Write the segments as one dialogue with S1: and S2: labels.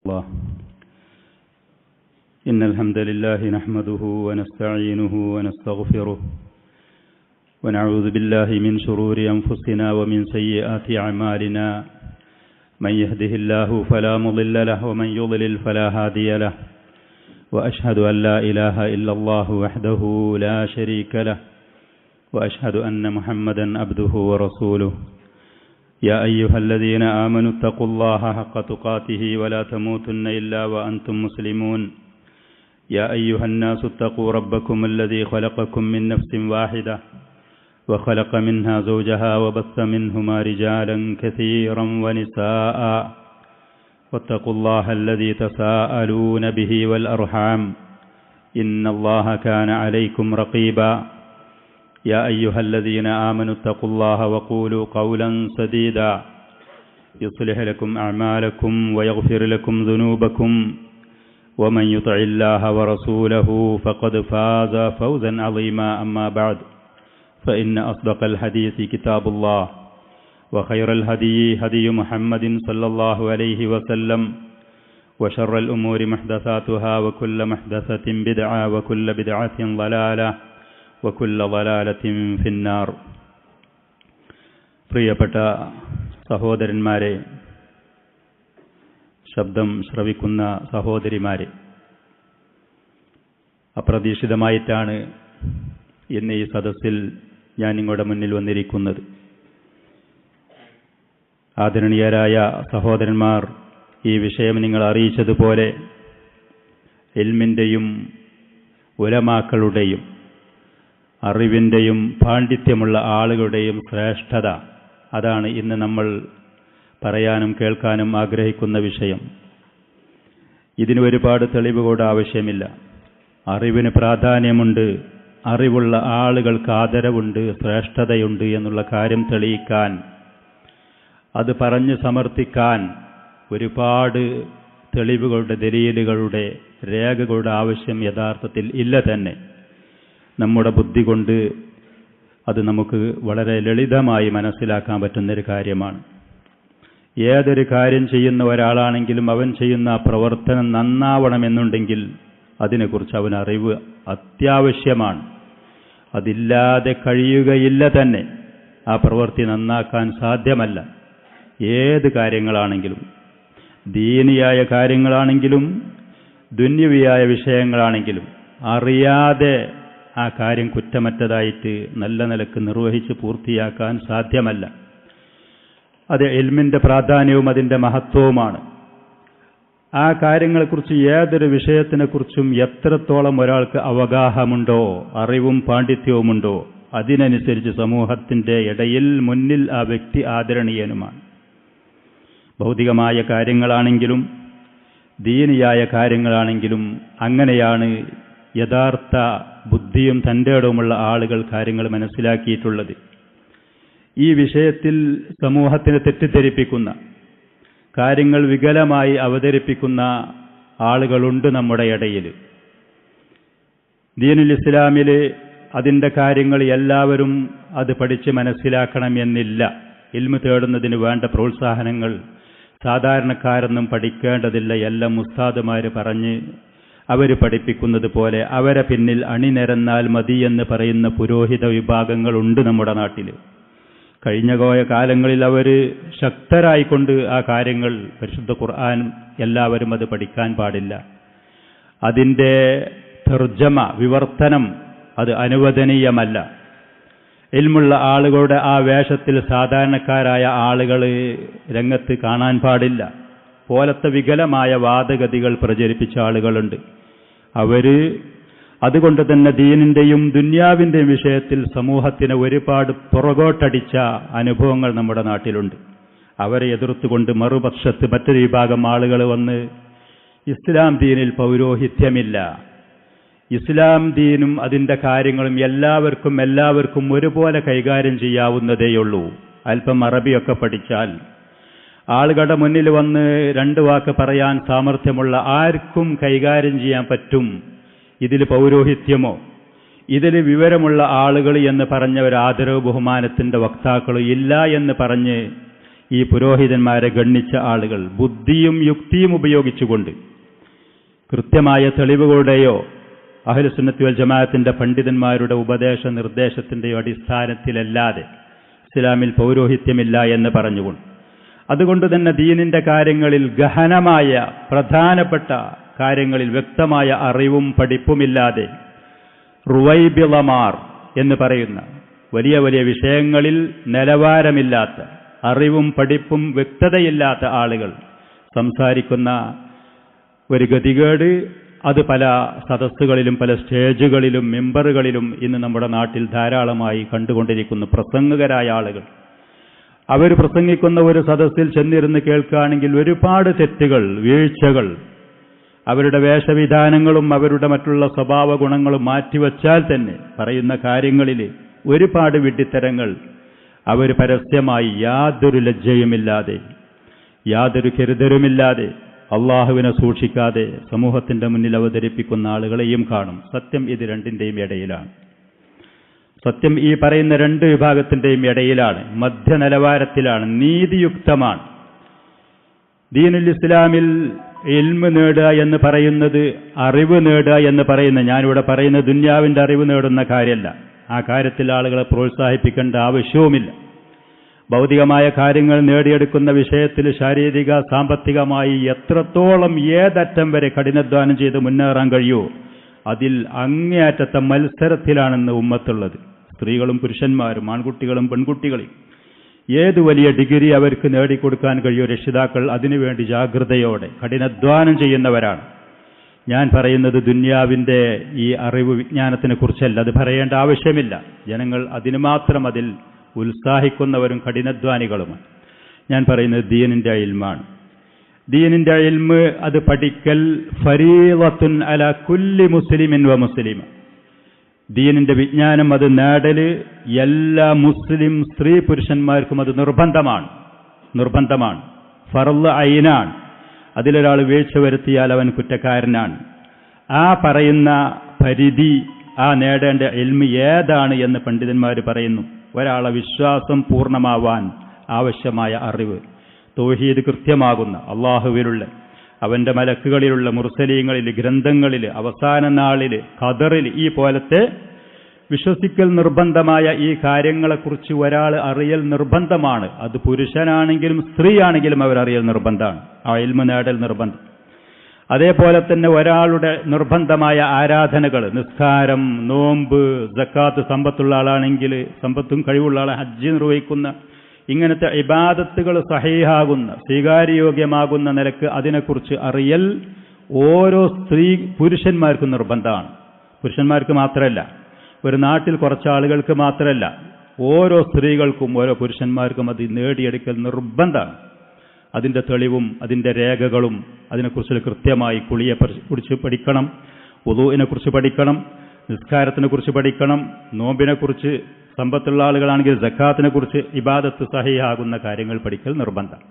S1: الله إن الحمد لله نحمده ونستعينه ونستغفره ونعوذ بالله من شرور أنفسنا ومن سيئات أعمالنا من يهده الله فلا مضل له ومن يضلل فلا هادي له وأشهد أن لا إله إلا الله وحده لا شريك له وأشهد أن محمدا عبده ورسوله يا أيها الذين آمنوا اتقوا الله حق تقاته ولا تموتن إلا وأنتم مسلمون يا أيها الناس اتقوا ربكم الذي خلقكم من نفس واحدة وخلق منها زوجها وبث منهما رجالا كثيرا ونساء واتقوا الله الذي تساءلون به والأرحام إن الله كان عليكم رقيبا يا أيها الذين آمنوا اتقوا الله وقولوا قولا سديدا يصلح لكم أعمالكم ويغفر لكم ذنوبكم ومن يطع الله ورسوله فقد فاز فوزا عظيما أما بعد فإن أصدق الحديث كتاب الله وخير الهدي هدي محمد صلى الله عليه وسلم وشر الأمور محدثاتها وكل محدثة بدعة وكل بدعة ضلالة وكل ضلالة في النار. പ്രിയപ്പെട്ട സഹോദരന്മാരെ, ശബ്ദം ശ്രവിക്കുന്ന സഹോദരിമാരെ, അപ്രതീക്ഷിതമായിട്ടാണ് ഇന്ന് ഈ സദസ്സിൽ ഞാൻ നിങ്ങളുടെ മുന്നിൽ വന്നിരിക്കുന്നത്. ആദരണീയരായ സഹോദരന്മാർ, ഈ വിഷയം നിങ്ങൾ അറിയിച്ചതുപോലെ ഇൽമിൻ്റെയും ഉലമാക്കളുടെയും അറിവിൻ്റെയും പാണ്ഡിത്യമുള്ള ആളുകളുടെയും ശ്രേഷ്ഠത, അതാണ് ഇന്ന് നമ്മൾ പറയാനും കേൾക്കാനും ആഗ്രഹിക്കുന്ന വിഷയം. ഇതിന് ഒരുപാട് തെളിവുകളുടെ ആവശ്യമില്ല. അറിവിന് പ്രാധാന്യമുണ്ട്, അറിവുള്ള ആളുകൾക്ക് ആദരവുണ്ട്, ശ്രേഷ്ഠതയുണ്ട് എന്നുള്ള കാര്യം തെളിയിക്കാൻ, അത് പറഞ്ഞ് സമർത്ഥിക്കാൻ ഒരുപാട് തെളിവുകളുടെ, ദലീലുകളുടെ, രേഖകളുടെ ആവശ്യം യഥാർത്ഥത്തിൽ ഇല്ല തന്നെ. നമ്മുടെ ബുദ്ധി കൊണ്ട് അത് നമുക്ക് വളരെ ലളിതമായി മനസ്സിലാക്കാൻ പറ്റുന്നൊരു കാര്യമാണ്. ഏതൊരു കാര്യം ചെയ്യുന്ന ഒരാളാണെങ്കിലും അവൻ ചെയ്യുന്ന ആ പ്രവർത്തനം നന്നാവണമെന്നുണ്ടെങ്കിൽ അതിനെക്കുറിച്ച് അവൻ അറിവ് അത്യാവശ്യമാണ്. അതില്ലാതെ കഴിയുകയില്ല തന്നെ. ആ പ്രവൃത്തി നന്നാക്കാൻ സാധ്യമല്ല. ഏത് കാര്യങ്ങളാണെങ്കിലും, ദീനിയായ കാര്യങ്ങളാണെങ്കിലും ദുന്യവിയായ വിഷയങ്ങളാണെങ്കിലും അറിയാതെ ആ കാര്യം കുറ്റമറ്റതായിട്ട് നല്ല നിലക്ക് നിർവഹിച്ച് പൂർത്തിയാക്കാൻ സാധ്യമല്ല. അത് ഇൽമിൻ്റെ പ്രാധാന്യവും അതിൻ്റെ മഹത്വവുമാണ്. ആ കാര്യങ്ങളെക്കുറിച്ച്, ഏതൊരു വിഷയത്തിനെക്കുറിച്ചും എത്രത്തോളം ഒരാൾക്ക് അവഗാഹമുണ്ടോ, അറിവും പാണ്ഡിത്യവുമുണ്ടോ, അതിനനുസരിച്ച് സമൂഹത്തിൻ്റെ ഇടയിൽ മുന്നിൽ ആ വ്യക്തി ആദരണീയനുമാണ്. ഭൗതികമായ കാര്യങ്ങളാണെങ്കിലും ദീനിയായ കാര്യങ്ങളാണെങ്കിലും അങ്ങനെയാണ് യഥാർത്ഥ ബുദ്ധിയും തൻ്റെ ഇടവുമുള്ള ആളുകൾ കാര്യങ്ങൾ മനസ്സിലാക്കിയിട്ടുള്ളത്. ഈ വിഷയത്തിൽ സമൂഹത്തിനെ തെറ്റിദ്ധരിപ്പിക്കുന്ന കാര്യങ്ങൾ വികലമായി അവതരിപ്പിക്കുന്ന ആളുകളുണ്ട് നമ്മുടെ ഇടയിൽ. ദീനുൽ ഇസ്ലാമിൽ അതിൻ്റെ കാര്യങ്ങൾ എല്ലാവരും അത് പഠിച്ച് മനസ്സിലാക്കണമെന്നില്ല. ഇൽമ് തേടുന്നതിന് വേണ്ട പ്രോത്സാഹനങ്ങൾ സാധാരണക്കാരൊന്നും പഠിക്കേണ്ടതില്ല. എല്ലാം ഉസ്താദുമാർ പറഞ്ഞ് അവർ പഠിപ്പിക്കുന്നത് പോലെ അവരെ പിന്നിൽ അണിനിരന്നാൽ മതിയെന്ന് പറയുന്ന പുരോഹിത വിഭാഗങ്ങളുണ്ട് നമ്മുടെ നാട്ടിൽ. കഴിഞ്ഞ കാലങ്ങളിൽ അവർ ശക്തരായിക്കൊണ്ട് ആ കാര്യങ്ങൾ, പരിശുദ്ധ ഖുർആൻ എല്ലാവരും അത് പഠിക്കാൻ പാടില്ല. അതിൻ്റെ തർജമ, വിവർത്തനം അത് അനുവദനീയമല്ല. ഇൽമുള്ള ആളുകളുടെ ആ വേഷത്തിൽ സാധാരണക്കാരായ ആളുകൾ രംഗത്ത് കാണാൻ പാടില്ല. പോലത്തെ വികലമായ വാദഗതികൾ പ്രചരിപ്പിച്ച ആളുകളുണ്ട്. അതുകൊണ്ട് തന്നെ ദീനിൻ്റെയും ദുന്യാവിൻ്റെയും വിഷയത്തിൽ സമൂഹത്തിന് ഒരുപാട് പുറകോട്ടടിച്ച അനുഭവങ്ങൾ നമ്മുടെ നാട്ടിലുണ്ട്. അവരെ എതിർത്തുകൊണ്ട് മറുപക്ഷത്ത് മറ്റൊരു വിഭാഗം ആളുകൾ വന്ന് ഇസ്ലാം ദീനിൽ പൗരോഹിത്യമില്ല, ഇസ്ലാം ദീനും അതിൻ്റെ കാര്യങ്ങളും എല്ലാവർക്കും ഒരുപോലെ കൈകാര്യം ചെയ്യാവുന്നതേയുള്ളൂ, അല്പം അറബിയൊക്കെ പഠിച്ചാൽ ആളുകളുടെ മുന്നിൽ വന്ന് രണ്ട് വാക്ക് പറയാൻ സാമർഥ്യമുള്ള ആർക്കും കൈകാര്യം ചെയ്യാൻ പറ്റും, ഇതിൽ പൗരോഹിത്യമോ ഇതിൽ വിവരമുള്ള ആളുകൾ എന്ന് പറഞ്ഞ ഒരു ആദരവ് ബഹുമാനത്തിൻ്റെ വക്താക്കൾ ഇല്ല എന്ന് പറഞ്ഞ് ഈ പുരോഹിതന്മാരെ ഗണ്ണിച്ച ആളുകൾ ബുദ്ധിയും യുക്തിയും ഉപയോഗിച്ചുകൊണ്ട് കൃത്യമായ തെളിവുകളുടെയോ അഹ്ലുസുന്നത്തി വൽ ജമാഅത്തിന്റെ പണ്ഡിതന്മാരുടെ ഉപദേശ നിർദ്ദേശത്തിന്റെയോ അടിസ്ഥാനത്തിലല്ലാതെ ഇസ്ലാമിൽ പൗരോഹിത്യമില്ല എന്ന് പറഞ്ഞുകൊണ്ട്, അതുകൊണ്ട് തന്നെ ദീനിന്റെ കാര്യങ്ങളിൽ ഗഹനമായ പ്രധാനപ്പെട്ട കാര്യങ്ങളിൽ വ്യക്തമായ അറിവും പഠിപ്പുമില്ലാതെ റുവൈബിളമാർ എന്ന് പറയുന്ന വലിയ വലിയ വിഷയങ്ങളിൽ നിലവാരമില്ലാത്ത, അറിവും പഠിപ്പും വ്യക്തതയില്ലാത്ത ആളുകൾ സംസാരിക്കുന്ന ഒരു ഗതികേട് അത് പല സദസ്സുകളിലും പല സ്റ്റേജുകളിലും മെമ്പറുകളിലും ഇന്ന് നമ്മുടെ നാട്ടിൽ ധാരാളമായി കണ്ടുകൊണ്ടിരിക്കുന്നു. പ്രസംഗകരായ ആളുകൾ അവർ പ്രസംഗിക്കുന്ന ഒരു സദസ്സിൽ ചെന്നിരുന്ന് കേൾക്കുകയാണെങ്കിൽ ഒരുപാട് തെറ്റുകൾ, വീഴ്ചകൾ, അവരുടെ വേഷവിധാനങ്ങളും അവരുടെ മറ്റുള്ള സ്വഭാവ ഗുണങ്ങളും മാറ്റിവെച്ചാൽ തന്നെ പറയുന്ന കാര്യങ്ങളിൽ ഒരുപാട് വിഡ്ഢിത്തരങ്ങൾ അവർ പരസ്യമായി യാതൊരു ലജ്ജയുമില്ലാതെ യാതൊരു കരുതലുമില്ലാതെ അള്ളാഹുവിനെ സൂക്ഷിക്കാതെ സമൂഹത്തിന്റെ മുന്നിൽ അവതരിപ്പിക്കുന്ന ആളുകളെയും കാണും. സത്യം ഇത് രണ്ടിന്റെയും ഇടയിലാണ്. സത്യം ഈ പറയുന്ന രണ്ട് വിഭാഗത്തിന്റെയും ഇടയിലാണ്, മധ്യനിലവാരത്തിലാണ്, നീതിയുക്തമാണ്. ദീനുൽ ഇസ്ലാമിൽ ഇൽമ് നേടുക എന്ന് പറയുന്നത്, അറിവ് നേടുക എന്ന് പറയുന്നത്, ഞാനിവിടെ പറയുന്ന ദുന്യാവിന്റെ അറിവ് നേടുന്ന കാര്യമല്ല. ആ കാര്യത്തിൽ ആളുകളെ പ്രോത്സാഹിപ്പിക്കേണ്ട ആവശ്യവുമില്ല. ഭൗതികമായ കാര്യങ്ങൾ നേടിയെടുക്കുന്ന വിഷയത്തിൽ ശാരീരിക സാമ്പത്തികമായി എത്രത്തോളം ഏതറ്റം വരെ കഠിനാധ്വാനം ചെയ്ത് മുന്നേറാൻ കഴിയുമോ അതിൽ അങ്ങേയറ്റത്തെ മത്സരത്തിലാണെന്ന് ഉമ്മത്തുള്ളത്. സ്ത്രീകളും പുരുഷന്മാരും ആൺകുട്ടികളും പെൺകുട്ടികളും ഏത് വലിയ ഡിഗ്രി അവർക്ക് നേടിക്കൊടുക്കാൻ കഴിയുമോ രക്ഷിതാക്കൾ അതിനുവേണ്ടി ജാഗ്രതയോടെ കഠിനാധ്വാനം ചെയ്യുന്നവരാണ്. ഞാൻ പറയുന്നത് ദുന്യാവിൻ്റെ ഈ അറിവ് വിജ്ഞാനത്തിനെ കുറിച്ചല്ല, അത് പറയേണ്ട ആവശ്യമില്ല. ജനങ്ങൾ അതിന് മാത്രം അതിൽ ഉത്സാഹിക്കുന്നവരും കഠിനാധ്വാനികളുമാണ്. ഞാൻ പറയുന്നത് ദീനിന്റെ ഇൽമാണ്. ദീനിന്റെ ഇൽമ് അത് പഠിക്കൽ ഫരീളത്തുൻ അലാ കുല്ലി മുസ്ലിമിൻ വ മുസ്ലിമ. ദീനിന്റെ വിജ്ഞാനം അത് നേടല് എല്ലാ മുസ്ലിം സ്ത്രീ പുരുഷന്മാർക്കും അത് നിർബന്ധമാണ്. ഫർള് ഐനാണ്. അതിലൊരാൾ വീഴ്ച വരുത്തിയാൽ അവൻ കുറ്റക്കാരനാണ്. ആ പറയുന്ന പരിധി, ആ നേടേണ്ട ഇൽമ് ഏതാണ് എന്ന് പണ്ഡിതന്മാർ പറയുന്നു. ഒരാളെ വിശ്വാസം പൂർണ്ണമാവാൻ ആവശ്യമായ അറിവ്, തൗഹീദ് കൃത്യമാകുന്ന അള്ളാഹുവിലുള്ള, അവന്റെ മലക്കുകളിലുള്ള, മുർസലീങ്ങളിൽ, ഗ്രന്ഥങ്ങളിൽ, അവസാന നാളിൽ, ഖദറിൽ, ഈ പോലത്തെ വിശ്വസിക്കൽ നിർബന്ധമായ ഈ കാര്യങ്ങളെക്കുറിച്ച് ഒരാൾ അറിയൽ നിർബന്ധമാണ്. അത് പുരുഷനാണെങ്കിലും സ്ത്രീയാണെങ്കിലും അവരറിയൽ നിർബന്ധമാണ്. ആ ഇൽമു നേടൽ നിർബന്ധം. അതേപോലെ തന്നെ ഒരാളുടെ നിർബന്ധമായ ആരാധനകൾ, നിസ്കാരം, നോമ്പ്, സക്കാത്ത്, സമ്പത്തുള്ള ആളാണെങ്കിൽ സമ്പത്തും കഴിവുള്ള ആളെ ഹജ്ജ് നിർവഹിക്കുന്ന ഇങ്ങനത്തെ ഇബാദത്തുകൾ സഹീഹാകുന്ന, സ്വീകാര്യയോഗ്യമാകുന്ന നിലക്ക് അതിനെക്കുറിച്ച് അറിയൽ ഓരോ പുരുഷന്മാർക്കും നിർബന്ധമാണ്. പുരുഷന്മാർക്ക് മാത്രമല്ല, ഒരു നാട്ടിൽ കുറച്ചാളുകൾക്ക് മാത്രമല്ല, ഓരോ സ്ത്രീകൾക്കും ഓരോ പുരുഷന്മാർക്കും അത് നേടിയെടുക്കൽ നിർബന്ധമാണ്. അതിൻ്റെ തെളിവും അതിൻ്റെ രേഖകളും അതിനെക്കുറിച്ച് കൃത്യമായി കുളിയെ കുറിച്ച് പഠിക്കണം, വുളൂഇനെക്കുറിച്ച് പഠിക്കണം, നിസ്കാരത്തിനെക്കുറിച്ച് പഠിക്കണം, നോമ്പിനെക്കുറിച്ച്, സമ്പത്തുള്ള ആളുകളാണെങ്കിൽ സക്കാത്തിനെക്കുറിച്ച്, ഇബാദത്ത് സഹീഹാകുന്ന കാര്യങ്ങൾ പഠിക്കൽ നിർബന്ധം.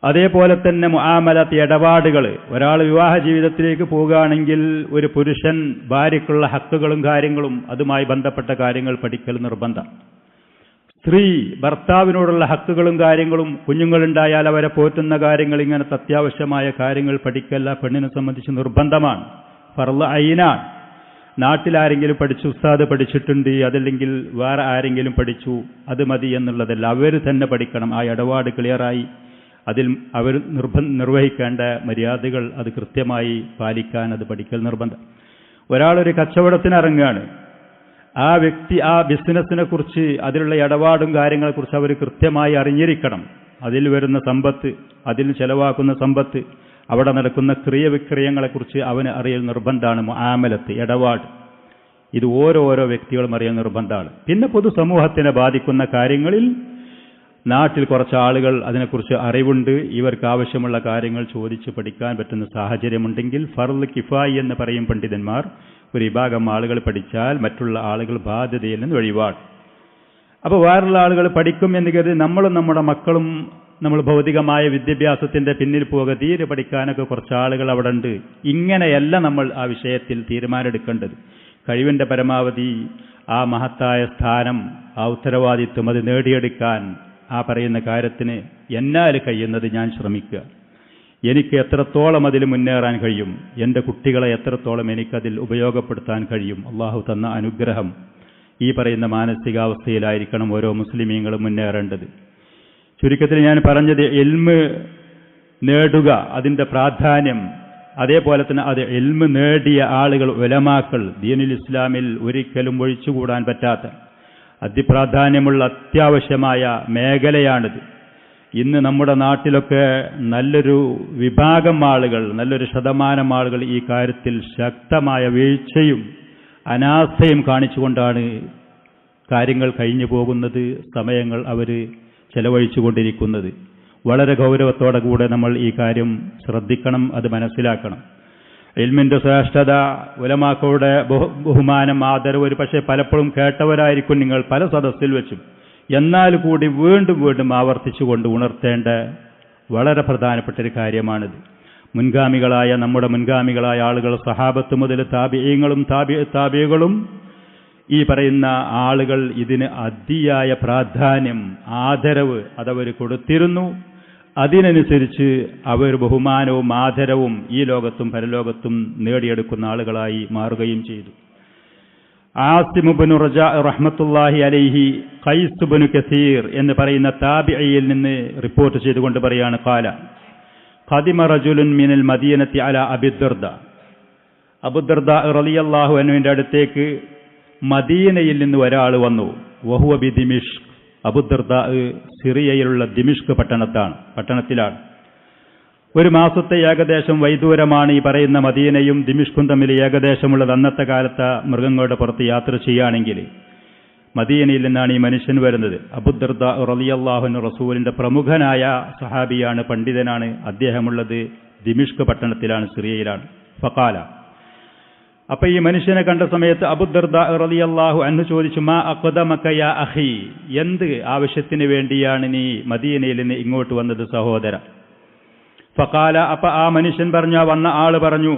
S1: അതേപോലെ തന്നെ മുആമലത്ത്, ഇടപാടുകൾ. ഒരാൾ വിവാഹ ജീവിതത്തിലേക്ക് പോവുകയാണെങ്കിൽ ഒരു പുരുഷൻ ഭാര്യയ്ക്കുള്ള ഹക്കുകളും കാര്യങ്ങളും അതുമായി ബന്ധപ്പെട്ട കാര്യങ്ങൾ പഠിക്കൽ നിർബന്ധം. സ്ത്രീ ഭർത്താവിനോടുള്ള ഹക്കുകളും കാര്യങ്ങളും, കുഞ്ഞുങ്ങളുണ്ടായാൽ അവരെ പോറ്റുന്ന കാര്യങ്ങൾ, ഇങ്ങനത്തെ അത്യാവശ്യമായ കാര്യങ്ങൾ പഠിക്കൽ ആ പെണ്ണിനെ സംബന്ധിച്ച് നിർബന്ധമാണ്. ഫർള് ഐനാണ്. നാട്ടിലാരെങ്കിലും പഠിച്ചു, ഉസ്താദ് പഠിച്ചിട്ടുണ്ട്, അതല്ലെങ്കിൽ വേറെ ആരെങ്കിലും പഠിച്ചു, അത് മതി എന്നുള്ളതല്ല. അവർ തന്നെ പഠിക്കണം. ആ ഇടപാട് ക്ലിയറായി അതിൽ അവർ നിർവഹിക്കേണ്ട മര്യാദകൾ അത് കൃത്യമായി പാലിക്കാൻ അത് പഠിക്കൽ നിർബന്ധം. ഒരാളൊരു കച്ചവടത്തിനിറങ്ങുകയാണ്, ആ വ്യക്തി ആ ബിസിനസ്സിനെ കുറിച്ച്, അതിലുള്ള ഇടപാടും കാര്യങ്ങളെക്കുറിച്ച് അവർ കൃത്യമായി അറിഞ്ഞിരിക്കണം. അതിൽ വരുന്ന സമ്പത്ത്, അതിൽ ചെലവാക്കുന്ന സമ്പത്ത്, അവിടെ നടക്കുന്ന ക്രിയവിക്രയങ്ങളെക്കുറിച്ച് അവന് അറിയൽ നിർബന്ധമാണ്. മുആമലത്ത്, ഇടപാട്, ഇത് ഓരോ വ്യക്തികളും അറിയൽ നിർബന്ധമാണ്. പിന്നെ പൊതുസമൂഹത്തിനെ ബാധിക്കുന്ന കാര്യങ്ങളിൽ നാട്ടിൽ കുറച്ച് ആളുകൾ അതിനെക്കുറിച്ച് അറിവുണ്ട്, ഇവർക്ക് ആവശ്യമുള്ള കാര്യങ്ങൾ ചോദിച്ച് പഠിക്കാൻ പറ്റുന്ന സാഹചര്യമുണ്ടെങ്കിൽ ഫർള് കിഫായി എന്ന് പറയും പണ്ഡിതന്മാർ. ഒരു വിഭാഗം ആളുകൾ പഠിച്ചാൽ മറ്റുള്ള ആളുകൾ ബാധ്യതയിൽ നിന്ന് ഒഴിവാണ്. അപ്പോൾ വേറുള്ള ആളുകൾ പഠിക്കും എന്ന് കരുതി നമ്മളും നമ്മുടെ മക്കളും നമ്മൾ ഭൗതികമായ വിദ്യാഭ്യാസത്തിന്റെ പിന്നിൽ പോവുക, തീരെ പഠിക്കാനൊക്കെ കുറച്ച് ആളുകൾ അവിടെ ഉണ്ട്. ഇങ്ങനെയല്ല നമ്മൾ ആ വിഷയത്തിൽ തീരുമാനമെടുക്കേണ്ടത്. കഴിവിന്റെ പരമാവധി ആ മഹത്തായ സ്ഥാനം, ആ ഉത്തരവാദിത്വം അത് നേടിയെടുക്കാൻ ആ പറയുന്ന കാര്യത്തിന് എന്നാൽ കഴിയുന്നത് ഞാൻ ശ്രമിക്കുക. എനിക്ക് എത്രത്തോളം അതിൽ മുന്നേറാൻ കഴിയും, എൻ്റെ കുട്ടികളെ എത്രത്തോളം എനിക്കതിൽ ഉപയോഗപ്പെടുത്താൻ കഴിയും, അള്ളാഹു തന്ന അനുഗ്രഹം, ഈ പറയുന്ന മാനസികാവസ്ഥയിലായിരിക്കണം ഓരോ മുസ്ലിമീങ്ങളും മുന്നേറേണ്ടത്. ചുരുക്കത്തിൽ ഞാൻ പറഞ്ഞത് ഇൽമ് നേടുക, അതിൻ്റെ പ്രാധാന്യം, അതേപോലെ തന്നെ അത് ഇൽമ് നേടിയ ആളുകൾ, ഉലമാക്കൾ, ദീനുൽ ഇസ്ലാമിൽ ഒരിക്കലും ഒഴിച്ചുകൂടാൻ പറ്റാത്ത അതിപ്രാധാന്യമുള്ള അത്യാവശ്യമായ മേഖലയാണിത്. ഇന്ന് നമ്മുടെ നാട്ടിലൊക്കെ നല്ലൊരു വിഭാഗം ആളുകൾ, നല്ലൊരു ശതമാനം ആളുകൾ ഈ കാര്യത്തിൽ ശക്തമായ വീഴ്ചയും അനാസ്ഥയും കാണിച്ചുകൊണ്ടാണ് കാര്യങ്ങൾ കഴിഞ്ഞു പോകുന്നത്, സമയങ്ങൾ അവർ ചെലവഴിച്ചുകൊണ്ടിരിക്കുന്നത്. വളരെ ഗൗരവത്തോടെ കൂടെ നമ്മൾ ഈ കാര്യം ശ്രദ്ധിക്കണം, അത് മനസ്സിലാക്കണം. ഇൽമിൻ്റെ ശ്രേഷ്ഠത, ഉലമാക്കളുടെ ബഹുമാനം, ആദരവ് ഒരു പക്ഷേ പലപ്പോഴും കേട്ടവരായിരിക്കും നിങ്ങൾ പല സദസ്സിൽ വെച്ചും. എന്നാൽ കൂടി വീണ്ടും വീണ്ടും ആവർത്തിച്ചുകൊണ്ട് ഉണർത്തേണ്ട വളരെ പ്രധാനപ്പെട്ട ഒരു കാര്യമാണിത്. നമ്മുടെ മുൻഗാമികളായ ആളുകൾ, സഹാബത്ത് മുതൽ താബിഈങ്ങളും താബിഈകളും ഈ പറയുന്ന ആളുകൾ ഇതിന് അതിയായ പ്രാധാന്യം, ആദരവ് അതവർ കൊടുത്തിരുന്നു. അതിനനുസരിച്ച് അവർ ബഹുമാനവും ആദരവും ഈ ലോകത്തും പരലോകത്തും നേടിയെടുക്കുന്ന ആളുകളായി മാറുകയും ചെയ്തു. ആസിം ഇബ്നു റജാ റഹ്മത്തുള്ളാഹി അലൈഹി ഖൈസ് ഇബ്നു കസീർ എന്ന് പറയുന്ന താബിഈയിൽ നിന്ന് റിപ്പോർട്ട് ചെയ്തുകൊണ്ട് പറയാണ്, ഖാല ഖദിമ റജുലുൻ മിനൽ മദീനത്തി അലാ അബൂദർദ. അബൂദർദ റളിയല്ലാഹു അൻഹുവിന്റെ അടുത്തേക്ക് മദീനയിൽ നിന്ന് ഒരാൾ വന്നു. വഹുവ ബി ദിമിഷ്ക്. അബൂദർദ സിറിയയിലുള്ള ദിമിഷ്ക് പട്ടണത്തിലാണ്. ഒരു മാസത്തെ ഏകദേശം വൈദൂരമാണ് ഈ പറയുന്ന മദീനയും ദിമിഷ്കും തമ്മിൽ ഏകദേശമുള്ളത്. അന്നത്തെ കാലത്ത് മൃഗങ്ങളുടെ പുറത്ത് യാത്ര ചെയ്യുകയാണെങ്കിൽ മദീനയിൽ നിന്നാണ് ഈ മനുഷ്യൻ വരുന്നത്. അബൂദർദ റളിയല്ലാഹു അൻഹു റസൂലിന്റെ പ്രമുഖനായ സഹാബിയാണ്, പണ്ഡിതനാണ്. അദ്ദേഹമുള്ളത് ദിമിഷ്ക് പട്ടണത്തിലാണ്, സിറിയയിലാണ്. ഫഖാല, അപ്പൊ ഈ മനുഷ്യനെ കണ്ട സമയത്ത് അബൂദർദ റളിയല്ലാഹു അൻഹു ചോദിച്ചു, മാ അഖ്ദമക യാ അഖി, എന്ത് ആവശ്യത്തിന് വേണ്ടിയാണ് നീ മദീനയിൽ നിന്ന് ഇങ്ങോട്ട് വന്നത് സഹോദര? ഫഖാല, അപ്പൊ ആ മനുഷ്യൻ പറഞ്ഞു, ആ വന്ന ആള് പറഞ്ഞു,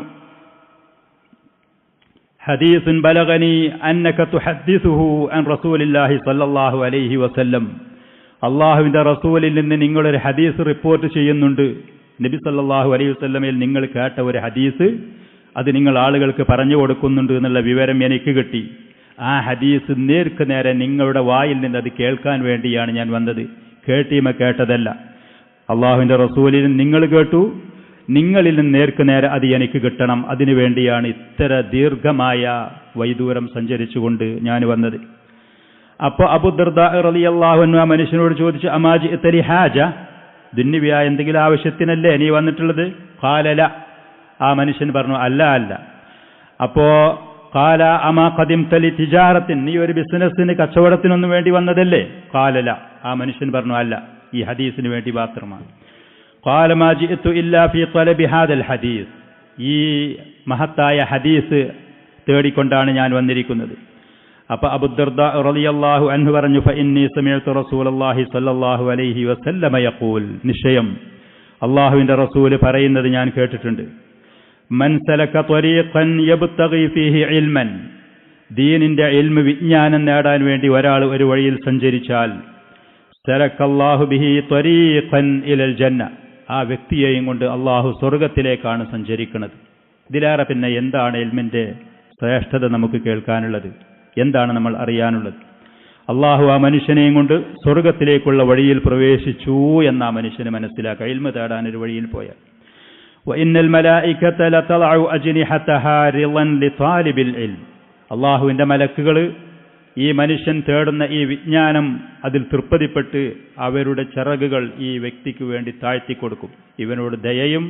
S1: ഹദീസുൻ ബലഗനി അന്നക തുഹദ്ദിസുഹു അൻ റസൂലില്ലാഹി സ്വല്ലല്ലാഹു അലൈഹി വസല്ലം. അല്ലാഹുവിന്റെ റസൂലിൽ നിന്ന് നിങ്ങളൊരു ഹദീസ് റിപ്പോർട്ട് ചെയ്യുന്നുണ്ട്. നബി സല്ലല്ലാഹു അലൈഹി വസല്ലമയിൽ നിങ്ങൾ കേട്ട ഒരു ഹദീസ്, അത് നിങ്ങൾ ആളുകൾക്ക് പറഞ്ഞു കൊടുക്കുന്നുണ്ട് എന്നുള്ള വിവരം എനിക്ക് കിട്ടി. ആ ഹദീസ് നേർക്ക് നേരെ നിങ്ങളുടെ വായിൽ നിന്ന് അത് കേൾക്കാൻ വേണ്ടിയാണ് ഞാൻ വന്നത്. കേട്ടതല്ല. അള്ളാഹുവിന്റെ റസൂലിൽ നിങ്ങൾ കേട്ടു, നിങ്ങളിൽ നിന്ന് നേർക്ക് നേരെ അത് എനിക്ക് കിട്ടണം. അതിനുവേണ്ടിയാണ് ഇത്ര ദീർഘമായ വൈദൂരം സഞ്ചരിച്ചുകൊണ്ട് ഞാൻ വന്നത്. അപ്പോൾ അബൂദർദ റളിയല്ലാഹു അൻഹു ആ മനുഷ്യനോട് ചോദിച്ചു, അമാജി തലി ഹാജ, ദുന്യവിയായ എന്തെങ്കിലും ആവശ്യത്തിനല്ലേ നീ വന്നിട്ടുള്ളത്? ഖാലല, ആ മനുഷ്യൻ പറഞ്ഞു, അല്ല. അപ്പോ ഖാല അമാ ഖദിംതലി തിജാറത്തിൻ, നീ ഒരു ബിസിനസ്സിന് കച്ചവടത്തിനൊന്നും വേണ്ടി വന്നതല്ലേ? ഖാലല, ആ മനുഷ്യൻ പറഞ്ഞു, അല്ല, ഈ ഹദീസിന് വേണ്ടി മാത്രമാണ്. ഖാല മാ ജിഅ്തു ഇല്ലാ ഫീ തലബി ഹാദൽ ഹദീസ്, ഈ മഹത്തായ ഹദീസ് തേടിക്കൊണ്ടാണ് ഞാൻ വന്നിരിക്കുന്നത്. അപ്പൊ അബൂദർദ റളിയല്ലാഹു അൻഹു പറഞ്ഞു, ഫഇന്നി സമിഅ്തു റസൂലല്ലാഹി സ്വല്ലല്ലാഹു അലൈഹി വസല്ലമ യഖൂൽ, നിശ്ചയം അല്ലാഹുവിന്റെ റസൂല് പറയുന്നത് ഞാൻ കേട്ടിട്ടുണ്ട്. മൻ സലക ത്വരീഖൻ യബ്തഗി ഫീഹി ഇൽമൻ, ദീനിന്റെ ഇൽമ്, വിജ്ഞാനം നേടാൻ വേണ്ടി ഒരാൾ ഒരു വഴിയിൽ സഞ്ചരിച്ചാൽ, സലക്കല്ലാഹു ബിഹി ത്വരീഖൻ ഇലൽ ജന്ന, ആ വ്യക്തിയെയും കൊണ്ട് അള്ളാഹു സ്വർഗത്തിലേക്കാണ് സഞ്ചരിക്കുന്നത്. ഇതിലേറെ പിന്നെ എന്താണ് ഇൽമിന്റെ ശ്രേഷ്ഠത നമുക്ക് കേൾക്കാനുള്ളത്? എന്താണ് നമ്മൾ അറിയാനുള്ളത്? അള്ളാഹു ആ മനുഷ്യനെയും കൊണ്ട് സ്വർഗത്തിലേക്കുള്ള വഴിയിൽ പ്രവേശിച്ചു എന്ന ആ മനുഷ്യന് മനസ്സിലാക്കുക, ഇൽമ തേടാൻ ഒരു വഴിയിൽ പോയാൽ. വഇന്നൽ മലായികത ലതളഉ അജ്നിഹതഹാ റിളൻ ലിതാലിബിൽ ഇൽം, അള്ളാഹുവിന്റെ മലക്കുകൾ ഈ മനുഷ്യൻ തേടുന്ന ഈ വിജ്ഞാനം അതിൽ തൃപ്തിപ്പെട്ട് അവരുടെ ചിറകുകൾ ഈ വ്യക്തിക്ക് വേണ്ടി താഴ്ത്തിക്കൊടുക്കും, ഇവനോട് ദയയും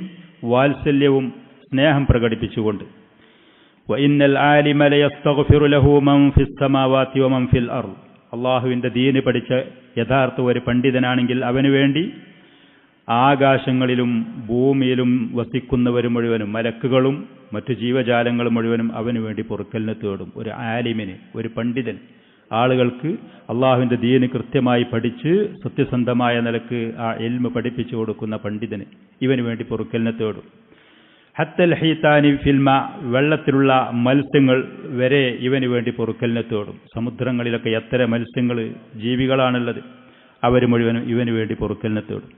S1: വാത്സല്യവും സ്നേഹം പ്രകടിപ്പിച്ചുകൊണ്ട്. വഇന്നൽ ആലിമ ലയസ്തഗ്ഫിറു ലഹു മൻ ഫിസ് സമാവാതി വമൻ ഫിൽ അർദ്, അള്ളാഹുവിന്റെ ദീന് പഠിച്ച യഥാർത്ഥ ഒരു പണ്ഡിതനാണെങ്കിൽ അവന് വേണ്ടി ആകാശങ്ങളിലും ഭൂമിയിലും വസിക്കുന്നവർ മുഴുവനും, മലക്കുകളും മറ്റു ജീവജാലങ്ങൾ മുഴുവനും അവന് വേണ്ടി പൊറുക്കലിനെ തേടും. ഒരു ആലിമിന്, ഒരു പണ്ഡിതൻ, ആളുകൾക്ക് അള്ളാഹുവിന്റെ ദീന് കൃത്യമായി പഠിച്ച് സത്യസന്ധമായ നിലക്ക് ആ ഇൽമ് പഠിപ്പിച്ചു കൊടുക്കുന്ന പണ്ഡിതന് ഇവന് വേണ്ടി പൊറുക്കലിനെ തേടും. ഹത്തൽ ഹീതാനി ഫിൽമ, വെള്ളത്തിലുള്ള മത്സ്യങ്ങൾ വരെ ഇവന് വേണ്ടി പൊറുക്കലിനെ തേടും. സമുദ്രങ്ങളിലൊക്കെ എത്ര മത്സ്യങ്ങൾ, ജീവികളാണുള്ളത്. അവർ മുഴുവനും ഇവന് വേണ്ടി പൊറുക്കലിനെ തേടും.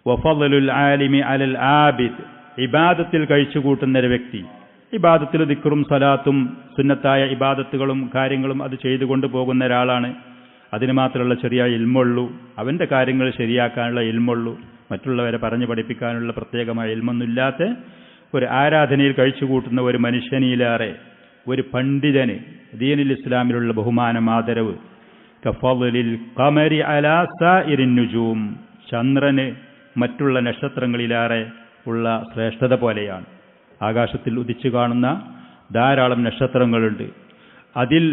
S1: വഫളലുൽ ആലിമി അലൽ ആബിദ്, ഇബാദത്തിൽ കഴിച്ചുകൂട്ടുന്ന ഒരു വ്യക്തി, ഇബാദത്തിൽ ദിക്റും സ്വലാത്തും സുന്നത്തായ ഇബാദത്തുകളും കാര്യങ്ങളും അത് ചെയ്തുകൊണ്ട് പോകുന്ന ഒരാളാണ്. അതിന് മാത്രമുള്ള ചെറിയ ഇൽമുള്ളൂ, അവൻ്റെ കാര്യങ്ങൾ ശരിയാക്കാനുള്ള ഇൽമുള്ളൂ, മറ്റുള്ളവരെ പറഞ്ഞു പഠിപ്പിക്കാനുള്ള പ്രത്യേകമായ ഇൽമൊന്നുമില്ലാത്ത ഒരു ആരാധനയിൽ കഴിച്ചുകൂട്ടുന്ന ഒരു മനുഷ്യനിലേറെ ഒരു പണ്ഡിതന് ദീനുൽ ഇസ്ലാമിലുള്ള ബഹുമാനം, ആദരവ് കഫളിൽ ഖമരി അലാ സായിരിൻ നുജൂം, ചന്ദ്രന് മറ്റുള്ള നക്ഷത്രങ്ങളിലേറെ ഉള്ള ശ്രേഷ്ഠത പോലെയാണ്. ആകാശത്തിൽ ഉദിച്ചു കാണുന്ന ധാരാളം നക്ഷത്രങ്ങളുണ്ട്. അതിൽ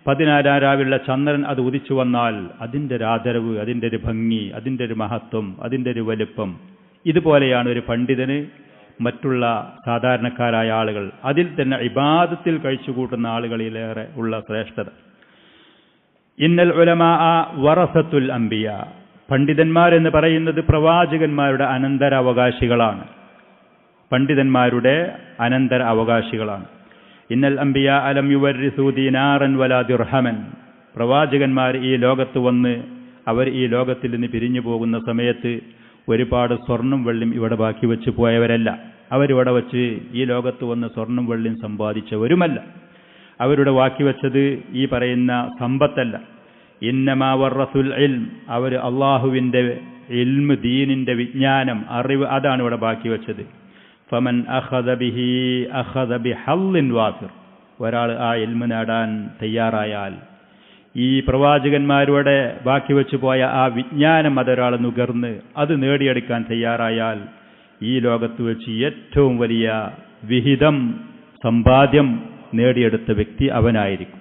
S1: 14 രാവിലുള്ള ചന്ദ്രൻ അത് ഉദിച്ചു വന്നാൽ അതിൻ്റെ ഒരു ആദരവ്, അതിൻ്റെ ഒരു ഭംഗി, അതിൻ്റെ ഒരു മഹത്വം, അതിൻ്റെ ഒരു വലുപ്പം, ഇതുപോലെയാണ് ഒരു പണ്ഡിതന് മറ്റുള്ള സാധാരണക്കാരായ ആളുകൾ, അതിൽ തന്നെ ഇബാദത്തിൽ കഴിച്ചുകൂട്ടുന്ന ആളുകളിലേറെ ഉള്ള ശ്രേഷ്ഠത. ഇന്നൽ ഉലമാ വറസത്തുൽ അംബിയ, പണ്ഡിതന്മാരെന്ന് പറയുന്നത് പ്രവാചകന്മാരുടെ അനന്തരാവകാശികളാണ്. പണ്ഡിതന്മാരുടെ അനന്തര അവകാശികളാണ്. ഇന്നൽ അംബിയ അലം യുവരിസു ദീനാറൻ വലാ ദിർഹമൻ, പ്രവാചകന്മാർ ഈ ലോകത്ത് വന്ന് അവർ ഈ ലോകത്തിൽ നിന്ന് പിരിഞ്ഞു പോകുന്ന സമയത്ത് ഒരുപാട് സ്വർണം വെള്ളിയും ഇവിടെ ബാക്കി വെച്ച് പോയവരല്ല. അവരിവിടെ വച്ച് ഈ ലോകത്ത് വന്ന് സ്വർണം വെള്ളിയും സമ്പാദിച്ചവരുമല്ല. അവരുടെ ബാക്കി വെച്ചത് ഈ പറയുന്ന സമ്പത്തല്ല. ഇന്നമാ വറസുൽ ഇൽം, അവർ അള്ളാഹുവിൻ്റെ ഇൽമ്, ദീനിൻ്റെ വിജ്ഞാനം, അറിവ്, അതാണ് ഇവിടെ ബാക്കി വെച്ചത്. ഫമൻ അഖദ ബിഹി അഖദ ബിഹള്ളിൻ വാഫിർ, ഒരാൾ ആ ഇൽമ് നേടാൻ തയ്യാറായാൽ, ഈ പ്രവാചകന്മാരുടെ ബാക്കി വെച്ചു പോയ ആ വിജ്ഞാനം അതൊരാൾ നുകർന്ന് അത് നേടിയെടുക്കാൻ തയ്യാറായാൽ ഈ ലോകത്ത് വെച്ച് ഏറ്റവും വലിയ വിഹിതം, സമ്പാദ്യം നേടിയെടുത്ത വ്യക്തി അവനായിരിക്കും.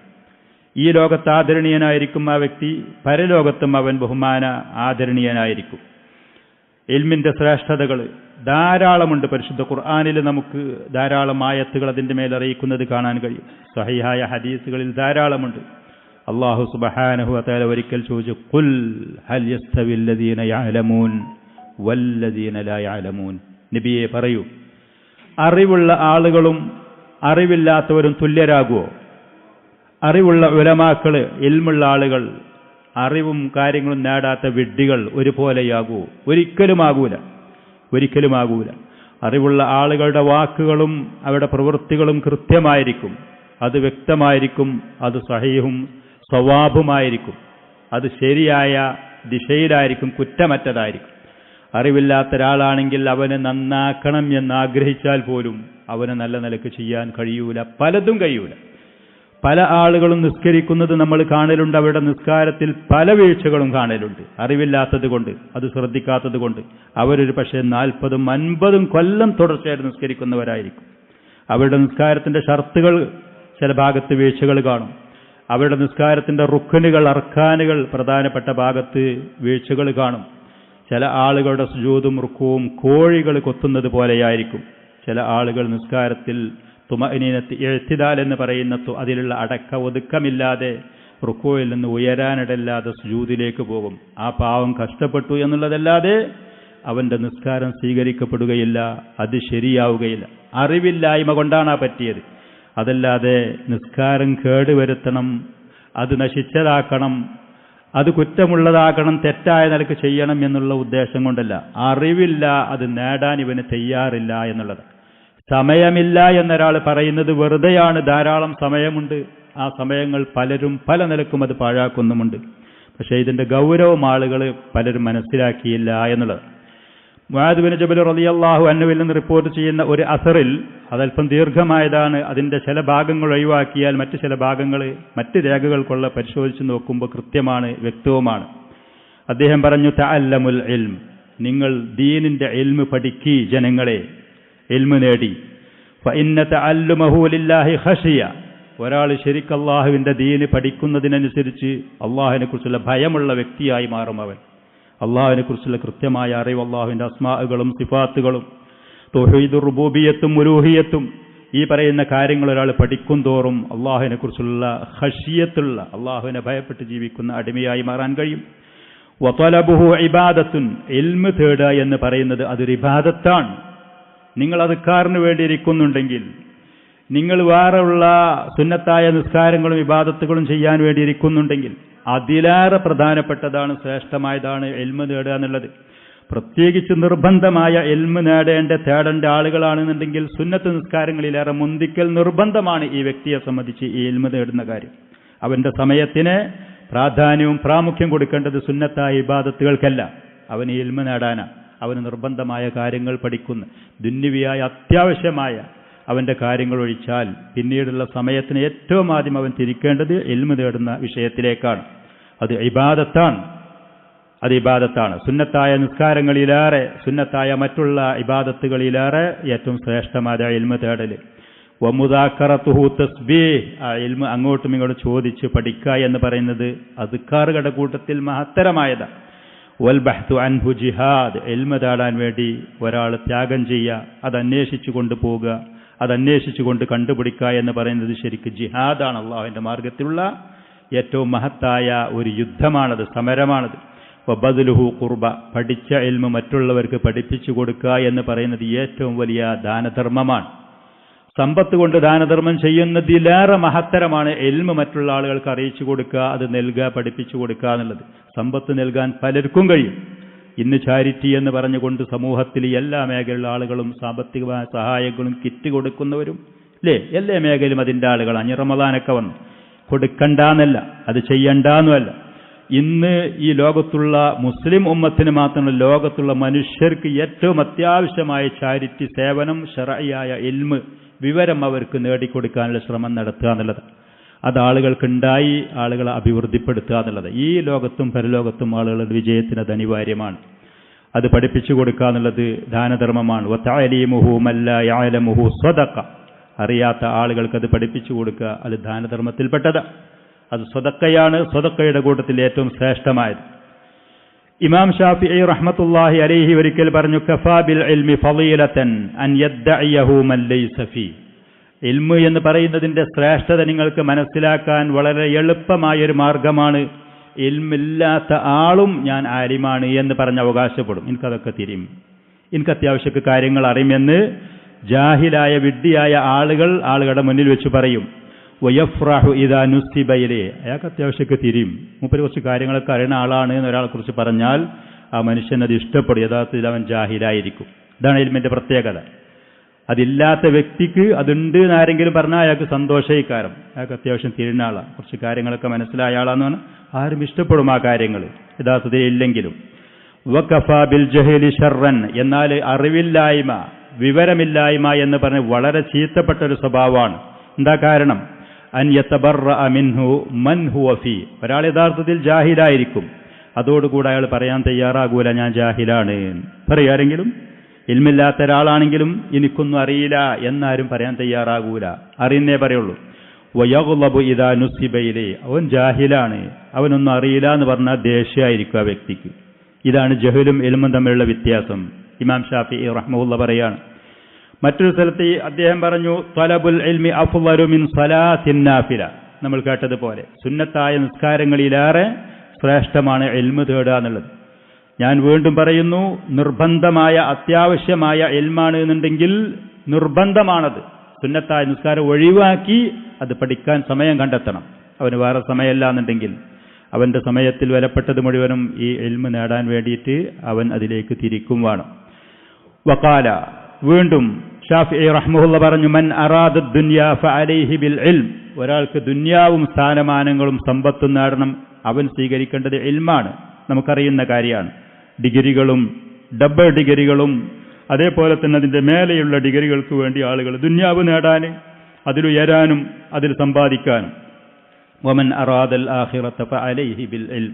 S1: ഈ ലോകത്ത് ആദരണീയനായിരിക്കും ആ വ്യക്തി, പരലോകത്തും അവൻ ബഹുമാന ആദരണീയനായിരിക്കും. ഇൽമിൻ്റെ ശ്രേഷ്ഠതകൾ ധാരാളമുണ്ട്. പരിശുദ്ധ ഖുർആനിൽ നമുക്ക് ധാരാളം ആയത്തുകൾ അതിൻ്റെ മേൽ അറിയിക്കുന്നത് കാണാൻ കഴിയും. സ്വഹീഹായ ഹദീസുകളിൽ ധാരാളമുണ്ട്. അല്ലാഹു സുബ്ഹാനഹു വ തആല ഒരിക്കൽ ചോദിച്ചു, ഖുൽ ഹൽ യസ്തവിൽ ലദീന യഅലമൂൻ വല്ലദീന ലാ യഅലമൂൻ, നബിയെ പറയൂ, അറിവുള്ള ആളുകളും അറിവില്ലാത്തവരും തുല്യരാകുമോ? അറിവുള്ള ഉലമാക്കൾ, ഇൽമുള്ള ആളുകൾ, അറിവും കാര്യങ്ങളും നേടാത്ത വിഡ്ഢികൾ ഒരുപോലെയാകുമോ? ഒരിക്കലുമാകൂല. അറിവുള്ള ആളുകളുടെ വാക്കുകളും അവരുടെ പ്രവൃത്തികളും കൃത്യമായിരിക്കും, അത് വ്യക്തമായിരിക്കും, അത് സഹീഹും സവാബുമായിരിക്കും, അത് ശരിയായ ദിശയിലായിരിക്കും, കുറ്റമറ്റതായിരിക്കും. അറിവില്ലാത്ത ഒരാളാണെങ്കിൽ അവനെ നന്നാക്കണം എന്നാഗ്രഹിച്ചാൽ പോലും അവന് നല്ല നിലക്ക് ചെയ്യാൻ കഴിയൂല, പലതും കഴിയൂല. പല ആളുകളും നിസ്കരിക്കുന്നത് നമ്മൾ കാണലുണ്ട്, അവരുടെ നിസ്കാരത്തിൽ പല വീഴ്ചകളും കാണലുണ്ട്. അറിവില്ലാത്തത് കൊണ്ട്, അത് ശ്രദ്ധിക്കാത്തത് കൊണ്ട്. അവരൊരു പക്ഷേ 40, 50 കൊല്ലം തുടർച്ചയായിട്ട് നിസ്കരിക്കുന്നവരായിരിക്കും. അവരുടെ നിസ്കാരത്തിൻ്റെ ഷർത്തുകൾ ചില ഭാഗത്ത് വീഴ്ചകൾ കാണും. അവരുടെ നിസ്കാരത്തിൻ്റെ റുക്കനുകൾ, അർക്കാനുകൾ, പ്രധാനപ്പെട്ട ഭാഗത്ത് വീഴ്ചകൾ കാണും. ചില ആളുകളുടെ സുജൂദും റുക്കുവും കോഴികൾ കൊത്തുന്നത് പോലെയായിരിക്കും. ചില ആളുകൾ നിസ്കാരത്തിൽ തുമഅനീനത്ത് ഇഅ്തിദാൽ എന്ന് പറയുന്ന അതിലുള്ള അടക്ക ഒതുക്കമില്ലാതെ റുക്കുവിൽ നിന്ന് ഉയരാനിടല്ലാതെ സുജൂദിലേക്ക് പോകും. ആ പാവം കഷ്ടപ്പെട്ടു എന്നുള്ളതല്ലാതെ അവൻ്റെ നിസ്കാരം സ്വീകരിക്കപ്പെടുകയില്ല, അത് ശരിയാവുകയില്ല. അറിവില്ലായ്മ കൊണ്ടാണ് ആ പറ്റിയത്. അതല്ലാതെ നിസ്കാരം കേടുവരുത്തണം, അത് നശിച്ചതാക്കണം, അത് കുറ്റമുള്ളതാക്കണം, തെറ്റായ നിലക്ക് ചെയ്യണം എന്നുള്ള ഉദ്ദേശം കൊണ്ടല്ല. അറിവില്ല, അത് നേടാൻ ഇവന് തയ്യാറില്ല എന്നുള്ളത്. സമയമില്ല എന്നൊരാൾ പറയുന്നത് വെറുതെയാണ്. ധാരാളം സമയമുണ്ട്. ആ സമയങ്ങൾ പലരും പല നിലക്കും അത് പാഴാക്കുന്നുമുണ്ട്. പക്ഷേ ഇതിൻ്റെ ഗൗരവം ആളുകൾ പലരും മനസ്സിലാക്കിയില്ല എന്നുള്ളത്. മുആദ് ബിൻ ജബൽ റളിയല്ലാഹു അൻഹുവിൽ നിന്ന് റിപ്പോർട്ട് ചെയ്യുന്ന ഒരു അസറിൽ, അതല്പം ദീർഘമായതാണ്, അതിൻ്റെ ചില ഭാഗങ്ങൾ ഒഴിവാക്കിയാൽ മറ്റ് ചില ഭാഗങ്ങൾ മറ്റ് രേഖകൾക്കുള്ള പരിശോധിച്ച് നോക്കുമ്പോൾ കൃത്യമാണ്, വ്യക്തവുമാണ്. അദ്ദേഹം പറഞ്ഞു, തഅല്ലമുൽ ഇൽം, നിങ്ങൾ ദീനിൻ്റെ ഇൽമ് പഠിക്കി, ജനങ്ങളെ ഇൽമ് നേടി. ഫഇന്ന തഅല്ലുമഹു ലില്ലാഹി ഖശിയ, ഒരാൾ ശരിക്ക് അള്ളാഹുവിൻ്റെ ദീന് പഠിക്കുന്നതിനനുസരിച്ച് അള്ളാഹുവിനെ കുറിച്ചുള്ള ഭയമുള്ള വ്യക്തിയായി മാറും അവൻ. അള്ളാഹുവിനെ കുറിച്ചുള്ള കൃത്യമായ അറിവ്, അള്ളാഹുവിൻ്റെ അസ്മാഅുകളും സിഫാത്തുകളും തൗഹീദുർ റുബൂബിയ്യത്തും ഉലൂഹിയ്യത്തും, ഈ പറയുന്ന കാര്യങ്ങൾ ഒരാൾ പഠിക്കും തോറും അള്ളാഹുവിനെ കുറിച്ചുള്ള ഖശിയത്തുള്ള, അള്ളാഹുവിനെ ഭയപ്പെട്ട് ജീവിക്കുന്ന അടിമയായി മാറാൻ കഴിയും. വതലബുഹു ഇബാദത്തുൻ, ഇൽമ് തേടുക എന്ന് പറയുന്നത് അതൊരു ഇബാദത്താണ്. നിങ്ങൾ അദ്കാറിന് വേണ്ടി ഇരിക്കുന്നുണ്ടെങ്കിൽ, നിങ്ങൾ വേറെയുള്ള സുന്നത്തായ നിസ്കാരങ്ങളും ഇബാദത്തുകളും ചെയ്യാൻ വേണ്ടി ഇരിക്കുന്നുണ്ടെങ്കിൽ, അതിലേറെ പ്രധാനപ്പെട്ടതാണ്, ശ്രേഷ്ഠമായതാണ് ഇൽമ് നേടുക എന്നുള്ളത്. പ്രത്യേകിച്ച് നിർബന്ധമായ ഇൽമ് തേടേണ്ട ആളുകളാണെന്നുണ്ടെങ്കിൽ സുന്നത്ത് നിസ്കാരങ്ങളിലേറെ മുന്തിക്കൽ നിർബന്ധമാണ് ഈ വ്യക്തിയെ സംബന്ധിച്ച് ഈ ഇൽമ് നേടുന്ന കാര്യം. അവന്റെ സമയത്തിന് പ്രാധാന്യവും പ്രാമുഖ്യം കൊടുക്കേണ്ടത് സുന്നത്തായ ഇബാദത്തുകൾക്കല്ല, അവന് ഇൽമ് നേടാനാണ്. അവന് നിർബന്ധമായ കാര്യങ്ങൾ പഠിക്കുന്ന ദുന്യവിയായ അത്യാവശ്യമായ അവന്റെ കാര്യങ്ങൾ ഒഴിച്ചാൽ പിന്നീടുള്ള സമയത്തിന് ഏറ്റവും ആദ്യം അവൻ തിരിക്കേണ്ടത് ഇൽമ് നേടുന്ന വിഷയത്തിലേക്കാണ്. അത് ഇബാദത്താണ്. സുന്നത്തായ നിസ്കാരങ്ങളിലേറെ, സുന്നത്തായ മറ്റുള്ള ഇബാദത്തുകളിലേറെ ഏറ്റവും ശ്രേഷ്ഠമായ ഇൽമ് തേടല്. വമുദാക്കറത്തുഹു തസ്ബീഹ്, ആ ഇൽമ് അങ്ങോട്ടും ഇങ്ങോട്ടും ചോദിച്ച് പഠിക്കുക എന്ന് പറയുന്നത് അദ്കാറുകളുടെ കൂട്ടത്തിൽ മഹത്തരമായതാണ്. വൽ ബഹ്തു അൻഹു ജിഹാദ്, ഇൽമ് തേടാൻ വേണ്ടി ഒരാൾ ത്യാഗം ചെയ്യുക, അത് അന്വേഷിച്ചു കൊണ്ടുപോവുക, അത് അന്വേഷിച്ചുകൊണ്ട് കണ്ടുപിടിക്കുക എന്ന് പറയുന്നത് ശരിക്കും ജിഹാദാണ്. അള്ളാഹുവിന്റെ മാർഗത്തിലുള്ള ഏറ്റവും മഹത്തായ ഒരു യുദ്ധമാണത്, സമരമാണത്. വബദ്ലുഹു ഖുർബ, പഠിച്ച ഇൽമ് മറ്റുള്ളവർക്ക് പഠിപ്പിച്ചു കൊടുക്കുക എന്ന് പറയുന്നത് ഏറ്റവും വലിയ ദാനധർമ്മമാണ്. സമ്പത്ത് കൊണ്ട് ദാനധർമ്മം ചെയ്യുന്നതിലേറെ മഹത്തരമാണ് ഇൽമ് മറ്റുള്ള ആളുകൾക്ക് അറിയിച്ചു കൊടുക്കുക, അത് നൽകുക, പഠിപ്പിച്ചു കൊടുക്കുക എന്നുള്ളത്. സമ്പത്ത് നൽകാൻ പലർക്കും കഴിയും. ഇന്ന് ചാരിറ്റി എന്ന് പറഞ്ഞുകൊണ്ട് സമൂഹത്തിൽ എല്ലാ മേഖലയിലുള്ള ആളുകളും സാമ്പത്തികമായ സഹായങ്ങളും കിറ്റ് കൊടുക്കുന്നവരും അല്ലേ, എല്ലാ മേഖലയിലും അതിൻ്റെ ആളുകളാണ്. റമദാനൊക്കെ വന്നു കൊടുക്കണ്ടെന്നല്ല, അത് ചെയ്യണ്ടെന്നുമല്ല. ഇന്ന് ഈ ലോകത്തുള്ള മുസ്ലിം ഉമ്മത്തിന് മാത്രമല്ല, ലോകത്തുള്ള മനുഷ്യർക്ക് ഏറ്റവും അത്യാവശ്യമായ ചാരിറ്റി സേവനം ശർഈയായ ഇൽമ്, വിവരം അവർക്ക് നേടിക്കൊടുക്കാനുള്ള ശ്രമം നടത്തുക എന്നുള്ളത്. അത് ആളുകൾക്കുണ്ടായി ആളുകളെ അഭിവൃദ്ധിപ്പെടുത്തുക എന്നുള്ളത് ഈ ലോകത്തും പരലോകത്തും ആളുകളുടെ വിജയത്തിന് അത് അനിവാര്യമാണ്. അത് പഠിപ്പിച്ചു കൊടുക്കുക എന്നുള്ളത് ദാനധർമ്മമാണ്. വതഅലീമുഹു മല്ലാ യഅലമുഹു സ്വദഖ, അറിയാത്ത ആളുകൾക്ക് അത് പഠിപ്പിച്ചു കൊടുക്കുക, അത് ദാനധർമ്മത്തിൽപ്പെട്ടത്. അത് സ്വദഖയാണ്, സ്വദഖയുടെ കൂട്ടത്തിൽ ഏറ്റവും ശ്രേഷ്ഠമായത്. ഇമാം ഷാഫിഈ റഹ്മത്തുള്ളാഹി അലൈഹി ഒരിക്കൽ പറഞ്ഞു, കഫാ ബിൽ ഇൽമി ഫളീലതൻ അൻ യദ്ദഇയഹു മൻ ലൈസ ഫീ. ഇൽമ് എന്ന് പറയുന്നതിന്റെ ശ്രേഷ്ഠത നിങ്ങൾക്ക് മനസ്സിലാക്കാൻ വളരെ എളുപ്പമായൊരു മാർഗമാണ്, ഇൽമില്ലാത്ത ആളും ഞാൻ ആലിമാണ് എന്ന് പറഞ്ഞ് അവകാശപ്പെടും. എനിക്കതൊക്കെ തിരിയും, എനിക്ക് അത്യാവശ്യമൊക്കെ കാര്യങ്ങൾ അറിയുമെന്ന് ജാഹിലായ വിഡ്ഢിയായ ആളുകളുടെ മുന്നിൽ വെച്ച് പറയും. വയഫ്റഹു ഇദാ നുസിബ ഇലൈഹി, അയാൾക്ക് അത്യാവശ്യമൊക്കെ തിരിയും, മൂപ്പര് കുറച്ച് കാര്യങ്ങളൊക്കെ അറിയുന്ന ആളാണ് എന്ന് ഒരാളെ കുറിച്ച് പറഞ്ഞാൽ ആ മനുഷ്യൻ അത് ഇഷ്ടപ്പെടും. യഥാർത്ഥത്തിൽ അവൻ ജാഹിലായിരിക്കും. ഇതാണ് ഇൽമിന്റെ പ്രത്യേകത. അതില്ലാത്ത വ്യക്തിക്ക് അതുണ്ട് എന്നാരെങ്കിലും പറഞ്ഞാൽ അയാൾക്ക് സന്തോഷയിക്കാരം, അയാൾക്ക് അത്യാവശ്യം തിരിഞ്ഞ ആളാണ്, കുറച്ച് കാര്യങ്ങളൊക്കെ മനസ്സിലായ ആളാന്ന് പറഞ്ഞാൽ ആരും ഇഷ്ടപ്പെടും ആ കാര്യങ്ങൾ, യഥാർത്ഥത്തിൽ ഇല്ലെങ്കിലും. വകഫാ ബിൽ ജഹലി ശർറൻ, എന്നാൽ അറിവില്ലായ്മ, വിവരമില്ലായ്മ എന്ന് പറഞ്ഞ് വളരെ ചീത്തപ്പെട്ട ഒരു സ്വഭാവമാണ്. എന്താ കാരണം? അൻ യതബറഅ മിൻഹു മൻ ഹുവ ഫീ, ഒരാൾ യഥാർത്ഥത്തിൽ ജാഹിലായിരിക്കും, അതോടുകൂടെ അയാൾ പറയാൻ തയ്യാറാകൂല ഞാൻ ജാഹിലാണ്. പറയാരെങ്കിലും ഇൽമില്ലാത്ത ഒരാളാണെങ്കിലും എനിക്കൊന്നും അറിയില്ല എന്നാരും പറയാൻ തയ്യാറാകൂല, അറിയുന്നേ പറയുള്ളൂ. വയഗ്ളബു ഇദാ നുസിബ ഇലൈഹി, അവൻ ജാഹിലാണ്, അവനൊന്നും അറിയില്ല എന്ന് പറഞ്ഞാൽ ദേഷ്യമായിരിക്കും ആ വ്യക്തിക്ക്. ഇതാണ് ജഹലും ഇൽമും തമ്മിലുള്ള വ്യത്യാസം. ഇമാം ഷാഫിഈ റഹ്മഹുല്ലാഹ് പറയാണ്. മറ്റൊരു സ്ഥലത്ത് അദ്ദേഹം പറഞ്ഞു, തലബുൽ ഇൽമി അഫ്ളലു മിൻ സ്വലാത്തിൻ നാഫില. നമ്മൾ കേട്ടതുപോലെ സുന്നത്തായ നിസ്കാരങ്ങളിലേറെ ശ്രേഷ്ഠമാണ് ഇൽമ് തേടുക എന്നുള്ളത്. ഞാൻ വീണ്ടും പറയുന്നു, നിർബന്ധമായ അത്യാവശ്യമായ ഇൽമാണ് എന്നുണ്ടെങ്കിൽ നിർബന്ധമാണത്. സുന്നത്തായ നിസ്കാരം ഒഴിവാക്കി അത് പഠിക്കാൻ സമയം കണ്ടെത്തണം. അവന് വേറെ സമയമല്ല എന്നുണ്ടെങ്കിൽ അവന്റെ സമയത്തിൽ വിലപ്പെട്ടത് മുഴുവനും ഈ ഇൽമ് നേടാൻ വേണ്ടിയിട്ട് അവൻ അതിലേക്ക് തിരിക്കും വേണം. വഖാല, വീണ്ടും ഷാഫിഈ റഹ്മഹുല്ലാഹ് പറഞ്ഞു, മൻ അറാദ ദുനിയാ ഫഅലൈഹി ബിൽ ഇൽം, ഒരാൾക്ക് ദുനിയാവും സ്ഥാനമാനങ്ങളും സമ്പത്തും നേടണം, അവൻ സ്വീകരിക്കേണ്ടത് ഇൽമാണ്. നമുക്കറിയുന്ന കാര്യമാണ്. ഡിഗ്രികളും ഡബിൾ ഡിഗ്രികളും അതേപോലെ തന്നെ അതിൻ്റെ മേലെയുള്ള ഡിഗ്രികൾക്ക് വേണ്ടി ആളുകൾ ദുനിയാവ് നേടാൻ, അതിലുയരാനും അതിൽ സമ്പാദിക്കാനും. വമൻ അറാദൽ ആഖിറത ഫഅലൈഹി ബിൽ ഇൽം,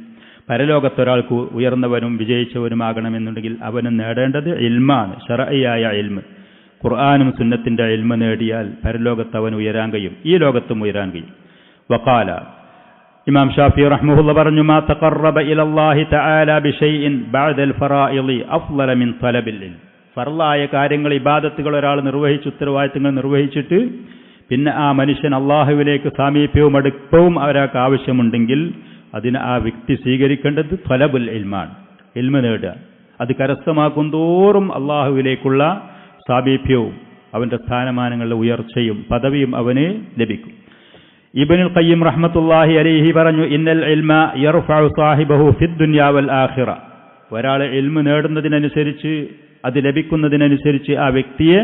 S1: പരലോകത്തൊരാൾക്ക് ഉയർന്നവനും വിജയിച്ചവനുമാകണമെന്നുണ്ടെങ്കിൽ അവന് നേടേണ്ടത് ഇൽമാണ്, ശർഈയായ ഇൽമ്. ഖുർആനും സുന്നത്തിന്റെ ഇൽമ് നേടിയാൽ പരലോകത്ത് അവൻ ഉയരാൻ കഴിയും, ഈ ലോകത്തും ഉയരാൻ കഴിയും. വഖാല, ഇമാം ഷാഫിഈ റഹ്മഹുല്ലാഹ് പറഞ്ഞു, മാ തഖറബ ഇലല്ലാഹി തആല ബിശൈഇൻ ബഅദൽ ഫറായിളി അഫ്ളല മിൻ തലബിൽ ഇൽം. ഫർളായ കാര്യങ്ങൾ, ഇബാദത്തുകൾ ഒരാൾ നിർവഹിച്ച്, ഉത്തരവാദിത്തങ്ങൾ നിർവഹിച്ചിട്ട് പിന്നെ ആ മനുഷ്യൻ അള്ളാഹുവിലേക്ക് സാമീപ്യവും അടുപ്പവും ഒരാൾക്ക് ആവശ്യമുണ്ടെങ്കിൽ അതിന് ആ വ്യക്തി സ്വീകരിക്കേണ്ടത് തലബുൽ ഇൽമാണ്, ഇൽമ നേടുക. അത് കരസ്ഥമാക്കും തോറും അള്ളാഹുവിലേക്കുള്ള സാമീപ്യവും അവന്റെ സ്ഥാനമാനങ്ങളുടെ ഉയർച്ചയും പദവിയും അവന് ലഭിക്കും. ഇബ്നുൽ ഖയ്യിം റഹ്മത്തുള്ളാഹി അലൈഹി പറഞ്ഞു, ഇന്നൽ ഇൽമ യർഫഉ സാഹിബഹു ഫിദ് ദുനിയ വൽ ആഖിറ. ഒരാൾ ഇൽമ് നേടുന്നതിനനുസരിച്ച്, അത് ലഭിക്കുന്നതിനനുസരിച്ച് ആ വ്യക്തിയെ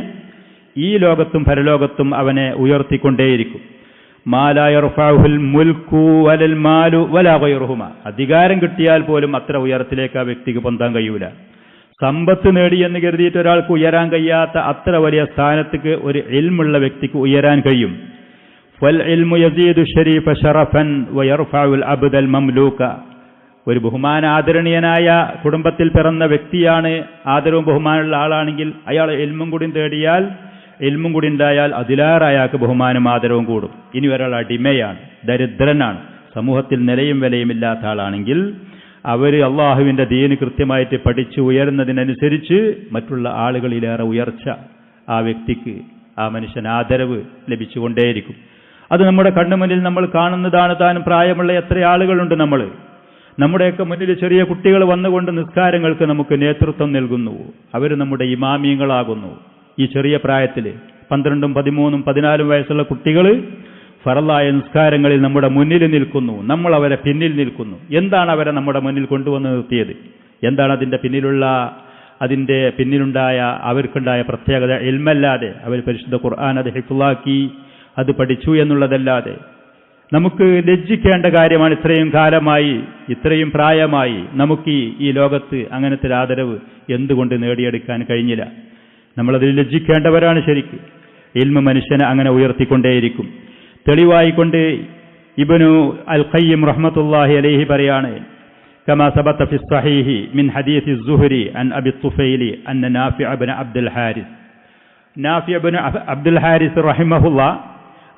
S1: ഈ ലോകത്തും പരലോകത്തും അവനെ ഉയർത്തിക്കൊണ്ടേയിരിക്കും. മാ ലാ യർഫഉൽ മുൽക്കു വലൽ മാലു വലാ ഗൈറുഹുമ. അധികാരം കിട്ടിയാൽ പോലും അത്ര ഉയരത്തിലേക്ക് ആ വ്യക്തിക്ക് പൊന്താൻ കഴിയൂല. സമ്പത്ത് നേടിയെന്ന് കരുതിയിട്ട് ഒരാൾക്ക് ഉയരാൻ കഴിയാത്ത അത്ര വലിയ സ്ഥാനത്തേക്ക് ഒരു ഇൽമുള്ള വ്യക്തിക്ക് ഉയരാൻ കഴിയും. ഫൽ ഇൽമു യസീദു ശരീഫ ശറഫൻ വയർഫഉൽ അബ്ദൽ മംലൂക. ഒരു ആദരണീയനായ കുടുംബത്തിൽ പിറന്ന വ്യക്തിയാണ്, ആദരവും ബഹുമാനമുള്ള ആളാണെങ്കിൽ അയാൾ ഇൽമും കൂടി തേടിയാൽ, ഇൽമും കൂടി ഉണ്ടായാൽ അതിലേറെ അയാൾക്ക് ബഹുമാനം ആദരവും കൂടും. ഇനി ഒരാൾ അടിമയാണ്, ദരിദ്രനാണ്, സമൂഹത്തിൽ നിലയും വിലയുമില്ലാത്ത ആളാണെങ്കിൽ അവർ അള്ളാഹുവിൻ്റെ ദീന് കൃത്യമായിട്ട് പഠിച്ചു ഉയരുന്നതിനനുസരിച്ച് മറ്റുള്ള ആളുകളിലേറെ ഉയർച്ച ആ വ്യക്തിക്ക്, ആ മനുഷ്യന് ആദരവ് ലഭിച്ചുകൊണ്ടേയിരിക്കും. അത് നമ്മുടെ കണ്ണുമുന്നിൽ നമ്മൾ കാണുന്നതാണ്. താനും പ്രായമുള്ള എത്ര ആളുകളുണ്ട്. നമ്മുടെയൊക്കെ മുന്നിൽ ചെറിയ കുട്ടികൾ വന്നുകൊണ്ട് നിസ്കാരങ്ങൾക്ക് നമുക്ക് നേതൃത്വം നൽകുന്നു. അവർ നമ്മുടെ ഇമാമിയങ്ങളാകുന്നു. ഈ ചെറിയ പ്രായത്തിൽ 12, 13, 14 വയസ്സുള്ള കുട്ടികൾ ഫറലായ നിസ്കാരങ്ങളിൽ നമ്മുടെ മുന്നിൽ നിൽക്കുന്നു, നമ്മൾ അവരെ പിന്നിൽ നിൽക്കുന്നു. എന്താണ് അവരെ നമ്മുടെ മുന്നിൽ കൊണ്ടുവന്ന് നിർത്തിയത്? എന്താണ് അതിൻ്റെ പിന്നിലുണ്ടായ അവർക്കുണ്ടായ പ്രത്യേകത? ഇൽമല്ലാതെ, അവർ പരിശുദ്ധ ഖുർആൻ അത് ഹിഫ്ളാക്കി അത് പഠിച്ചു എന്നുള്ളതല്ലാതെ. നമുക്ക് ലജ്ജിക്കേണ്ട കാര്യമാണ്. ഇത്രയും കാലമായി, ഇത്രയും പ്രായമായി നമുക്ക് ഈ ലോകത്ത് അങ്ങനത്തെ ആദരവ് എന്തുകൊണ്ട് നേടിയെടുക്കാൻ കഴിഞ്ഞില്ല? നമ്മളതിൽ ലജ്ജിക്കേണ്ടവരാണ് ശരിക്ക്. ഇൽമ മനുഷ്യനെ അങ്ങനെ ഉയർത്തിക്കൊണ്ടേയിരിക്കും. തെളിവായിക്കൊണ്ട് ഇബ്നു അൽ ഖയ്യിം റഹ്മത്തുള്ളാഹി അലൈഹി പറയാണ്, കമാ സബത ഫി സ്വഹീഹി മിൻ ഹദീസ് സുഹരി അൻ അബി തുഫൈലി അന്ന നാഫിഅ ഇബ്നു അബ്ദുൽ ഹാരിസ്. നാഫിഅ ഇബ്നു അബ്ദുൽ ഹാരിസ് റഹിമഹുല്ലാ,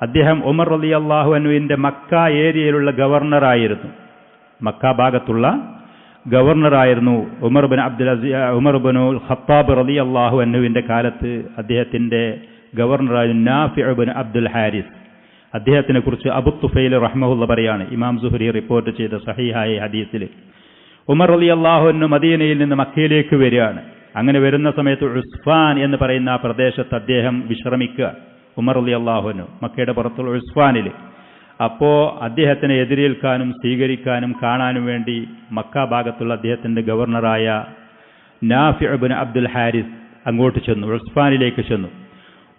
S1: അദ്ദേഹം ഉമർ റളിയല്ലാഹു അൻഹുവിന്റെ മക്ക ഏരിയയിലുള്ള ഗവർണറായിരുന്നു. മക്ക ഭാഗത്തുള്ള ഗവർണറായിരുന്നു. ഉമർ ഇബ്നുൽ ഖത്താബ് റളിയല്ലാഹു അൻഹുവിന്റെ കാലത്ത് അദ്ദേഹത്തിന്റെ ഗവർണറായിരുന്നു നാഫിഅ ഇബ്നു അബ്ദുൽ ഹാരിസ്. അദ്ദേഹത്തിനെ കുറിച്ച് അബു തുഫൈൽ റഹ്മഹുള്ള പറയാണ്, ഇമാം സുഹരി റിപ്പോർട്ട് ചെയ്ത സഹീഹായ ഹദീസിൽ, ഉമർ റളിയല്ലാഹു അൻഹു മദീനയിൽ നിന്ന് മക്കയിലേക്ക് വരികയാണ്. അങ്ങനെ വരുന്ന സമയത്ത് ഉസ്ഫാൻ എന്ന് പറയുന്ന ആ പ്രദേശത്ത് അദ്ദേഹം വിശ്രമിക്കുക. ഉമർ റളിയല്ലാഹു അൻഹു മക്കയുടെ പുറത്തുള്ള ഉസ്ഫാനിൽ. അപ്പോൾ അദ്ദേഹത്തിനെ എതിരേൽക്കാനും സ്വീകരിക്കാനും കാണാനും വേണ്ടി മക്ക ഭാഗത്തുള്ള അദ്ദേഹത്തിന്റെ ഗവർണറായ നാഫിഅ ഇബ്നു അബ്ദുൽ ഹാരിസ് അങ്ങോട്ട് ചെന്നു, ഉസ്ഫാനിലേക്ക് ചെന്നു.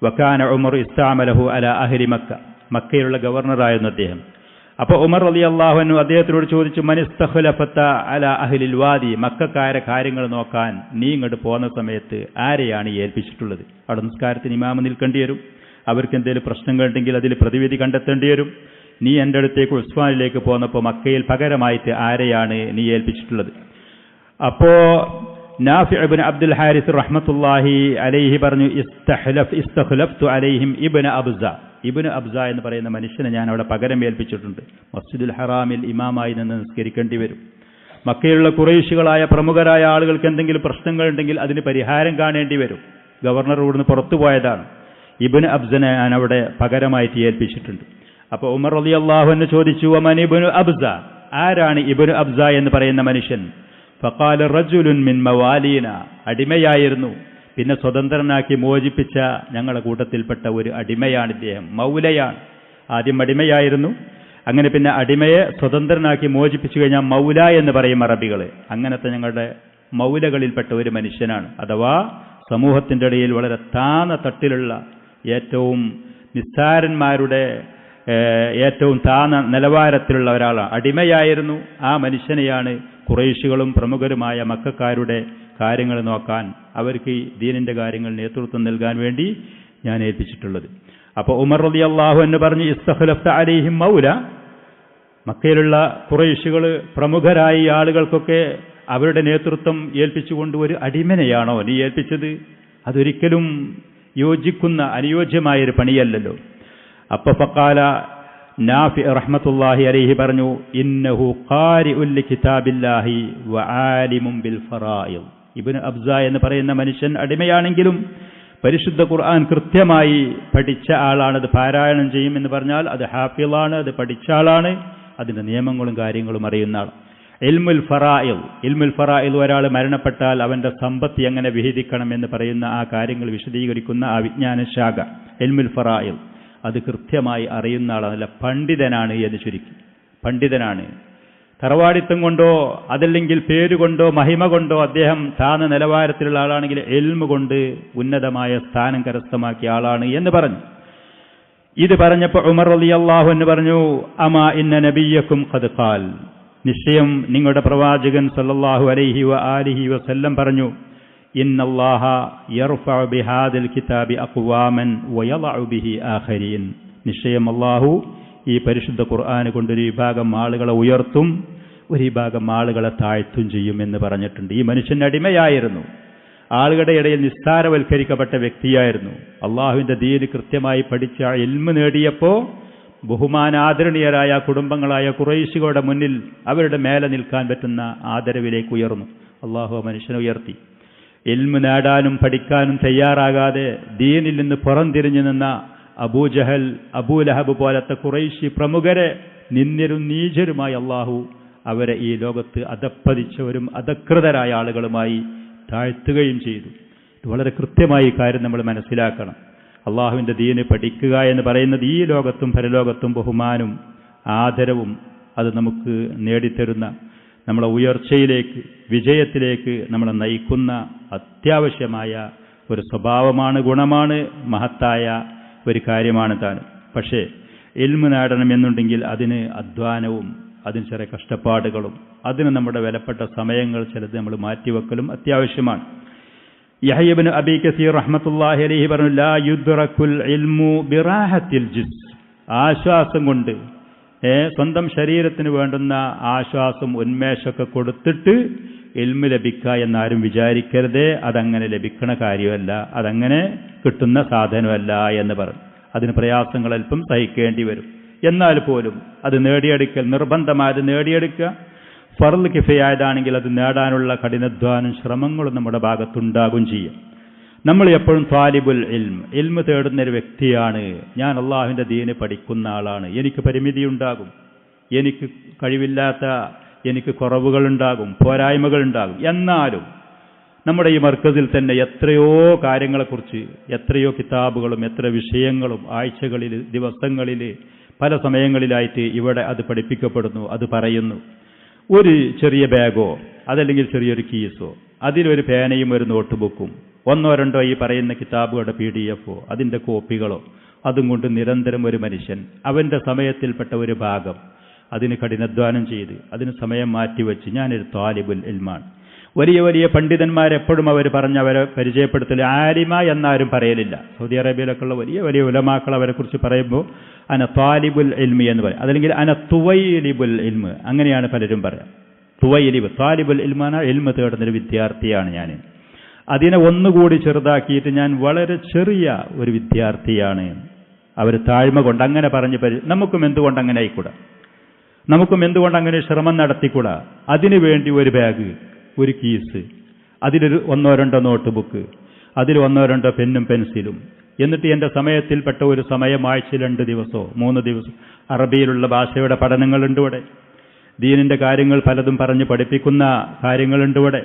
S1: വകാന ഉമർ ഇസ്തഅമലഹു അലാ അഹ്ലി മക്ക. മക്കയിലുള്ള ഗവർണറായിരുന്നു അദ്ദേഹം. അപ്പോൾ ഉമർ റളിയല്ലാഹു അൻഹു അദ്ദേഹത്തിനോട് ചോദിച്ചു, മൻ ഇസ്തഖ്ലഫത അലാ അഹ്ലിൽ വാദി. മക്കക്കാരെ കാര്യങ്ങൾ നോക്കാൻ നീ ഇങ്ങോട്ട് പോകുന്ന സമയത്ത് ആരെയാണ് ഏൽപ്പിച്ചിട്ടുള്ളത്? അവിടെ നിസ്കാരത്തിന് ഇമാമ നിൽക്കേണ്ടി വരും. അവർക്ക് എന്തെങ്കിലും പ്രശ്നങ്ങൾ ഉണ്ടെങ്കിൽ അതിൽ പ്രതിവിധി കണ്ടെത്തേണ്ടി വരും. നീ എൻ്റെ അടുത്തേക്ക് ഉസ്മാനിലേക്ക് പോന്നപ്പോൾ മക്കയിൽ പകരമായിട്ട് ആരെയാണ് നീ ഏൽപ്പിച്ചിട്ടുള്ളത്? അപ്പോൾ നാഫിഅ ഇബ്നു അബ്ദുൽ ഹാരിസ് റഹ്മത്തുള്ളാഹി അലൈഹി പറഞ്ഞു, ഇസ്തഖ്ലഫ്തു അലൈഹിം ഇബ്നു അബ്സ. ഇബ്നു അബ്സ എന്ന് പറയുന്ന മനുഷ്യനെ ഞാൻ അവിടെ പകരം ഏൽപ്പിച്ചിട്ടുണ്ട്. മസ്ജിദുൽ ഹറാമിൽ ഇമാമായി നിന്ന് നിസ്കരിക്കേണ്ടി വരും. മക്കയിലുള്ള ഖുറൈശികളായ പ്രമുഖരായ ആളുകൾക്ക് എന്തെങ്കിലും പ്രശ്നങ്ങൾ ഉണ്ടെങ്കിൽ അതിന് പരിഹാരം കാണേണ്ടി വരും. ഗവർണർ ഇവിടുന്ന് പുറത്തു പോയതാണ്. ഇബ്നു അബ്സനെ ഞാൻ അവിടെ പകരമായിട്ട് ഏൽപ്പിച്ചിട്ടുണ്ട്. അപ്പോൾ ഉമർ റളിയല്ലാഹു അൻഹു ചോദിച്ചു, വമൻ ഇബ്നു അബ്സ, ആരാണ് ഇബ്നു അബ്സ എന്ന് പറയുന്ന മനുഷ്യൻ? ഫഖാല റജുലുൻ മിൻ മവാലീന. അടിമയായിരുന്നു, പിന്നെ സ്വതന്ത്രനാക്കി മോചിപ്പിച്ച ഞങ്ങളുടെ കൂട്ടത്തിൽപ്പെട്ട ഒരു അടിമയാണ് ഇദ്ദേഹം. മൗലയാണ്. ആദ്യം അടിമയായിരുന്നു, അങ്ങനെ പിന്നെ അടിമയെ സ്വതന്ത്രനാക്കി മോചിപ്പിച്ചു കഴിഞ്ഞാൽ മൗല എന്ന് പറയും അറബികൾ. അങ്ങനത്തെ ഞങ്ങളുടെ മൗലകളിൽപ്പെട്ട ഒരു മനുഷ്യനാണ്. അഥവാ സമൂഹത്തിൻ്റെ ഇടയിൽ വളരെ താന്ന തട്ടിലുള്ള ഏറ്റവും നിസ്സാരന്മാരുടെ ഏറ്റവും താന്ന നിലവാരത്തിലുള്ള ഒരാളാണ്. അടിമയായിരുന്നു. ആ മനുഷ്യനെയാണ് ഖുറൈശികളും പ്രമുഖരുമായ മക്കക്കാരുടെ കാര്യങ്ങൾ നോക്കാൻ, അവർക്ക് ഈ ദീനിന്റെ കാര്യങ്ങൾ നേതൃത്വം നൽകാൻ വേണ്ടി ഞാൻ ഏൽപ്പിച്ചിട്ടുള്ളത്. അപ്പോൾ ഉമർ റളിയല്ലാഹു അൻഹു പറഞ്ഞു, ഇസ്തഖ്ലഫ്ത അലൈഹിം മൗല. മക്കയിലുള്ള ഖുറൈശികൾ പ്രമുഖരായ ആളുകൾക്കൊക്കെ അവരുടെ നേതൃത്വം ഏൽപ്പിച്ചുകൊണ്ട് ഒരു അടിമനെയാണോ നീ ഏൽപ്പിച്ചത്? അതൊരിക്കലും അനുയോജ്യമായൊരു പണിയല്ലല്ലോ. അപ്പോൾ ഫഖാല നാഫി റഹ്മത്തുള്ളാഹി അലൈഹി പറഞ്ഞു, ഇന്നഹു ഖാരിഉൻ ലികിതാബില്ലാഹി വആലിമുൻ ബിൽ ഫറായിദ്. ഇബ്നു അബ്സ എന്ന് പറയുന്ന മനുഷ്യൻ അടിമയാണെങ്കിലും പരിശുദ്ധ ഖുർആൻ കൃത്യമായി പഠിച്ച ആളാണ്. അത് പാരായണം ചെയ്യും എന്ന് പറഞ്ഞാൽ അത് ഹാഫിളാണ്, അത് പഠിച്ച ആളാണ്, അതിൻ്റെ നിയമങ്ങളും കാര്യങ്ങളും അറിയുന്ന ആൾ. ഇൽമുൽ ഫറായിദ്, ഒരാൾ മരണപ്പെട്ടാൽ അവൻ്റെ സമ്പത്ത് എങ്ങനെ വിഹിതിക്കണം എന്ന് പറയുന്ന ആ കാര്യങ്ങൾ വിശദീകരിക്കുന്ന ആ വിജ്ഞാന ശാഖ ഇൽമുൽ ഫറായിദ്. അത് കൃത്യമായി അറിയുന്ന ആളല്ല, പണ്ഡിതനാണ് എന്ന് ചുരുക്കി. പണ്ഡിതനാണ്. തറവാടിത്തം കൊണ്ടോ അതല്ലെങ്കിൽ പേരുകൊണ്ടോ മഹിമ കൊണ്ടോ അദ്ദേഹം താഴ്ന്ന നിലവാരത്തിലുള്ള ആളാണെങ്കിൽ ഇൽമു കൊണ്ട് ഉന്നതമായ സ്ഥാനം കരസ്ഥമാക്കിയ ആളാണ് എന്ന് പറഞ്ഞു. ഇത് പറഞ്ഞപ്പോൾ ഉമർ റളിയല്ലാഹു അൻഹു പറഞ്ഞു, അമാ ഇന്ന നബിയക്കും ഖദ് ഖാൽ, നിശ്ചയം നിങ്ങളുടെ പ്രവാചകൻ സല്ലല്ലാഹു അലൈഹി വആലിഹി വസല്ലം പറഞ്ഞു, ഇന്നല്ലാഹ യർഫഉ ബിഹാദിൽ കിതാബി അഖ്വാമൻ വയളഉ ബിഹി ആഖരീൻ, നിശ്ചയം അല്ലാഹു ഈ പരിശുദ്ധ ഖുർആൻ കൊണ്ടൊരു വിഭാഗം ആളുകളെ ഉയർത്തും, ഒരു വിഭാഗം ആളുകളെ താഴ്ത്തും ചെയ്യുമെന്ന് പറഞ്ഞിട്ടുണ്ട്. ഈ മനുഷ്യൻ അടിമയായിരുന്നു, ആളുകളുടെ ഇടയിൽ നിസ്സാരവൽക്കരിക്കപ്പെട്ട വ്യക്തിയായിരുന്നു. അള്ളാഹുവിൻ്റെ ദീന് കൃത്യമായി പഠിച്ച ഇൽമ് നേടിയപ്പോൾ ബഹുമാനാദരണീയരായ കുടുംബങ്ങളായ ഖുറൈശികളുടെ മുന്നിൽ അവരുടെ മേലെ നിൽക്കാൻ പറ്റുന്ന ആദരവിലേക്ക് ഉയർന്നു. അള്ളാഹു ആ മനുഷ്യനെ ഉയർത്തി. ഇൽമ് നേടാനും പഠിക്കാനും തയ്യാറാകാതെ ദീനിൽ നിന്ന് പുറംതിരിഞ്ഞു നിന്ന അബൂജഹൽ, അബൂലഹബ് പോലത്തെ ഖുറൈശി പ്രമുഖരെ നിന്ദ്യരും നീചരുമായി അള്ളാഹു അവരെ ഈ ലോകത്ത് അധപ്പതിച്ചവരും അധകൃതരായ ആളുകളുമായി താഴ്ത്തുകയും ചെയ്തു. ഇത് വളരെ കൃത്യമായി ഈ കാര്യം നമ്മൾ മനസ്സിലാക്കണം. അള്ളാഹുവിൻ്റെ ദീന് പഠിക്കുക എന്ന് പറയുന്നത് ഈ ലോകത്തും പരലോകത്തും ബഹുമാനവും ആദരവും അത് നമുക്ക് നേടിത്തരുന്ന, നമ്മളെ ഉയർച്ചയിലേക്ക് വിജയത്തിലേക്ക് നമ്മളെ നയിക്കുന്ന അത്യാവശ്യമായ ഒരു സ്വഭാവമാണ്, ഗുണമാണ്, മഹത്തായ ഒരു കാര്യമാണ് താനും. പക്ഷേ ഇൽമു നേടണമെന്നുണ്ടെങ്കിൽ അതിന് അധ്വാനവും അതിന് ചെറിയ കഷ്ടപ്പാടുകളും അതിന് നമ്മുടെ വിലപ്പെട്ട സമയങ്ങൾ ചിലത് നമ്മൾ മാറ്റിവെക്കലും അത്യാവശ്യമാണ്. യഹ്യ ഇബ്നു അബീ കസീർ റഹ്മത്തുള്ളാഹി അലൈഹി പറഞ്ഞു, ലാ യുദ്റകുൽ ഇൽമു ബിറാഹത്തിൽ ജിസ്, ആശ്വാസം കൊണ്ട് സ്വന്തം ശരീരത്തിന് വേണ്ടുന്ന ആശ്വാസം ഉന്മേഷമൊക്കെ കൊടുത്തിട്ട് ഇൽമു ലഭിക്കുക എന്നാരും വിചാരിക്കരുതേ. അതങ്ങനെ ലഭിക്കണ കാര്യമല്ല, അതങ്ങനെ കിട്ടുന്ന സാധനമല്ല എന്ന് പറഞ്ഞു. അതിന് പ്രയാസങ്ങൾ അല്പം സഹിക്കേണ്ടി വരും. എന്നാൽ പോലും അത് നേടിയെടുക്കൽ നിർബന്ധമായത് നേടിയെടുക്കുക. ഫർള് കിഫയായതാണെങ്കിൽ അത് നേടാനുള്ള കഠിനാധ്വാനം ശ്രമങ്ങളും നമ്മുടെ ഭാഗത്തുണ്ടാകും ചെയ്യും. നമ്മൾ എപ്പോഴും ത്വാലിബുൽ ഇൽമ് തേടുന്നൊരു വ്യക്തിയാണ്. ഞാൻ അള്ളാഹുവിൻ്റെ ദീന് പഠിക്കുന്ന ആളാണ്. എനിക്ക് പരിമിതിയുണ്ടാകും, എനിക്ക് കഴിവില്ലാത്ത, എനിക്ക് കുറവുകളുണ്ടാകും, പോരായ്മകളുണ്ടാകും. എന്നാലും നമ്മുടെ ഈ മർക്കസിൽ തന്നെ എത്രയോ കാര്യങ്ങളെക്കുറിച്ച് എത്രയോ കിതാബുകളും എത്ര വിഷയങ്ങളും ആഴ്ചകളിൽ ദിവസങ്ങളിൽ പല സമയങ്ങളിലായിട്ട് ഇവിടെ അത് പഠിപ്പിക്കപ്പെടുന്നു, അത് പറയുന്നു. ഒരു ചെറിയ ബാഗോ അതല്ലെങ്കിൽ ചെറിയൊരു കീസോ അതിലൊരു പേനയും ഒരു നോട്ട് ബുക്കും ഒന്നോ രണ്ടോ ഈ പറയുന്ന കിതാബുകളുടെ PDF അതിൻ്റെ കോപ്പികളോ അതും കൊണ്ട് നിരന്തരം ഒരു മനുഷ്യൻ അവൻ്റെ സമയത്തിൽപ്പെട്ട ഒരു ഭാഗം അതിന് കഠിനാധ്വാനം ചെയ്ത് അതിന് സമയം മാറ്റിവെച്ച് ഞാനൊരു ത്വാലിബുൽ ഇൽമാണ്. വലിയ വലിയ പണ്ഡിതന്മാരെപ്പോഴും അവർ അവരെ പരിചയപ്പെടുത്തൽ ആലിമ എന്നാരും പറയലില്ല. സൗദി അറേബ്യയിലൊക്കെയുള്ള വലിയ വലിയ ഉലമാക്കൾ അവരെക്കുറിച്ച് പറയുമ്പോൾ അന ത്വാലിബുൽ ഇൽമി എന്ന് പറയും, അതല്ലെങ്കിൽ അന തുവൈലിബുൽ ഇൽമ്, അങ്ങനെയാണ് പലരും പറയാം. തുവൈലിബ്, ത്വാലിബുൽ ഇൽമാണ് ഇൽമ് തേടുന്നൊരു വിദ്യാർത്ഥിയാണ് ഞാൻ. അതിനെ ഒന്നുകൂടി ചെറുതാക്കിയിട്ട് ഞാൻ വളരെ ചെറിയ ഒരു വിദ്യാർത്ഥിയാണ്. അവർ താഴ്മ കൊണ്ട് അങ്ങനെ പറഞ്ഞ് നമുക്കും എന്തുകൊണ്ട് അങ്ങനെ ആയിക്കൂടാ, നമുക്കും എന്തുകൊണ്ട് അങ്ങനെ ശ്രമം നടത്തിക്കൂടാ. അതിനു വേണ്ടി ഒരു ബാഗ്, ഒരു കീസ്, അതിലൊരു ഒന്നോ രണ്ടോ നോട്ട് ബുക്ക്, അതിൽ ഒന്നോ രണ്ടോ പെന്നും പെൻസിലും, എന്നിട്ട് എൻ്റെ സമയത്തിൽപ്പെട്ട ഒരു സമയം ആഴ്ചയിൽ 2 ദിവസമോ 3 ദിവസം അറബിയിലുള്ള ഭാഷയുടെ പഠനങ്ങളുണ്ട് ഇവിടെ. ദീനിൻ്റെ കാര്യങ്ങൾ പലതും പറഞ്ഞ് പഠിപ്പിക്കുന്ന കാര്യങ്ങളുണ്ട് ഇവിടെ.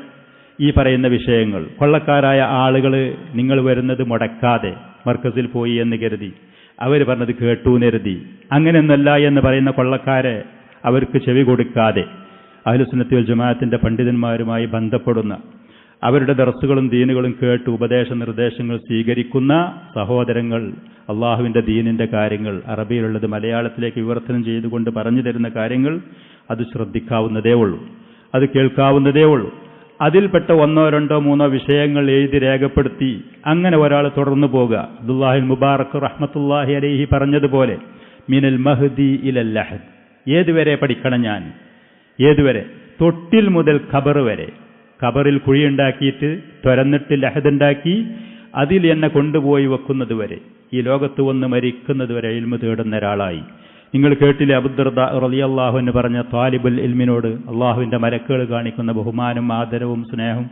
S1: ഈ പറയുന്ന വിഷയങ്ങൾ കൊള്ളക്കാരായ ആളുകൾ നിങ്ങൾ വരുന്നത് മുടക്കാതെ മർക്കസിൽ പോയി എന്ന് കരുതി അവർ പറഞ്ഞത് കേട്ടു കരുതി അങ്ങനെയൊന്നല്ല എന്ന് പറയുന്ന കൊള്ളക്കാരെ അവർക്ക് ചെവി കൊടുക്കാതെ അഹ്ലുസുന്നത്തി വൽ ജമാഅത്തിന്റെ പണ്ഡിതന്മാരുമായി ബന്ധപ്പെടുന്ന അവരുടെ ദർസുകളും ദീനുകളും കേട്ട് ഉപദേശ നിർദ്ദേശങ്ങൾ സ്വീകരിക്കുന്ന സഹോദരങ്ങൾ അള്ളാഹുവിൻ്റെ ദീനിൻ്റെ കാര്യങ്ങൾ അറബിയിലുള്ളത് മലയാളത്തിലേക്ക് വിവർത്തനം ചെയ്തുകൊണ്ട് പറഞ്ഞു തരുന്ന കാര്യങ്ങൾ അത് ശ്രദ്ധിക്കാവുന്നതേ ഉള്ളൂ, അത് കേൾക്കാവുന്നതേ ഉള്ളൂ. അതിൽപ്പെട്ട 1, 2, 3 വിഷയങ്ങൾ എഴുതി രേഖപ്പെടുത്തി അങ്ങനെ ഒരാൾ തുടർന്നു പോകുക. അബ്ദുല്ലാഹിൽ മുബാറക് റഹ്മത്തുള്ളാഹി അലൈഹി പറഞ്ഞതുപോലെ മിനൽ മഹ്ദി ഇലൽ ലഹദ്, ഏതുവരെ പഠിക്കണം ഞാൻ, ഏതുവരെ? തൊട്ടിൽ മുതൽ ഖബർ വരെ. ഖബറിൽ കുഴിയുണ്ടാക്കിയിട്ട് തുരന്നിട്ട് ലഹദുണ്ടാക്കി അതിൽ എന്നെ കൊണ്ടുപോയി വെക്കുന്നത് വരെ, ഈ ലോകത്ത് വന്ന് മരിക്കുന്നത് വരെ ഇൽമു തേടുന്ന ഒരാളായി. നിങ്ങൾ കേട്ടില്ലേ അബൂദർദാ റളിയല്ലാഹു അൻഹു പറഞ്ഞ ത്വാലിബുൽ ഇൽമിനോട് അള്ളാഹുവിൻ്റെ മലക്കുകൾ കാണിക്കുന്ന ബഹുമാനം, ആദരവും, സ്നേഹവും.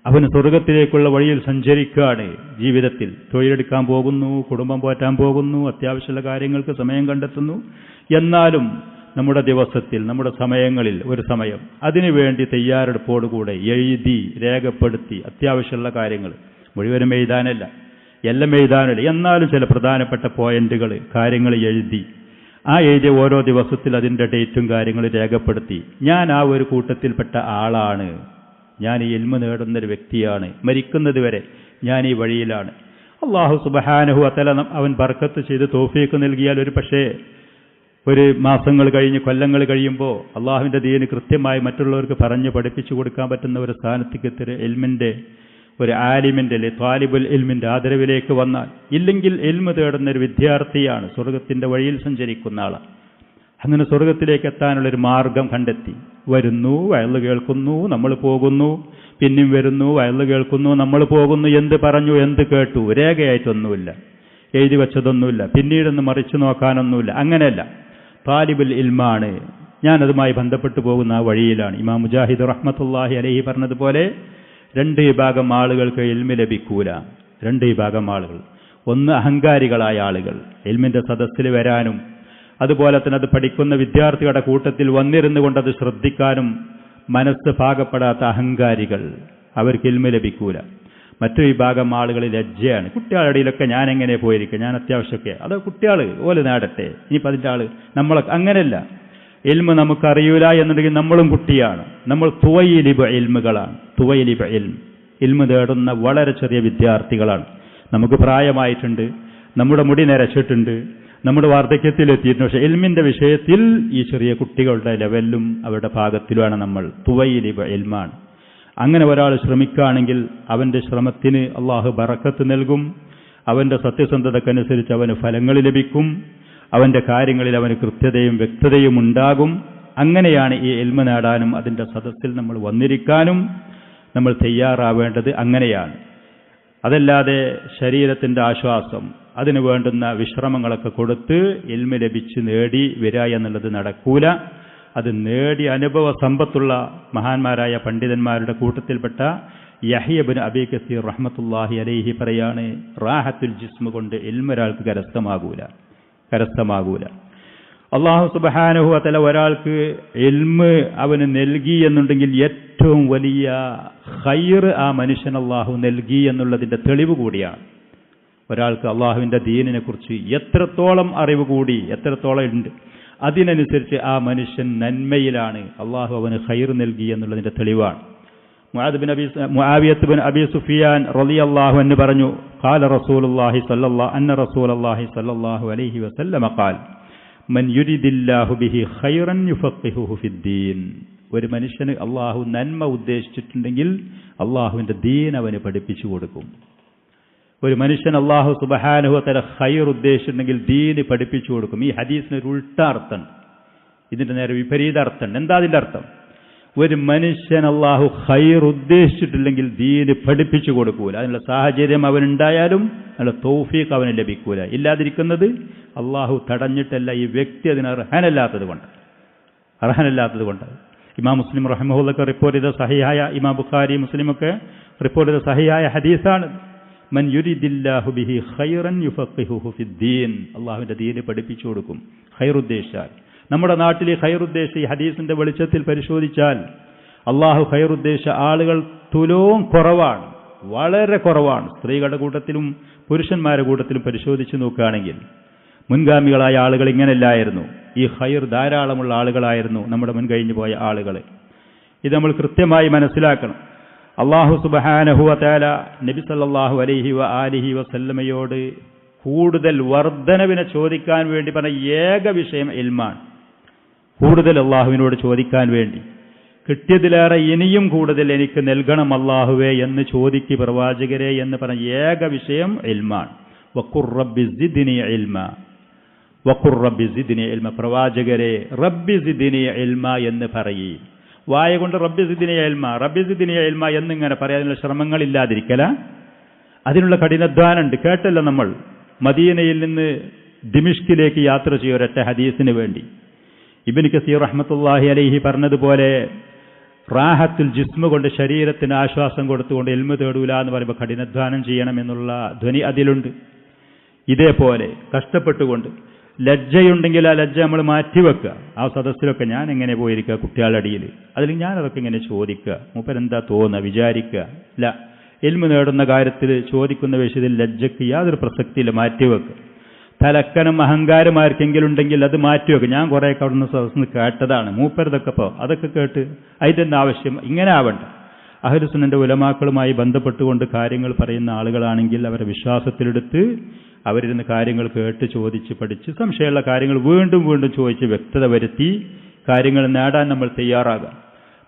S1: അവന് സ്വർഗത്തിലേക്കുള്ള വഴിയിൽ സഞ്ചരിക്കുകയാണ്. ജീവിതത്തിൽ തൊഴിലെടുക്കാൻ പോകുന്നു, കുടുംബം പോറ്റാൻ പോകുന്നു, അത്യാവശ്യമുള്ള കാര്യങ്ങൾക്ക് സമയം കണ്ടെത്തുന്നു. എന്നാലും നമ്മുടെ ദിവസത്തിൽ നമ്മുടെ സമയങ്ങളിൽ ഒരു സമയം അതിനുവേണ്ടി തയ്യാറെടുപ്പോടുകൂടെ എഴുതി രേഖപ്പെടുത്തി അത്യാവശ്യമുള്ള കാര്യങ്ങൾ മുഴുവനും എഴുതാനല്ല, എല്ലാം എഴുതാനില്ല. എന്നാലും ചില പ്രധാനപ്പെട്ട പോയിന്റുകൾ, കാര്യങ്ങൾ എഴുതി, ആ എഴുതിയ ഓരോ ദിവസത്തിൽ അതിൻ്റെ ഡേറ്റും കാര്യങ്ങളും രേഖപ്പെടുത്തി, ഞാൻ ആ ഒരു കൂട്ടത്തിൽപ്പെട്ട ആളാണ്, ഞാൻ ഈ ഇൽമ നേടുന്നൊരു വ്യക്തിയാണ്, മരിക്കുന്നത് വരെ ഞാൻ ഈ വഴിയിലാണ്. അല്ലാഹു സുബ്ഹാനഹു വ തആല അവൻ ബർക്കത്ത് ചെയ്ത് തൗഫീഖ് നൽകിയാൽ ഒരു പക്ഷേ ഒരു മാസങ്ങൾ കഴിഞ്ഞ് കൊല്ലങ്ങൾ കഴിയുമ്പോൾ അള്ളാഹുവിൻ്റെ ദീന് കൃത്യമായി മറ്റുള്ളവർക്ക് പറഞ്ഞ് പഠിപ്പിച്ചു കൊടുക്കാൻ പറ്റുന്ന ഒരു സ്ഥാനത്തേക്ക് ഇൽമിൻ്റെ ഒരു ആലിമിൻ്റെ ത്വാലിബുൽ ഇൽമിൻ്റെ ആദരവിലേക്ക് വന്നാൽ, ഇല്ലെങ്കിൽ ഇൽമ തേടുന്ന ഒരു വിദ്യാർത്ഥിയാണ്, സ്വർഗത്തിൻ്റെ വഴിയിൽ സഞ്ചരിക്കുന്ന ആളാണ്. അങ്ങനെ സ്വർഗത്തിലേക്ക് എത്താനുള്ളൊരു മാർഗം കണ്ടെത്തി. വരുന്നു, വയല് കേൾക്കുന്നു, നമ്മൾ പോകുന്നു, പിന്നെയും വരുന്നു, വയല് കേൾക്കുന്നു, നമ്മൾ പോകുന്നു. എന്ത് പറഞ്ഞു, എന്ത് കേട്ടു, രേഖയായിട്ടൊന്നുമില്ല, എഴുതി വച്ചതൊന്നുമില്ല, പിന്നീടൊന്ന് മറിച്ചു നോക്കാനൊന്നുമില്ല. അങ്ങനെയല്ല, താലിബുൽ ഇൽമാണ്, ഞാനതുമായി ബന്ധപ്പെട്ടു പോകുന്ന ആ വഴിയിലാണ്. ഇമാം മുജാഹിദ് റഹ്മത്തുള്ളാഹി അലൈഹി പറഞ്ഞതുപോലെ 2 വിഭാഗം ആളുകൾക്ക് ഇൽമ ലഭിക്കൂല. 2 വിഭാഗം ആളുകൾ. ഒന്ന് അഹങ്കാരികളായ ആളുകൾ, ഇൽമിൻ്റെ സദസ്സിൽ വരാനും അതുപോലെ തന്നെ അത് പഠിക്കുന്ന വിദ്യാർത്ഥികളുടെ കൂട്ടത്തിൽ വന്നിരുന്നു കൊണ്ടത് ശ്രദ്ധിക്കാനും മനസ്സ് പാകപ്പെടാത്ത അഹങ്കാരികൾ, അവർക്ക് ഇൽമ ലഭിക്കൂല. മറ്റു വിഭാഗം ആളുകൾ ലജ്ജയാണ്. കുട്ടികളുടെ ഇടയിലൊക്കെ ഞാൻ എങ്ങനെ പോയിരിക്കുക, ഞാൻ അത്യാവശ്യമൊക്കെ, അത് കുട്ടികൾ ഓല് നേടട്ടെ, ഇനിയിപ്പോൾ അതിൻ്റെ ആൾ നമ്മളൊക്കെ അങ്ങനെയല്ല. ഇൽമ നമുക്കറിയൂല എന്നുണ്ടെങ്കിൽ നമ്മളും കുട്ടിയാണ്. നമ്മൾ തുവയിലിബ ഇൽമുകളാണ്. തുവയിലിബ ഇൽമ തേടുന്ന വളരെ ചെറിയ വിദ്യാർത്ഥികളാണ്. നമുക്ക് പ്രായമായിട്ടുണ്ട്, നമ്മുടെ മുടി നരച്ചിട്ടുണ്ട്, നമ്മുടെ വാർദ്ധക്യത്തിലെത്തിയിട്ടുണ്ട്. പക്ഷേ ഇൽമിൻ്റെ വിഷയത്തിൽ ഈ ചെറിയ കുട്ടികളുടെ ലെവലിലും അവരുടെ ഭാഗത്തിലുമാണ് നമ്മൾ. തുവയിലിബ ഇൽമാണ്. അങ്ങനെ ഒരാൾ ശ്രമിക്കുകയാണെങ്കിൽ അവൻ്റെ ശ്രമത്തിന് അള്ളാഹു ബറക്കത്ത് നൽകും. അവൻ്റെ സത്യസന്ധതക്കനുസരിച്ച് അവന് ഫലങ്ങൾ ലഭിക്കും. അവൻ്റെ കാര്യങ്ങളിൽ അവന് കൃത്യതയും വ്യക്തതയും ഉണ്ടാകും. അങ്ങനെയാണ് ഈ ഇൽമ നേടാനും അതിൻ്റെ സദസ്സിൽ നമ്മൾ വന്നിരിക്കാനും നമ്മൾ തയ്യാറാവേണ്ടത്. അങ്ങനെയാണ്. അതല്ലാതെ ശരീരത്തിൻ്റെ ആശ്വാസം, അതിനു വേണ്ടുന്ന വിശ്രമങ്ങളൊക്കെ കൊടുത്ത് ഇൽമ ലഭിച്ച് നേടി വരിക എന്നുള്ളത് നടക്കൂല. അത് നേടി അനുഭവ സമ്പത്തുള്ള മഹാന്മാരായ പണ്ഡിതന്മാരുടെ കൂട്ടത്തിൽപ്പെട്ട യഹ്യ ഇബ്നു അബീ കസീർ റഹ്മത്തുള്ളാഹി അലൈഹി പറയാണ്, റാഹത്തുൽ ജിസ്മ കൊണ്ട് ഇൽമ ഒരാൾക്ക് കരസ്ഥമാകൂല. അല്ലാഹു സുബ്ഹാനഹു വ തആല ഒരാൾക്ക് ഇൽമ അവന് നൽകി എന്നുണ്ടെങ്കിൽ ഏറ്റവും വലിയ ഖൈർ ആ മനുഷ്യൻ അല്ലാഹു നൽകി എന്നുള്ളതിൻ്റെ തെളിവ് കൂടിയാണ്. ഒരാൾക്ക് അള്ളാഹുവിൻ്റെ ദീനിനെ കുറിച്ച് എത്രത്തോളം അറിവ് കൂടി, എത്രത്തോളം ഉണ്ട്, അതിനനുസരിച്ച് ആ മനുഷ്യൻ നന്മയിലാണ്. അള്ളാഹു അവന് ഖൈർ നൽകി എന്നുള്ളതിൻ്റെ തെളിവാണ്. മുആവിയത്ത് ബിൻ അബീ സുഫിയാൻ റളിയല്ലാഹു അൻഹു പറഞ്ഞു, ഖാല റസൂലുള്ളാഹി സ്വല്ലല്ലാഹു അലൈഹി വസല്ലമ ഖാൽ മൻ യുരിദില്ലാഹു ബിഹി ഖൈറൻ യുഫഖിഹുഹു ഫിദ്ദീൻ. ഒരു മനുഷ്യന് അള്ളാഹു നന്മ ഉദ്ദേശിച്ചിട്ടുണ്ടെങ്കിൽ അള്ളാഹുവിൻ്റെ ദീൻ അവന് പഠിപ്പിച്ചു കൊടുക്കും. ഒരു മനുഷ്യൻ അള്ളാഹു സുബ്ഹാനഹു വ തആല ഖൈർ ഉദ്ദേശിച്ചിട്ടുണ്ടെങ്കിൽ ദീന് പഠിപ്പിച്ചു കൊടുക്കും. ഈ ഹദീസിന് ഒരു ഉൾട്ടാർത്ഥം, ഇതിൻ്റെ നേരെ വിപരീത അർത്ഥം. എന്താ അതിൻ്റെ അർത്ഥം? ഒരു മനുഷ്യൻ അള്ളാഹു ഖൈർ ഉദ്ദേശിച്ചിട്ടില്ലെങ്കിൽ ദീന് പഠിപ്പിച്ചു കൊടുക്കൂല. അതിനുള്ള സാഹചര്യം അവനുണ്ടായാലും അതിനുള്ള തൗഫീഖ് അവന് ലഭിക്കൂല. ഇല്ലാതിരിക്കുന്നത് അള്ളാഹു തടഞ്ഞിട്ടല്ല, ഈ വ്യക്തി അതിന് അർഹനല്ലാത്തത് കൊണ്ട്. ഇമാം മുസ്ലിം റഹിമഹുള്ളാഹി റിപ്പോർട്ട് ചെയ്ത സഹിഹായ, ഇമാം ബുഖാരി മുസ്ലിമൊക്കെ റിപ്പോർട്ട് ചെയ്ത സഹിഹായ ഹദീസാണ്. മൻ യുരിദില്ലാഹു ബിഹി ഖൈറൻ യുഫഖിഹുഹു ഫിദ്ദീൻ. അള്ളാഹുവിൻ്റെ ദീന് പഠിപ്പിച്ചു കൊടുക്കും ഖൈർ ഉദ്ദേശിച്ചാൽ. നമ്മുടെ നാട്ടിൽ ഈ ഖൈർ ഉദ്ദേശ ഈ ഹദീസിന്റെ വെളിച്ചത്തിൽ പരിശോധിച്ചാൽ അള്ളാഹു ഖൈർ ഉദ്ദേശ ആളുകൾ തുലോം കുറവാണ്, വളരെ കുറവാണ്. സ്ത്രീകളുടെ കൂട്ടത്തിലും പുരുഷന്മാരുടെ കൂട്ടത്തിലും പരിശോധിച്ച് നോക്കുകയാണെങ്കിൽ മുൻഗാമികളായ ആളുകൾ ഇങ്ങനെയല്ലായിരുന്നു. ഈ ഖൈർ ധാരാളമുള്ള ആളുകളായിരുന്നു നമ്മുടെ മുൻകഴിഞ്ഞു പോയ ആളുകൾ. ഇത് നമ്മൾ കൃത്യമായി മനസ്സിലാക്കണം. അല്ലാഹു സുബ്ഹാനഹു വ തആല നബി സല്ലല്ലാഹു അലൈഹി വ ആലിഹി വസല്ലമയോട് കൂടുതൽ വർധനവിനെ ചോദിക്കാൻ വേണ്ടി പറഞ്ഞ ഏക വിഷയം ഇൽമാണ്. കൂടുതൽ അള്ളാഹുവിനോട് ചോദിക്കാൻ വേണ്ടി, കിട്ടിയതിലേറെ ഇനിയും കൂടുതൽ എനിക്ക് നൽകണം അല്ലാഹുവേ എന്ന് ചോദിക്ക് പ്രവാചകരെ എന്ന് പറഞ്ഞ ഏക വിഷയം ഇൽമാണ്. വഖുർ റബ്ബി സിദ്നി ഇൽമാ, വഖുർ റബ്ബി സിദ്നി ഇൽമാ. പ്രവാചകരെ റബ്ബി സിദ്നി ഇൽമാ എന്ന് പറയേ. വായ കൊണ്ട് റബ്ബി സിദ്നി ഇൽമാ, റബ്ബി സിദ്നി ഇൽമാ എന്നിങ്ങനെ പറയാനുള്ള ശ്രമങ്ങളില്ലാതിരിക്കല. അതിനുള്ള കഠിനാധ്വാനമുണ്ട്. കേട്ടല്ലോ നമ്മൾ മദീനയിൽ നിന്ന് ദിമിഷ്കിലേക്ക് യാത്ര ചെയ്യ ഒരൊറ്റ ഹദീസിന് വേണ്ടി. ഇബ്നു കസീർ റഹ്മത്തുള്ളാഹി അലൈഹി പറഞ്ഞതുപോലെ റാഹത്തുൽ ജിസ്മ കൊണ്ട് ശരീരത്തിന് ആശ്വാസം കൊടുത്തുകൊണ്ട് ഇൽമ തേടൂല എന്ന് പറയുമ്പോൾ കഠിനാധ്വാനം ചെയ്യണമെന്നുള്ള ധ്വനി അതിലുണ്ട്. ഇതേപോലെ കഷ്ടപ്പെട്ടുകൊണ്ട് ലജ്ജയുണ്ടെങ്കിൽ ആ ലജ്ജ നമ്മൾ മാറ്റിവെക്കുക. ആ സദസ്സിലൊക്കെ ഞാൻ എങ്ങനെ പോയിരിക്കുക കുട്ടികളുടെ അടിയിൽ, അതിൽ ഞാനതൊക്കെ ഇങ്ങനെ ചോദിക്കുക, മൂപ്പരെന്താ തോന്നുക, വിചാരിക്കുക. ഇല്ല, ഇൽമു നേടുന്ന കാര്യത്തിൽ ചോദിക്കുന്ന വിഷയത്തിൽ ലജ്ജയ്ക്ക് യാതൊരു പ്രസക്തിയില്ല, മാറ്റിവെക്കുക. തലക്കനം അഹങ്കാരമാർക്കെങ്കിലും ഉണ്ടെങ്കിൽ അത് മാറ്റിവെക്കുക. ഞാൻ കുറേയൊക്കെ അവിടെ നിന്ന് സദസ്സിന് കേട്ടതാണ്, മൂപ്പരതൊക്കെ അതൊക്കെ കേട്ട് അതിൻ്റെ ആവശ്യം ഇങ്ങനെ ആവണ്ട. അഹ്ലുസുന്നന്റെ ഉലമാക്കളുമായി ബന്ധപ്പെട്ടുകൊണ്ട് കാര്യങ്ങൾ പറയുന്ന ആളുകളാണെങ്കിൽ അവരെ വിശ്വാസത്തിലെടുത്ത് അവരിരുന്ന് കാര്യങ്ങൾ കേട്ട് ചോദിച്ച് പഠിച്ച് സംശയമുള്ള കാര്യങ്ങൾ വീണ്ടും വീണ്ടും ചോദിച്ച് വ്യക്തത വരുത്തി കാര്യങ്ങൾ നേടാൻ നമ്മൾ തയ്യാറാകാം.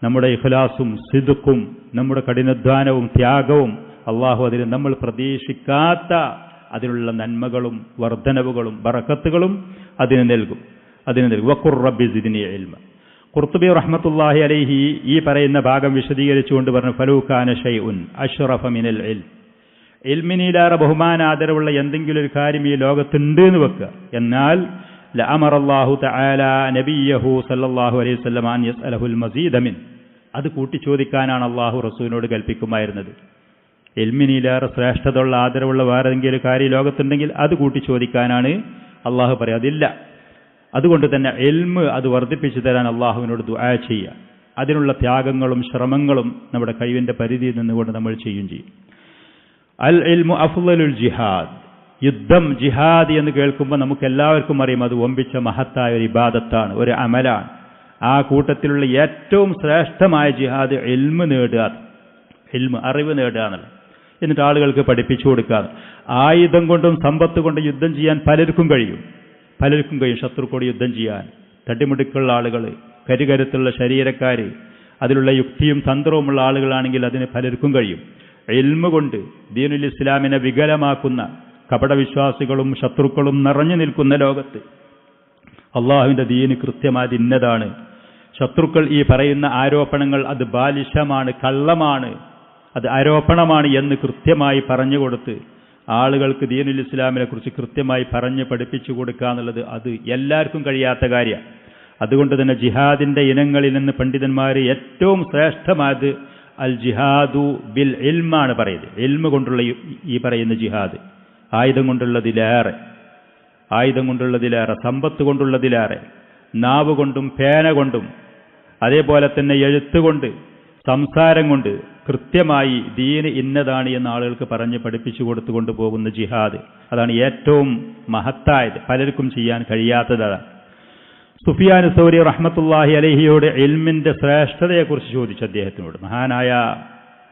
S1: നമ്മുടെ ഇഖ്ലാസും സിദ്ഖും നമ്മുടെ കഠിനാധ്വാനവും ത്യാഗവും അള്ളാഹു അതിന് നമ്മൾ പ്രതീക്ഷിക്കാത്ത അതിനുള്ള നന്മകളും വർധനവുകളും ബറക്കത്തുകളും അതിന് നൽകും. വഖുർ റബ്ബി സിദ്നി ഇൽമ. ഖുർത്തുബി റഹ്മത്തുള്ളാഹി അലൈഹി ഈ പറയുന്ന ഭാഗം വിശദീകരിച്ചുകൊണ്ട് പറഞ്ഞു, ഫലൂ കാന ശൈഉൻ അശ്റഫ മിനൽ ഇൽം. ഇൽമിനേറെ ബഹുമാനാദരവുള്ള എന്തെങ്കിലും ഒരു കാര്യം ഈ ലോകത്തുണ്ട് എന്ന് വെക്കുക. എന്നാൽ ലഅമറല്ലാഹു തആല നബിയഹു സല്ലല്ലാഹു അലൈഹി വസല്ലം അൻ യസ്അലഹുൽ മസീദ മിൻ. അത് കൂട്ടിച്ചോദിക്കാനാണ് അള്ളാഹു റസൂലിനോട് കൽപ്പിക്കുമായിരുന്നത്. ഇൽമിനേറെ ശ്രേഷ്ഠതയുള്ള ആദരവുള്ള വേറെ എന്തെങ്കിലും കാര്യം ലോകത്തുണ്ടെങ്കിൽ അത് കൂട്ടിച്ചോദിക്കാനാണ് അള്ളാഹു പറയുക. അതില്ല. അതുകൊണ്ട് തന്നെ ഇൽമ് അത് വർദ്ധിപ്പിച്ചു തരാൻ അള്ളാഹുവിനോട് ദുആ ചെയ്യുക. അതിനുള്ള ത്യാഗങ്ങളും ശ്രമങ്ങളും നമ്മുടെ കഴിവിൻ്റെ പരിധിയിൽ നിന്നുകൊണ്ട് നമ്മൾ ചെയ്യും. അൽ ഇൽമു അഫ്ളലുൽ ജിഹാദ്. യുദ്ധം, ജിഹാദ് എന്ന് കേൾക്കുമ്പോൾ നമുക്ക് എല്ലാവർക്കും അറിയാം അത് വമ്പിച്ച മഹത്തായ ഒരു ഇബാദത്താണ്, ഒരു അമലാണ്. ആ കൂട്ടത്തിലുള്ള ഏറ്റവും ശ്രേഷ്ഠമായ ജിഹാദ് ഇൽമ് നേടുക, ഇൽമ് അറിവ് നേടുക എന്നുള്ളത്. എന്നിട്ട് ആളുകൾക്ക് പഠിപ്പിച്ചു കൊടുക്കുക. ആയുധം കൊണ്ടും സമ്പത്ത് കൊണ്ടും യുദ്ധം ചെയ്യാൻ പലർക്കും കഴിയും. ശത്രുക്കളോട് യുദ്ധം ചെയ്യാൻ തട്ടിമുടുക്കുള്ള ആളുകൾ, കരുകരുത്തുള്ള ശരീരക്കാർ, അതിലുള്ള യുക്തിയും തന്ത്രവുമുള്ള ആളുകളാണെങ്കിൽ അതിന് പലർക്കും കഴിയും. ഇൽമ് കൊണ്ട് ദീനുൽ ഇസ്ലാമിനെ വികലമാക്കുന്ന കപടവിശ്വാസികളും ശത്രുക്കളും നിറഞ്ഞു നിൽക്കുന്ന ലോകത്ത് അള്ളാഹുവിൻ്റെ ദീന് കൃത്യമായി ഇന്നതാണ്. ശത്രുക്കൾ ഈ പറയുന്ന ആരോപണങ്ങൾ അത് ബാലിശമാണ്, കള്ളമാണ്, അത് ആരോപണമാണ് എന്ന് കൃത്യമായി പറഞ്ഞുകൊടുത്ത് ആളുകൾക്ക് ദീനുൽ ഇസ്ലാമിനെ കുറിച്ച് കൃത്യമായി പറഞ്ഞ് പഠിപ്പിച്ചു കൊടുക്കുക എന്നുള്ളത് അത് എല്ലാവർക്കും കഴിയാത്ത കാര്യമാണ്. അതുകൊണ്ട് തന്നെ ജിഹാദിൻ്റെ ഇനങ്ങളിൽ നിന്ന് പണ്ഡിതന്മാർ ഏറ്റവും ശ്രേഷ്ഠമായത് അൽ ജിഹാദു ബിൽ ഇൽമാണ് പറയുന്നത്. ഇൽമ കൊണ്ടുള്ള ഈ പറയുന്ന ജിഹാദ് ആയുധം കൊണ്ടുള്ളതിലേറെ സമ്പത്ത് കൊണ്ടുള്ളതിലേറെ നാവ് കൊണ്ടും പേന കൊണ്ടും അതേപോലെ തന്നെ എഴുത്തുകൊണ്ട് സംസാരം കൊണ്ട് കൃത്യമായി ദീന് ഇന്നതാണ് എന്ന് ആളുകൾക്ക് പറഞ്ഞ് പഠിപ്പിച്ചു കൊടുത്തുകൊണ്ട് പോകുന്ന ജിഹാദ്, അതാണ് ഏറ്റവും മഹത്തായത്, പലർക്കും ചെയ്യാൻ കഴിയാത്തതാണ്. സുഫിയാൻ സൗരി റഹ്മത്തുള്ളാഹി അലൈഹിയോട് ഇൽമിന്റെ ശ്രേഷ്ഠതയെക്കുറിച്ച് ചോദിച്ചു. അദ്ദേഹത്തിനോട്, മഹാനായ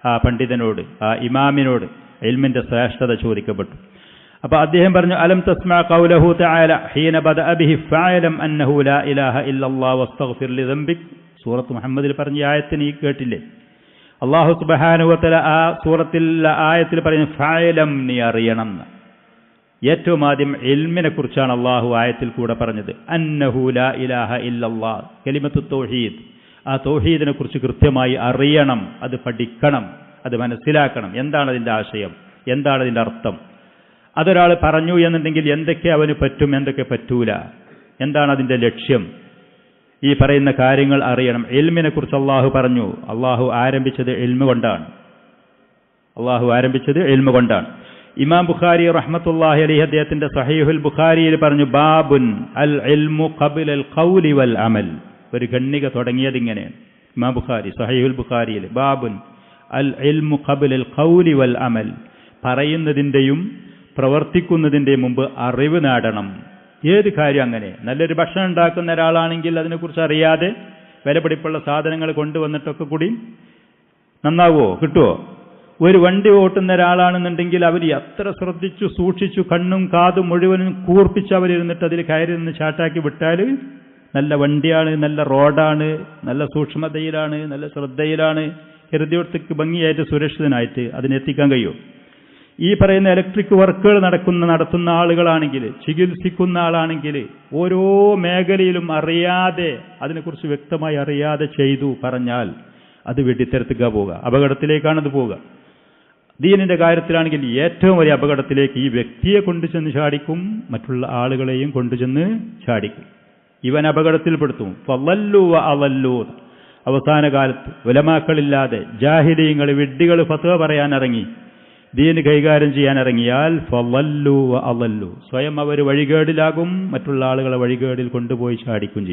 S1: ആ പണ്ഡിതനോട്, ആ ഇമാമിനോട് ഇൽമിന്റെ ശ്രേഷ്ഠത ചോദിക്കപ്പെട്ടു. അപ്പോൾ അദ്ദേഹം പറഞ്ഞു, അലം തസ്മഅ ഖൗലഹു തആല ഹീന ബദഅ ബിഹി ഫഅലം അന്നഹു ലാ ഇലാഹ ഇല്ലല്ലാഹു വസ്തഗ്ഫിർ ലിദംബിക്. സൂറത്ത് മുഹമ്മദിൽ പറഞ്ഞ ആയത്തിന് ഈ കേട്ടില്ലേ? അല്ലാഹു സുബ്ഹാനഹു വ തആല ആ സൂറത്തിൽ ആയത്തിൽ പറയുന്നു ഫഅലം, നീ അറിയണം. ഏറ്റവും ആദ്യം ഇൽമിനെ കുറിച്ചാണ് അള്ളാഹു ആയത്തിൽ കൂടെ പറഞ്ഞത്. അന്നഹു ലാ ഇലാഹ ഇല്ലല്ലാഹ്, കലിമത്തു തൗഹീദ്. ആ തൗഹീദിനെ കുറിച്ച് കൃത്യമായി അറിയണം, അത് പഠിക്കണം, അത് മനസ്സിലാക്കണം. എന്താണ് അതിൻ്റെ ആശയം, എന്താണ് അതിൻ്റെ അർത്ഥം? അതൊരാൾ പറഞ്ഞു എന്നുണ്ടെങ്കിൽ എന്തൊക്കെ അവന് പറ്റും, എന്തൊക്കെ പറ്റൂല, എന്താണ് അതിൻ്റെ ലക്ഷ്യം, ഈ പറയുന്ന കാര്യങ്ങൾ അറിയണം. ഇൽമിനെ കുറിച്ച് അള്ളാഹു പറഞ്ഞു. അള്ളാഹു ആരംഭിച്ചത് ഇൽമു കൊണ്ടാണ്. ഇമാം ബുഖാരി റഹ്മത്തുള്ളാഹി അലൈഹി അദ്ദേഹത്തിന്റെ സഹീഹുൽ ബുഖാരിയിൽ പറഞ്ഞു, ബാബുൻ അൽ ഇൽമു ഖബ്ലൽ ഖൗലി വൽ അമൽ. ഒരു ഖണ്ഡിക തുടങ്ങിയത് ഇങ്ങനെയാണ്. ഇമാം ബുഖാരി സഹീഹുൽ ബുഖാരിയിൽ ബാബുൻ അൽ ഇൽമു ഖബ്ലൽ ഖൗലി വൽ അമൽ, പറയുന്നതിൻ്റെയും പ്രവർത്തിക്കുന്നതിൻ്റെയും മുമ്പ് അറിവ് നേടണം. ഏത് കാര്യം അങ്ങനെ, നല്ലൊരു ഭക്ഷണം ഉണ്ടാക്കുന്ന ഒരാളാണെങ്കിൽ അതിനെക്കുറിച്ച് അറിയാതെ വിലപിടിപ്പുള്ള സാധനങ്ങൾ കൊണ്ടുവന്നിട്ടൊക്കെ കൂടി നന്നാവുമോ, കിട്ടുമോ? ഒരു വണ്ടി ഓട്ടുന്ന ഒരാളാണെന്നുണ്ടെങ്കിൽ അവർ എത്ര ശ്രദ്ധിച്ചു സൂക്ഷിച്ചു കണ്ണും കാതും മുഴുവനും കൂർപ്പിച്ച് അവരിരുന്നിട്ട് അതിൽ കയറി നിന്ന് ചാട്ടാക്കി വിട്ടാൽ നല്ല വണ്ടിയാണ്, നല്ല റോഡാണ്, നല്ല സൂക്ഷ്മതയിലാണ്, നല്ല ശ്രദ്ധയിലാണ്, ഹൃദയത്തേക്ക് ഭംഗിയായിട്ട് സുരക്ഷിതനായിട്ട് അതിനെത്തിക്കാൻ കഴിയും. ഈ പറയുന്ന ഇലക്ട്രിക് വർക്കുകൾ നടത്തുന്ന ആളുകളാണെങ്കിൽ, ചികിത്സിക്കുന്ന ആളാണെങ്കിൽ ഓരോ മേഖലയിലും അറിയാതെ, അതിനെക്കുറിച്ച് വ്യക്തമായി അറിയാതെ ചെയ്തു പറഞ്ഞാൽ അത് വെട്ടിത്തെരത്തുക പോവുക, അപകടത്തിലേക്കാണത് പോവുക. ദീനിന്റെ കാര്യത്തിലാണെങ്കിൽ ഏറ്റവും വലിയ അപകടത്തിലേക്ക് ഈ വ്യക്തിയെ കൊണ്ടുചെന്ന് ചാടിക്കും, മറ്റുള്ള ആളുകളെയും കൊണ്ടുചെന്ന് ചാടിക്കും. ഇവൻ അപകടത്തിൽപ്പെടുത്തും. ഫളല്ലു വ അളല്ലു. അവസാന കാലത്ത് ഉലമാക്കളില്ലാതെ ജാഹിലീങ്ങൾ, വിഡ്ഢികൾ ഫത്വ പറയാൻ ഇറങ്ങി, ദീന് കൈകാര്യം ചെയ്യാൻ ഇറങ്ങിയാൽ ഫളല്ലു വ അളല്ലു, സ്വയം അവർ വഴികേടിലാകും, മറ്റുള്ള ആളുകളെ വഴികേടിൽ കൊണ്ടുപോയി ചാടിക്കുകയും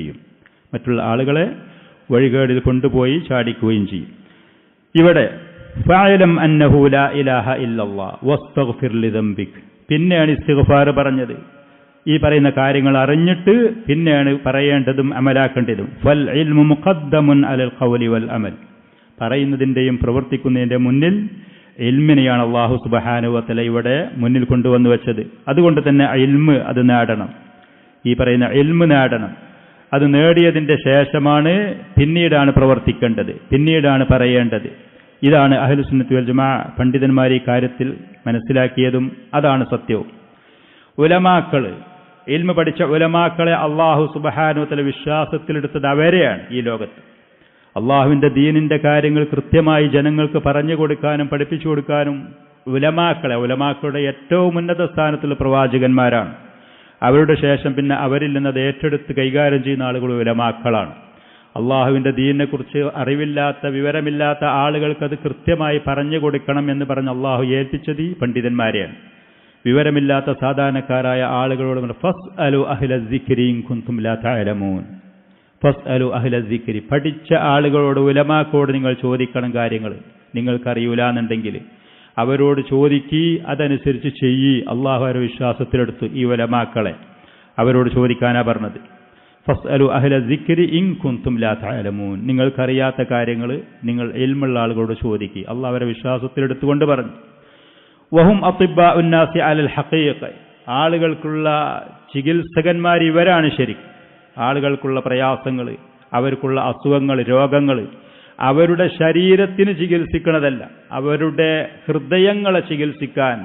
S1: ചെയ്യും. ഇവിടെ ഫഅലം അന്നഹു ലാ ഇലാഹ ഇല്ലല്ലാഹ് വസ്തഗ്ഫിർ ലിദംബിക്. പിന്നെയാണ് ഇസ്തിഗ്ഫാർ പറഞ്ഞത്. ഈ പറയുന്ന കാര്യങ്ങൾ അറിഞ്ഞിട്ട് പിന്നെയാണ് പറയേണ്ടതും അമലാക്കേണ്ടതും. ഫൽ ഇൽമു മുഖദ്ദമുൻ അലൽ ഖൗലി വൽ അമൽ. പറയുന്നതിൻ്റെയും പ്രവർത്തിക്കുന്നതിൻ്റെ മുന്നിൽ ഇൽമിനെയാണ് അല്ലാഹു സുബ്ഹാനഹു വ തആല ഇവിടെ മുന്നിൽ കൊണ്ടുവന്നു വെച്ചത്. അതുകൊണ്ട് തന്നെ ഇൽമ് അത് നേടണം. ഈ പറയുന്ന ഇൽമ് നേടണം. അത് നേടിയതിൻ്റെ ശേഷമാണ് പിന്നീടാണ് പ്രവർത്തിക്കേണ്ടത്, പിന്നീടാണ് പറയേണ്ടത്. ഇതാണ് അഹ്ലുസുന്നത്തി വൽ ജമാഅ പണ്ഡിതന്മാർ ഈ കാര്യത്തിൽ മനസ്സിലാക്കിയതും അതാണ് സത്യവും. ഉലമാക്കൾ, ഇൽമ് പഠിച്ച ഉലമാക്കളെ അല്ലാഹു സുബ്ഹാനഹു വ തആല വിശ്വാസത്തിലെടുത്തത് അവരെയാണ്. ഈ ലോകത്ത് അള്ളാഹുവിൻ്റെ ദീനിൻ്റെ കാര്യങ്ങൾ കൃത്യമായി ജനങ്ങൾക്ക് പറഞ്ഞു കൊടുക്കാനും പഠിപ്പിച്ചു കൊടുക്കാനും ഉലമാക്കളുടെ ഏറ്റവും ഉന്നത സ്ഥാനത്തുള്ള പ്രവാചകന്മാരാണ്. അവരുടെ ശേഷം പിന്നെ അവരിൽ നിന്നത് ഏറ്റെടുത്ത് കൈകാര്യം ചെയ്യുന്ന ആളുകൾ ഉലമാക്കളാണ്. അള്ളാഹുവിൻ്റെ ദീനിനെക്കുറിച്ച് അറിവില്ലാത്ത വിവരമില്ലാത്ത ആളുകൾക്കത് കൃത്യമായി പറഞ്ഞു കൊടുക്കണം എന്ന് പറഞ്ഞ് അള്ളാഹു ഏൽപ്പിച്ചത് ഈ പണ്ഡിതന്മാരെയാണ്. വിവരമില്ലാത്ത സാധാരണക്കാരായ ആളുകളോട് ഫസ്അലു അഹ്ല സിക്രി ഇൻ കുൻതും ലാ തഅലമൂൻ. ഫസ്അലു അഹ്ല സിക്രി, പഠിച്ച ആളുകളോട് ഉലമാക്കളോട് നിങ്ങൾ ചോദിക്കണം കാര്യങ്ങൾ. നിങ്ങൾക്കറിയൂല എന്നുണ്ടെങ്കിൽ അവരോട് ചോദിക്കി, അതനുസരിച്ച് ചെയ്യി. അള്ളാഹു അവരെ വിശ്വാസത്തിലെടുത്തു ഈ ഉലമാക്കളെ. അവരോട് ചോദിക്കാനാ പറഞ്ഞത്. ഫസ്അലു അഹ്ല സിക്രി ഇൻ കുൻതും ലാ തഅലമൂൻ. നിങ്ങൾക്കറിയാത്ത കാര്യങ്ങൾ നിങ്ങൾ ഇൽമുള്ള ആളുകളോട് ചോദിക്കി. അള്ളാഹു അവരെ വിശ്വാസത്തിലെടുത്തുകൊണ്ട് പറഞ്ഞു. വഹും അത്തിബ്ബാഉൻ നാസി അലൽ ഹഖീഖ. ആളുകൾക്കുള്ള ചികിത്സകന്മാർ ഇവരാണ്. ശരിക്കും ആളുകൾക്കുള്ള പ്രയാസങ്ങൾ, അവർക്കുള്ള അസുഖങ്ങൾ, രോഗങ്ങൾ അവരുടെ ശരീരത്തിന് ചികിത്സിക്കണതല്ല, അവരുടെ ഹൃദയങ്ങളെ ചികിത്സിക്കാൻ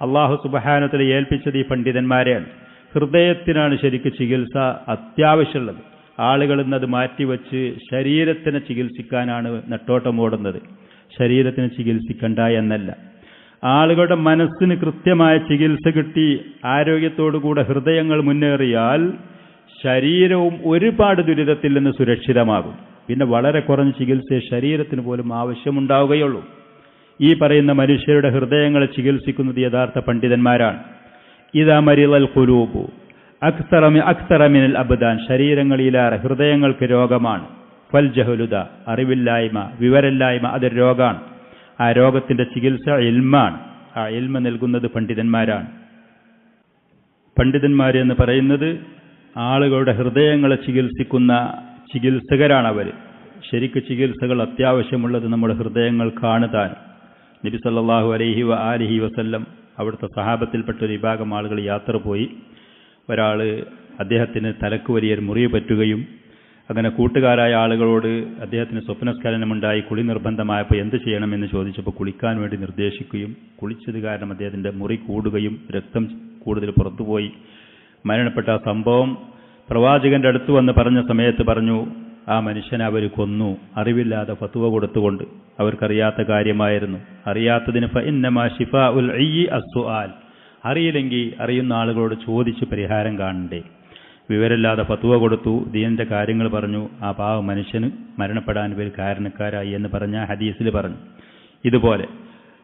S1: അല്ലാഹു സുബ്ഹാനഹു വ തആല ഏൽപ്പിച്ചത് ഈ പണ്ഡിതന്മാരെയാണ്. ഹൃദയത്തിനാണ് ശരിക്ക് ചികിത്സ അത്യാവശ്യമുള്ളത്. ആളുകൾ ഇന്നത് മാറ്റിവെച്ച് ശരീരത്തിനെ ചികിത്സിക്കാനാണ് നെട്ടോട്ടം ഓടുന്നത്. ശരീരത്തിന് ചികിത്സിക്കണ്ട എന്നല്ല. ആളുകളുടെ മനസ്സിന് കൃത്യമായ ചികിത്സ കിട്ടി ആരോഗ്യത്തോടുകൂടെ ഹൃദയങ്ങൾ മുന്നേറിയാൽ ശരീരവും ഒരുപാട് ദുരിതത്തിൽ നിന്ന് സുരക്ഷിതമാകും. പിന്നെ വളരെ കുറഞ്ഞ ചികിത്സയെ ശരീരത്തിന് പോലും ആവശ്യമുണ്ടാവുകയുള്ളൂ. ഈ പറയുന്ന മനുഷ്യരുടെ ഹൃദയങ്ങളെ ചികിത്സിക്കുന്നത് യഥാർത്ഥ പണ്ഡിതന്മാരാണ്. ഇദാ മരിളൽ ഖുലൂബു അക്തറ മിനൽ അബ്ദാൻ. ശരീരങ്ങളിലേറെ ഹൃദയങ്ങൾക്ക് രോഗമാണ്. ഫൽ ജഹലുദ, അറിവില്ലായ്മ, വിവരമില്ലായ്മ, അതൊരു രോഗമാണ്. ആ രോഗത്തിന്റെ ചികിത്സ ഇൽമാണ്. ആ ഇൽമ നൽകുന്നത് പണ്ഡിതന്മാരാണ്. പണ്ഡിതന്മാരെന്ന് പറയുന്നത് ആളുകളുടെ ഹൃദയങ്ങളെ ചികിത്സിക്കുന്ന ചികിത്സകരാണ് അവർ. ശരിക്ക് ചികിത്സകൾ അത്യാവശ്യമുള്ളത് നമ്മുടെ ഹൃദയങ്ങൾക്കാണ് താൻ. നബി സല്ലല്ലാഹു അലൈഹി വആലിഹി വസല്ലം അവിടുത്തെ സഹാബത്തിൽപ്പെട്ട ഒരു വിഭാഗം ആളുകൾ യാത്ര പോയി. ഒരാൾ അദ്ദേഹത്തിന് തലക്ക് വലിയൊരു മുറിവ് പറ്റുകയും അങ്ങനെ കൂട്ടുകാരായ ആളുകളോട് അദ്ദേഹത്തിന് സ്വപ്നസ്ഖലനമുണ്ടായി, കുളി നിർബന്ധമായപ്പോൾ എന്ത് ചെയ്യണമെന്ന് ചോദിച്ചപ്പോൾ കുളിക്കാൻ വേണ്ടി നിർദ്ദേശിക്കുകയും കുളിച്ചത് കാരണം അദ്ദേഹത്തിൻ്റെ മുറി കൂടുകയും രക്തം കൂടുതൽ പുറത്തുപോയി മരണപ്പെട്ട ആ സംഭവം പ്രവാചകന്റെ അടുത്ത് വന്ന് പറഞ്ഞ സമയത്ത് പറഞ്ഞു, ആ മനുഷ്യനെ അവർ കൊന്നു, അറിവില്ലാതെ ഫത്വ കൊടുത്തുകൊണ്ട്. അവർക്കറിയാത്ത കാര്യമായിരുന്നു. അറിയാത്തതിന് ഫഇന്നമാ ശിഫാഉൽ അയ്യി അസ്സുആൽ. അറിയില്ലെങ്കിൽ അറിയുന്ന ആളുകളോട് ചോദിച്ച് പരിഹാരം കാണണ്ടേ. വിവരമില്ലാതെ ഫത്വ കൊടുത്തു, ദീനിന്റെ കാര്യങ്ങൾ പറഞ്ഞു, ആ പാവ മനുഷ്യന് മരണപ്പെടാൻ ഇവർ കാരണക്കാരായി എന്ന് പറഞ്ഞ ഹദീസിൽ പറഞ്ഞു. ഇതുപോലെ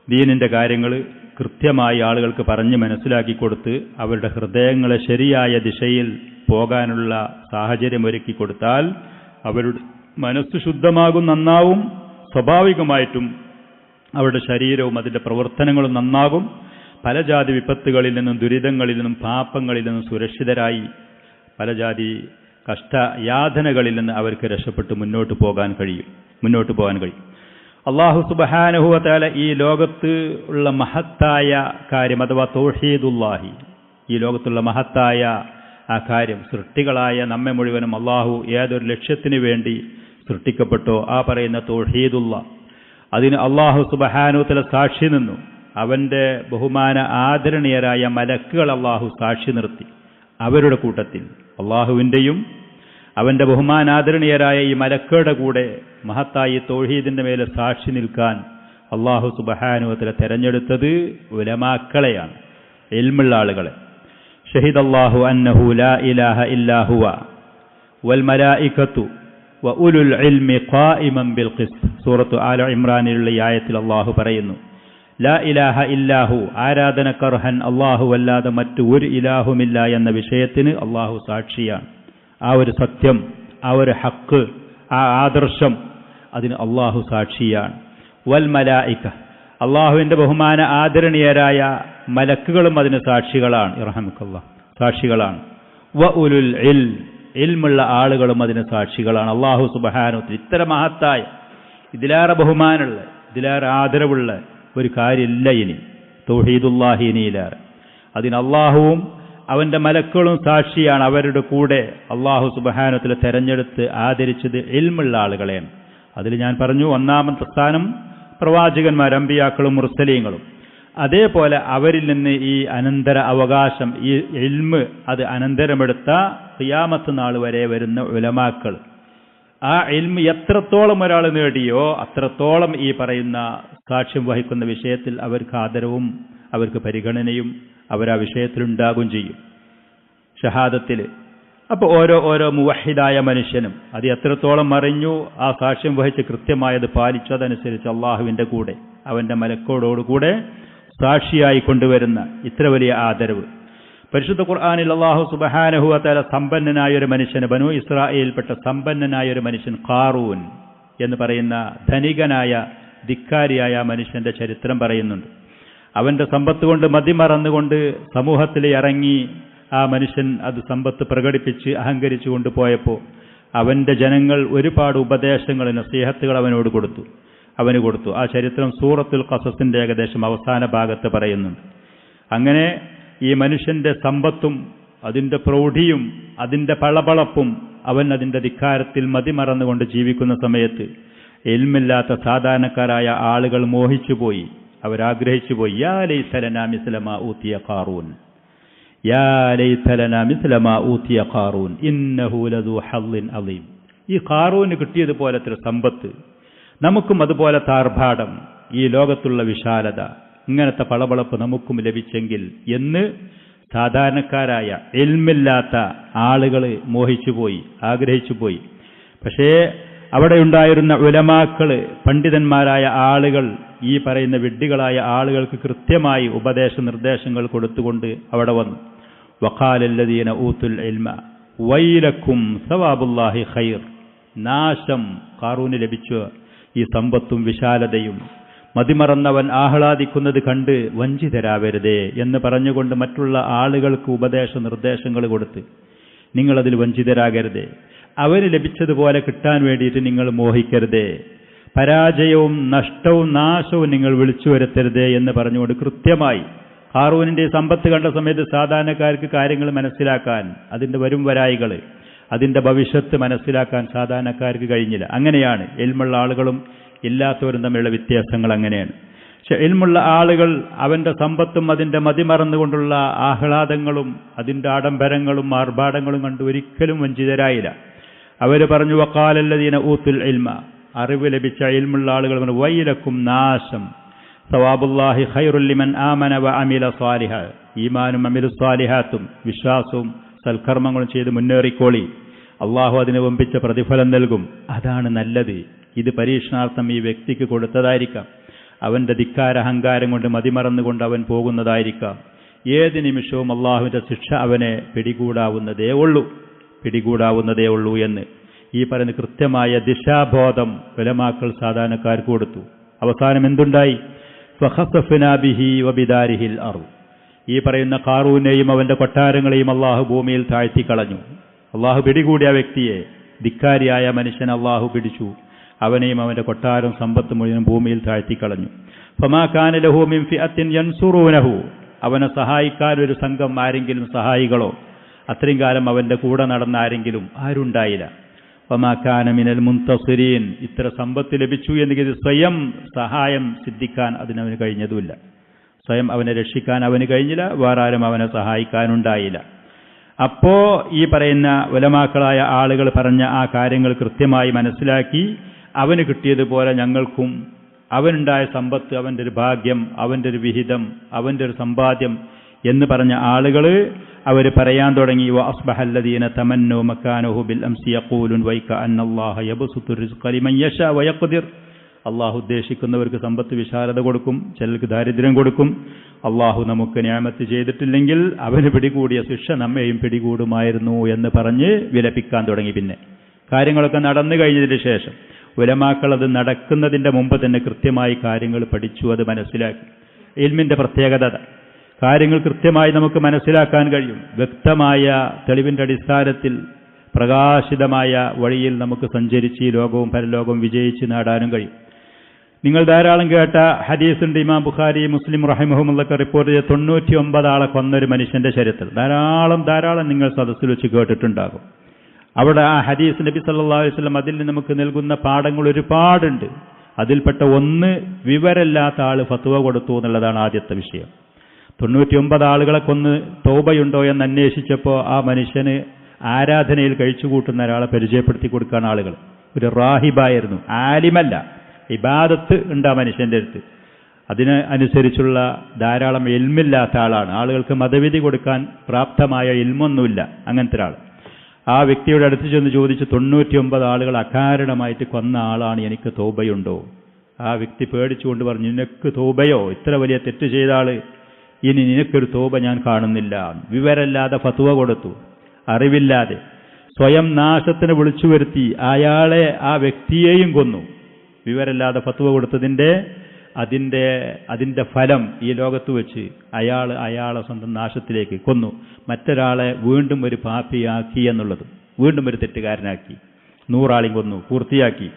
S1: ദീനിന്റെ കാര്യങ്ങൾ കൃത്യമായി ആളുകൾക്ക് പറഞ്ഞ് മനസ്സിലാക്കി കൊടുത്ത് അവരുടെ ഹൃദയങ്ങളെ ശരിയായ ദിശയിൽ പോകാനുള്ള സാഹചര്യം ഒരുക്കി കൊടുത്താൽ അവരുടെ മനസ്സ് ശുദ്ധമാകും, നന്നാവും. സ്വാഭാവികമായിട്ടും അവരുടെ ശരീരവും അതിൻ്റെ പ്രവർത്തനങ്ങളും നന്നാകും. പല ജാതി വിപത്തുകളിൽ നിന്നും ദുരിതങ്ങളിൽ നിന്നും പാപങ്ങളിൽ നിന്നും സുരക്ഷിതരായി പല ജാതി കഷ്ടയാതനകളിൽ നിന്ന് അവർക്ക് രക്ഷപ്പെട്ട് മുന്നോട്ട് പോകാൻ കഴിയും. അല്ലാഹു സുബ്ഹാനഹു വ തആല ഈ ലോകത്ത് ഉള്ള മഹത്തായ കാര്യം അഥവാ തൗഹീദുല്ലാഹി, ഈ ലോകത്തുള്ള മഹത്തായ ആ കാര്യം, സൃഷ്ടികളായ നമ്മെ മുഴുവനും അല്ലാഹു ഏതൊരു ലക്ഷ്യത്തിന് വേണ്ടി സൃഷ്ടിക്കപ്പെട്ടോ ആ പറയുന്ന തൗഹീദുള്ള, അതിന് അല്ലാഹു സുബ്ഹാനഹു വ തആല സാക്ഷി നിന്നു. അവൻ്റെ ബഹുമാന ആദരണീയരായ മലക്കുകൾ അല്ലാഹു സാക്ഷി നിർത്തി. അവരുടെ കൂട്ടത്തിൽ അല്ലാഹുവിൻ്റെയും അവൻ്റെ ബഹുമാനാദരണീയരായ ഈ മലക്കുകളുടെ കൂടെ മഹത്തായി തൗഹീദിന്റെ മേലെ സാക്ഷി നിൽക്കാൻ അല്ലാഹു സുബ്ഹാനഹു വ തആല തെരഞ്ഞെടുത്തത് ഉലമാക്കളെയാണ്, ഇൽമുള്ള ആളുകളെ. ഷഹിദല്ലാഹു അന്നഹു ലാ ഇലാഹ ഇല്ലാ ഹുവ വൽ മലായികത്തു വ ഉലുൽ ഇൽമി ഖായിമൻ ബിൽ ഖിസ്ത്. സൂറത്ത് ആല ഇമ്രാനിലുള്ള ഈ ആയത്തിൽ അല്ലാഹു പറയുന്നു, ലാ ഇലാഹ ഇല്ലാഹു, ആരാധനക്കർഹൻ അല്ലാഹു അല്ലാതെ മറ്റു ഒരു ഇലാഹുമില്ല എന്ന വിഷയത്തിന് അല്ലാഹു സാക്ഷിയാണ്. ആ ഒരു സത്യം, ആ ഒരു ഹക്ക്, ആ ആദർശം, അതിന് അല്ലാഹു സാക്ഷിയാണ്. വൽ മലായിക, അള്ളാഹുവിൻ്റെ ബഹുമാന ആദരണീയരായ മലക്കുകളും അതിന് സാക്ഷികളാണ്. ഇർഹമുക്കല്ലാഹ്, സാക്ഷികളാണ്. വ ഉലുൽ ഇൽമുള്ള ആളുകളും അതിന് സാക്ഷികളാണ്. അള്ളാഹു സുബ്ഹാനഹു ഇത്ര മഹത്തായ, ഇതിലേറെ ബഹുമാനമുള്ള, ഇതിലേറെ ആദരവുള്ള ഒരു കാര്യമില്ല ഇനി തൗഹീദുല്ലാഹി ഇനിയിലേറെ. അതിന് അള്ളാഹുവും അവൻ്റെ മലക്കുകളും സാക്ഷിയാണ്. അവരുടെ കൂടെ അള്ളാഹു സുബ്ഹാനഹു വതആല തെരഞ്ഞെടുത്ത് ആദരിച്ചത് ഇൽമുള്ള ആളുകളെയാണ്. അതിൽ ഞാൻ പറഞ്ഞു, ഒന്നാമത്തെ സ്ഥാനം പ്രവാചകന്മാർ, അമ്പിയാക്കളും മുർസലീങ്ങളും. അതേപോലെ അവരിൽ നിന്ന് ഈ അനന്തര അവകാശം, ഈ ഇൽമ് അത് അനന്തരമെടുത്ത ഖിയാമത്ത് നാൾ വരെ വരുന്ന ഉലമാക്കൾ, ആ ഇൽമ് എത്രത്തോളം ഒരാൾ നേടിയോ അത്രത്തോളം ഈ പറയുന്ന സാക്ഷ്യം വഹിക്കുന്ന വിഷയത്തിൽ അവർക്ക് ആദരവും അവർക്ക് പരിഗണനയും അവരാ വിഷയത്തിലുണ്ടാകും ചെയ്യും ഷഹാദത്തിൽ. അപ്പോൾ ഓരോ മുവഹിദായ മനുഷ്യനും അത് എത്രത്തോളം അറിഞ്ഞു, ആ സാക്ഷ്യം വഹിച്ച് കൃത്യമായത് പാലിച്ചു, അതനുസരിച്ച് അള്ളാഹുവിൻ്റെ കൂടെ അവൻ്റെ മലക്കോടോടുകൂടെ സാക്ഷിയായി കൊണ്ടുവരുന്ന ഇത്ര വലിയ ആദരവ്. പരിശുദ്ധ ഖുർആനിൽ അല്ലാഹു സുബ്ഹാനഹു വ തആല സമ്പന്നനായ ഒരു മനുഷ്യന്, ബനൂ ഇസ്രായേൽപ്പെട്ട സമ്പന്നനായ ഒരു മനുഷ്യൻ ഖാറൂൻ എന്ന് പറയുന്ന ധനികനായ ധിക്കാരിയായ മനുഷ്യന്റെ ചരിത്രം പറയുന്നുണ്ട്. അവന്റെ സമ്പത്ത് കൊണ്ട് മതിമറന്നുകൊണ്ട് സമൂഹത്തിൽ ഇറങ്ങി ആ മനുഷ്യൻ അത് സമ്പത്ത് പ്രകടിപ്പിച്ച് അഹങ്കരിച്ചു കൊണ്ടുപോയപ്പോൾ അവന്റെ ജനങ്ങൾ ഒരുപാട് ഉപദേശങ്ങൾ, നസീഹത്തുകൾ അവന് കൊടുത്തു. ആ ചരിത്രം സൂറത്തുൽ ഖസസിന്റെ ഏകദേശം അവസാന ഭാഗത്ത് പറയുന്നുണ്ട്. അങ്ങനെ ഈ മനുഷ്യന്റെ സമ്പത്തും അതിൻ്റെ പ്രൗഢിയും അതിൻ്റെ പളപളപ്പും അവൻ അതിൻ്റെ ധിക്കാരത്തിൽ മതിമറന്നുകൊണ്ട് ജീവിക്കുന്ന സമയത്ത് ഇൽമില്ലാത്ത സാധാരണക്കാരായ ആളുകൾ മോഹിച്ചുപോയി, അവരാഗ്രഹിച്ചുപോയി. യാ ലൈസ ലനാ മിസ്ല മാ ഊതിയ ഖാറൂൻ, യാ ലൈസ ലനാ മിസ്ല മാ ഊതിയ ഖാറൂൻ ഇന്നഹു ലദു ഹള്ളിൻ അളീം. ഈ ഖാറൂന് കിട്ടിയതുപോലത്തെ സമ്പത്ത് നമുക്കും അതുപോലത്തെ ആർഭാടം, ഈ ലോകത്തുള്ള വിശാലത, ഇങ്ങനത്തെ പളപളപ്പ് നമുക്കും ലഭിച്ചെങ്കിൽ എന്ന് സാധാരണക്കാരായ ഇൽമില്ലാത്ത ആളുകൾ മോഹിച്ചുപോയി, ആഗ്രഹിച്ചുപോയി. പക്ഷേ അവിടെ ഉണ്ടായിരുന്ന ഉലമാക്കൾ, പണ്ഡിതന്മാരായ ആളുകൾ ഈ പറയുന്ന വിഡ്ഢികളായ ആളുകൾക്ക് കൃത്യമായി ഉപദേശ നിർദ്ദേശങ്ങൾ കൊടുത്തുകൊണ്ട് അവിടെ വന്നു. വഖാലല്ലദീന ഊതുൽ ഇൽമ വൈലക്കും സവാബുല്ലാഹി ഖൈർ. നാശം ഖാറൂന് ലഭിച്ചു ഈ സമ്പത്തും വിശാലതയും. മതിമറന്നവൻ ആഹ്ലാദിക്കുന്നത് കണ്ട് വഞ്ചിതരാവരുതേ എന്ന് പറഞ്ഞുകൊണ്ട് മറ്റുള്ള ആളുകൾക്ക് ഉപദേശ നിർദ്ദേശങ്ങൾ കൊടുത്ത്, നിങ്ങളതിൽ വഞ്ചിതരാകരുതേ, അവന് ലഭിച്ചതുപോലെ കിട്ടാൻ വേണ്ടിയിട്ട് നിങ്ങൾ മോഹിക്കരുതേ, പരാജയവും നഷ്ടവും നാശവും നിങ്ങൾ വിളിച്ചു വരുത്തരുതേ എന്ന് പറഞ്ഞുകൊണ്ട് കൃത്യമായി ഖാറൂനിന്റെ സമ്പത്ത് കണ്ട സമയത്ത് സാധാരണക്കാർക്ക് കാര്യങ്ങൾ മനസ്സിലാക്കാൻ, അതിൻ്റെ വരും വരായികൾ, അതിൻ്റെ ഭവിഷ്യത്ത് മനസ്സിലാക്കാൻ സാധാരണക്കാർക്ക് കഴിഞ്ഞില്ല. അങ്ങനെയാണ് ഇൽമുള്ള ആളുകളും ഇല്ലാത്തവരും തമ്മിലുള്ള വ്യത്യാസങ്ങൾ അങ്ങനെയാണ്. പക്ഷെ ഇൽമുള്ള ആളുകൾ അവൻ്റെ സമ്പത്തും അതിൻ്റെ മതിമറന്നുകൊണ്ടുള്ള ആഹ്ലാദങ്ങളും അതിൻ്റെ ആഡംബരങ്ങളും ആർഭാടങ്ങളും കണ്ട് ഒരിക്കലും വഞ്ചിതരായില്ല. അവർ പറഞ്ഞു, വഖാലല്ലദീന ഊതുൽ ഇൽമ, അറിവ് ലഭിച്ച ഇൽമുള്ള ആളുകൾ പറഞ്ഞു, വൈലക്കും നാശം, സവാബുല്ലാഹി ഖൈറുൽ ലിമൻ ആമന വ അമില സ്വാലിഹ. ഈമാനും അമിലു സ്വാലിഹാത്തും വിശ്വാസവും സൽക്കർമ്മങ്ങളും ചെയ്ത് മുന്നേറിക്കോളി, അള്ളാഹു അതിന് വമ്പിച്ച പ്രതിഫലം നൽകും, അതാണ് നല്ലത്. ഇത് പരീക്ഷണാർത്ഥം ഈ വ്യക്തിക്ക് കൊടുത്തതായിരിക്കാം, അവൻ്റെ ധിക്കാരഹങ്കാരം കൊണ്ട് മതിമറന്നുകൊണ്ട് അവൻ പോകുന്നതായിരിക്കാം. ഏത് നിമിഷവും അള്ളാഹുവിൻ്റെ ശിക്ഷ അവനെ പിടികൂടാവുന്നതേ ഉള്ളൂ എന്ന് ഈ പറയുന്ന കൃത്യമായ ദിശാബോധം ഉലമാക്കൾ സാധാരണക്കാർക്ക് കൊടുത്തു. അവസാനം എന്തുണ്ടായി? ഫഖസഫ്നാ ബിഹി വബിദാരിഹിൽ അർദ്. ഈ പറയുന്ന ഖാറൂനെയും അവൻ്റെ കൊട്ടാരങ്ങളെയും അള്ളാഹു ഭൂമിയിൽ താഴ്ത്തിക്കളഞ്ഞു. അള്ളാഹു പിടികൂടിയ വ്യക്തിയെ, ധിക്കാരിയായ മനുഷ്യൻ അള്ളാഹു പിടിച്ചു, അവനെയും അവൻ്റെ കൊട്ടാരം സമ്പത്ത് മുഴുവൻ ഭൂമിയിൽ താഴ്ത്തിക്കളഞ്ഞു. ഫമാ കാന ലഹു മിൻ ഫിഅത്തിൻ യൻസുറൂനഹു. അവനെ സഹായിക്കാൻ ഒരു സംഘം ആരെങ്കിലും, സഹായികളോ, അത്രയും കാലം അവൻ്റെ കൂടെ നടന്ന ആരെങ്കിലും ആരുണ്ടായില്ല. ഫമാ കാന മിനൽ മുൻതസിരീൻ. ഇത്ര സമ്പത്ത് ലഭിച്ചു എന്നെങ്കിൽ സ്വയം സഹായം സിദ്ധിക്കാൻ അതിനവന് കഴിഞ്ഞതുമില്ല, സ്വയം അവനെ രക്ഷിക്കാൻ അവന് കഴിഞ്ഞില്ല, വേറെ ആരും അവനെ സഹായിക്കാനുണ്ടായില്ല. അപ്പോ ഈ പറയുന്ന ഉലമാക്കളായ ആളുകൾ പറഞ്ഞ ആ കാര്യങ്ങൾ കൃത്യമായി മനസ്സിലാക്കി, അവന് കിട്ടിയതുപോലെ ഞങ്ങൾക്കും, അവനുണ്ടായ സമ്പത്ത് അവൻ്റെ ഒരു ഭാഗ്യം, അവൻ്റെ ഒരു വിഹിതം, അവൻ്റെ ഒരു സമ്പാദ്യം എന്ന് പറഞ്ഞ ആളുകൾ അവർ പറയാൻ തുടങ്ങി. വഅസ്ബഹല്ലദീന തമന്നൂ മക്കാനഹു ബിൽ അംസി യഖൂലുൻ വൈക അന്നല്ലാഹ യബ്സുത്തു റിസ്ഖ ലിമൻ യശാ വയഖ്ദിർ. അള്ളാഹു ഉദ്ദേശിക്കുന്നവർക്ക് സമ്പത്ത് വിശാലത കൊടുക്കും, ചിലർക്ക് ദാരിദ്ര്യം കൊടുക്കും. അള്ളാഹു നമുക്ക് നിഅമത്ത് ചെയ്തിട്ടില്ലെങ്കിൽ അവന് പിടികൂടിയ ശിക്ഷ നമ്മെയും പിടികൂടുമായിരുന്നു എന്ന് പറഞ്ഞ് വിലപിക്കാൻ തുടങ്ങി. പിന്നെ കാര്യങ്ങളൊക്കെ നടന്നു കഴിഞ്ഞതിന് ശേഷം ഉലമാക്കൾ അത് നടക്കുന്നതിൻ്റെ മുമ്പ് തന്നെ കൃത്യമായി കാര്യങ്ങൾ പഠിച്ചു, അത് മനസ്സിലാക്കി. ഇൽമിൻ്റെ പ്രത്യേകത കാര്യങ്ങൾ കൃത്യമായി നമുക്ക് മനസ്സിലാക്കാൻ കഴിയും. വ്യക്തമായ തെളിവിൻ്റെ അടിസ്ഥാനത്തിൽ പ്രകാശിതമായ വഴിയിൽ നമുക്ക് സഞ്ചരിച്ച് ഈ ലോകവും പരലോകവും വിജയിച്ച് നേടാനും കഴിയും. നിങ്ങൾ ധാരാളം കേട്ട ഹദീസുണ്ട്. ഇമാം ബുഖാരി, മുസ്ലിം റഹിമഹുമുള്ളൊക്കെ റിപ്പോർട്ട് ചെയ്ത 99 ആളെ കൊന്നൊരു മനുഷ്യന്റെ ചരിത്രം ധാരാളം നിങ്ങൾ സദസ്സിൽ വെച്ച് കേട്ടിട്ടുണ്ടാകും. അവിടെ ആ ഹദീസ് നബി സല്ലല്ലാഹു അലൈഹി വസല്ലം അതിൽ നമുക്ക് നൽകുന്ന പാഠങ്ങൾ ഒരുപാടുണ്ട്. അതിൽപ്പെട്ട ഒന്ന്, വിവരമില്ലാത്ത ആള് ഫത്വ കൊടുത്തു എന്നുള്ളതാണ് ആദ്യത്തെ വിഷയം. 99 ആളുകളെ കൊന്ന് തൗബയുണ്ടോ എന്ന് അന്വേഷിച്ചപ്പോൾ ആ മനുഷ്യന് ആരാധനയിൽ കഴിച്ചുകൂട്ടുന്ന ഒരാളെ പരിചയപ്പെടുത്തി കൊടുക്കാൻ ആളുകൾ. ഒരു റാഹിബായിരുന്നു, ആലിമല്ല, ഇബാദത്ത് ഉണ്ട് ആ മനുഷ്യൻ്റെ അടുത്ത്. അതിന് അനുസരിച്ചുള്ള ധാരാളം ഇൽമില്ലാത്ത ആളാണ്. ആളുകൾക്ക് മതവിധി കൊടുക്കാൻ പ്രാപ്തമായ ഇൽമൊന്നുമില്ല. അങ്ങനത്തെ ഒരാൾ ആ വ്യക്തിയുടെ അടുത്ത് ചെന്ന് ചോദിച്ചു, 99 ആളുകൾ അകാരണമായിട്ട് കൊന്ന ആളാണ്, എനിക്ക് തൗബയുണ്ടോ? ആ വ്യക്തി പേടിച്ചുകൊണ്ട് പറഞ്ഞു, നിനക്ക് തൗബയോ? ഇത്ര വലിയ തെറ്റ് ചെയ്ത ആള്, ഇനി നിനക്കൊരു തൗബ ഞാൻ കാണുന്നില്ല. വിവരമില്ലാതെ ഫത്വ കൊടുത്തു, അറിവില്ലാതെ സ്വയം നാശത്തിന് വിളിച്ചു വരുത്തി അയാളെ, ആ വ്യക്തിയെയും കൊന്നു. വിവരമില്ലാതെ ഫത്വ കൊടുത്തതിൻ്റെ അതിൻ്റെ ഫലം ഈ ലോകത്ത് വെച്ച് അയാളെ സ്വന്തം നാശത്തിലേക്ക് കൊന്നു. മറ്റൊരാളെ വീണ്ടും ഒരു പാപിയാക്കി എന്നുള്ളത്, വീണ്ടും ഒരു തെറ്റുകാരനാക്കി. 100 ആളെയും കൊന്നു, പൂർത്തിയാക്കി.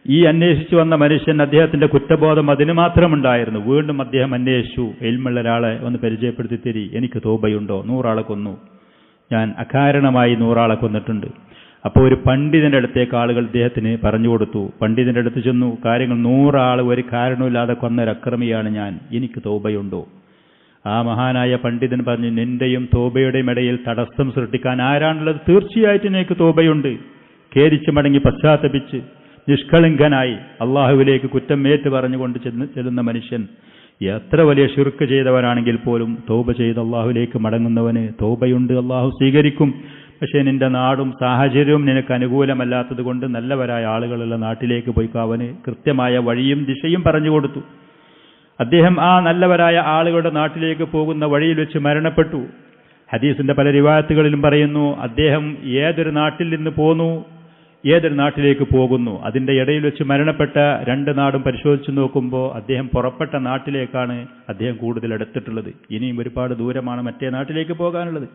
S1: ഈ അന്വേഷിച്ചു വന്ന മനുഷ്യൻ, അദ്ദേഹത്തിന്റെ കുറ്റബോധം അതിന് മാത്രമുണ്ടായിരുന്നു. വീണ്ടും അദ്ദേഹം അന്വേഷിച്ചു, ഇൽമുള്ള ഒരാളെ ഒന്ന് പരിചയപ്പെടുത്തി തരി, എനിക്ക് തൗബയുണ്ടോ? 100 ആളെ കൊന്നു, ഞാൻ അകാരണമായി 100 ആളെ കൊന്നിട്ടുണ്ട്. അപ്പോൾ ഒരു പണ്ഡിതന്റെ അടുത്തേക്ക് ആളുകൾ ഇദ്ദേഹത്തിന് പറഞ്ഞു കൊടുത്തു. പണ്ഡിതന്റെ അടുത്ത് ചെന്നു, കാര്യങ്ങൾ 100 ആൾ ഒരു കാരണമില്ലാതെ കൊന്നൊരു അക്രമിയാണ് ഞാൻ, എനിക്ക് തൗബയുണ്ടോ? ആ മഹാനായ പണ്ഡിതൻ പറഞ്ഞു, നിന്റെയും തൗബയുടെയും ഇടയിൽ തടസ്സം സൃഷ്ടിക്കാൻ ആരാണുള്ളത്? തീർച്ചയായിട്ടും എനിക്ക് തൗബയുണ്ട്. ഖേദിച്ച് മടങ്ങി പശ്ചാത്തപിച്ച് നിഷ്കളങ്കനായി അള്ളാഹുവിലേക്ക് കുറ്റം ഏറ്റു പറഞ്ഞുകൊണ്ട് ചെല്ലുന്ന മനുഷ്യൻ എത്ര വലിയ ശിർക്ക് ചെയ്തവനാണെങ്കിൽ പോലും തൗബ ചെയ്ത് അള്ളാഹുവിലേക്ക് മടങ്ങുന്നവന് തൗബയുണ്ട്, അള്ളാഹു സ്വീകരിക്കും. പക്ഷേ നിന്റെ നാടും സാഹചര്യവും നിനക്ക് അനുകൂലമല്ലാത്തത് കൊണ്ട് നല്ലവരായ ആളുകളുള്ള നാട്ടിലേക്ക് പോയിക്കോ. അവന് കൃത്യമായ വഴിയും ദിശയും പറഞ്ഞു കൊടുത്തു. അദ്ദേഹം ആ നല്ലവരായ ആളുകളുടെ നാട്ടിലേക്ക് പോകുന്ന വഴിയിൽ വെച്ച് മരണപ്പെട്ടു. ഹദീസിന്റെ പല റിവായത്തുകളിലും പറയുന്നു, അദ്ദേഹം ഏതൊരു നാട്ടിൽ നിന്ന് പോന്നു, ഏതൊരു നാട്ടിലേക്ക് പോകുന്നു, അതിൻ്റെ ഇടയിൽ വെച്ച് മരണപ്പെട്ട 2 നാടും പരിശോധിച്ച് നോക്കുമ്പോൾ അദ്ദേഹം പുറപ്പെട്ട നാട്ടിലേക്കാണ് അദ്ദേഹം കൂടുതൽ അടുത്തിട്ടുള്ളത്. ഇനിയും ഒരുപാട് ദൂരമാണ് മറ്റേ നാട്ടിലേക്ക് പോകാനുള്ളത്.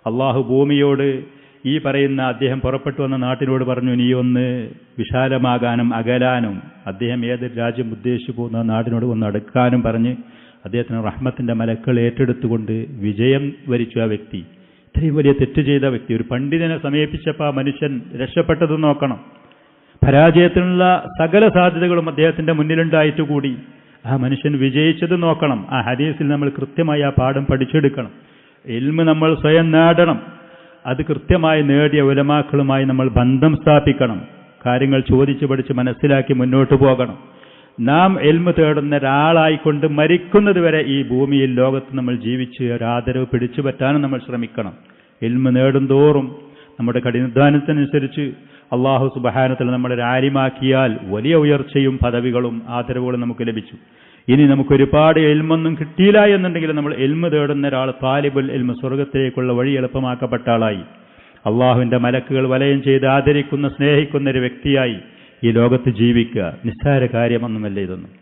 S1: അള്ളാഹു ഭൂമിയോട്, ഈ പറയുന്ന അദ്ദേഹം പുറപ്പെട്ടു വന്ന നാട്ടിനോട് പറഞ്ഞു, നീ ഒന്ന് വിശാലമാകാനും അകലാനും, അദ്ദേഹം ഏതൊരു രാജ്യം ഉദ്ദേശിച്ചു പോകുന്ന നാടിനോട് ഒന്ന് അടുക്കാനും പറഞ്ഞ് അദ്ദേഹത്തിന് റഹ്മത്തിന്റെ മലക്കൾ ഏറ്റെടുത്തുകൊണ്ട് വിജയം വരിച്ചു. ആ വ്യക്തി, ഇത്രയും വലിയ തെറ്റ് ചെയ്ത വ്യക്തി, ഒരു പണ്ഡിതനെ സമീപിച്ചപ്പോൾ ആ മനുഷ്യൻ രക്ഷപ്പെട്ടതും നോക്കണം. പരാജയത്തിനുള്ള സകല സാധ്യതകളും അദ്ദേഹത്തിന്റെ മുന്നിലുണ്ടായിട്ട് കൂടി ആ മനുഷ്യൻ വിജയിച്ചത് നോക്കണം. ആ ഹദീസിൽ നമ്മൾ കൃത്യമായി ആ പാഠം പഠിച്ചെടുക്കണം. ഇൽമ് നമ്മൾ സ്വയം നേടണം. അത് കൃത്യമായി നേടിയ ഉലമാക്കളുമായി നമ്മൾ ബന്ധം സ്ഥാപിക്കണം. കാര്യങ്ങൾ ചോദിച്ചു പഠിച്ച് മനസ്സിലാക്കി മുന്നോട്ട് പോകണം. നാം ഇൽമ് തേടുന്ന ഒരാളായിക്കൊണ്ട് മരിക്കുന്നത് വരെ ഈ ഭൂമിയിൽ ലോകത്ത് നമ്മൾ ജീവിച്ച് ഒരാദരവ് പിടിച്ചു പറ്റാനും നമ്മൾ ശ്രമിക്കണം. ഇൽമ് നേടും തോറും നമ്മുടെ കഠിനാധ്വാനത്തിനനുസരിച്ച് അള്ളാഹു സുബ്ഹാനഹു നമ്മളെ ആലിമാക്കിയാൽ വലിയ ഉയർച്ചയും പദവികളും ആദരവുകളും നമുക്ക് ലഭിച്ചു. ഇനി നമുക്കൊരുപാട് ഇൽമൊന്നും കിട്ടിയില്ല എന്നുണ്ടെങ്കിൽ നമ്മൾ ഇൽമ് തേടുന്ന ഒരാൾ, താലിബുൽ ഇൽമ്, സ്വർഗത്തിലേക്കുള്ള വഴി എളുപ്പമാക്കപ്പെട്ട ആളായി, അള്ളാഹുവിന്റെ മലക്കുകൾ വലയം ചെയ്ത് ആദരിക്കുന്ന സ്നേഹിക്കുന്ന ഒരു വ്യക്തിയായി ഈ ലോകത്ത് ജീവിക്കുക. നിസ്സാര കാര്യമൊന്നുമല്ല ഇതൊന്നും,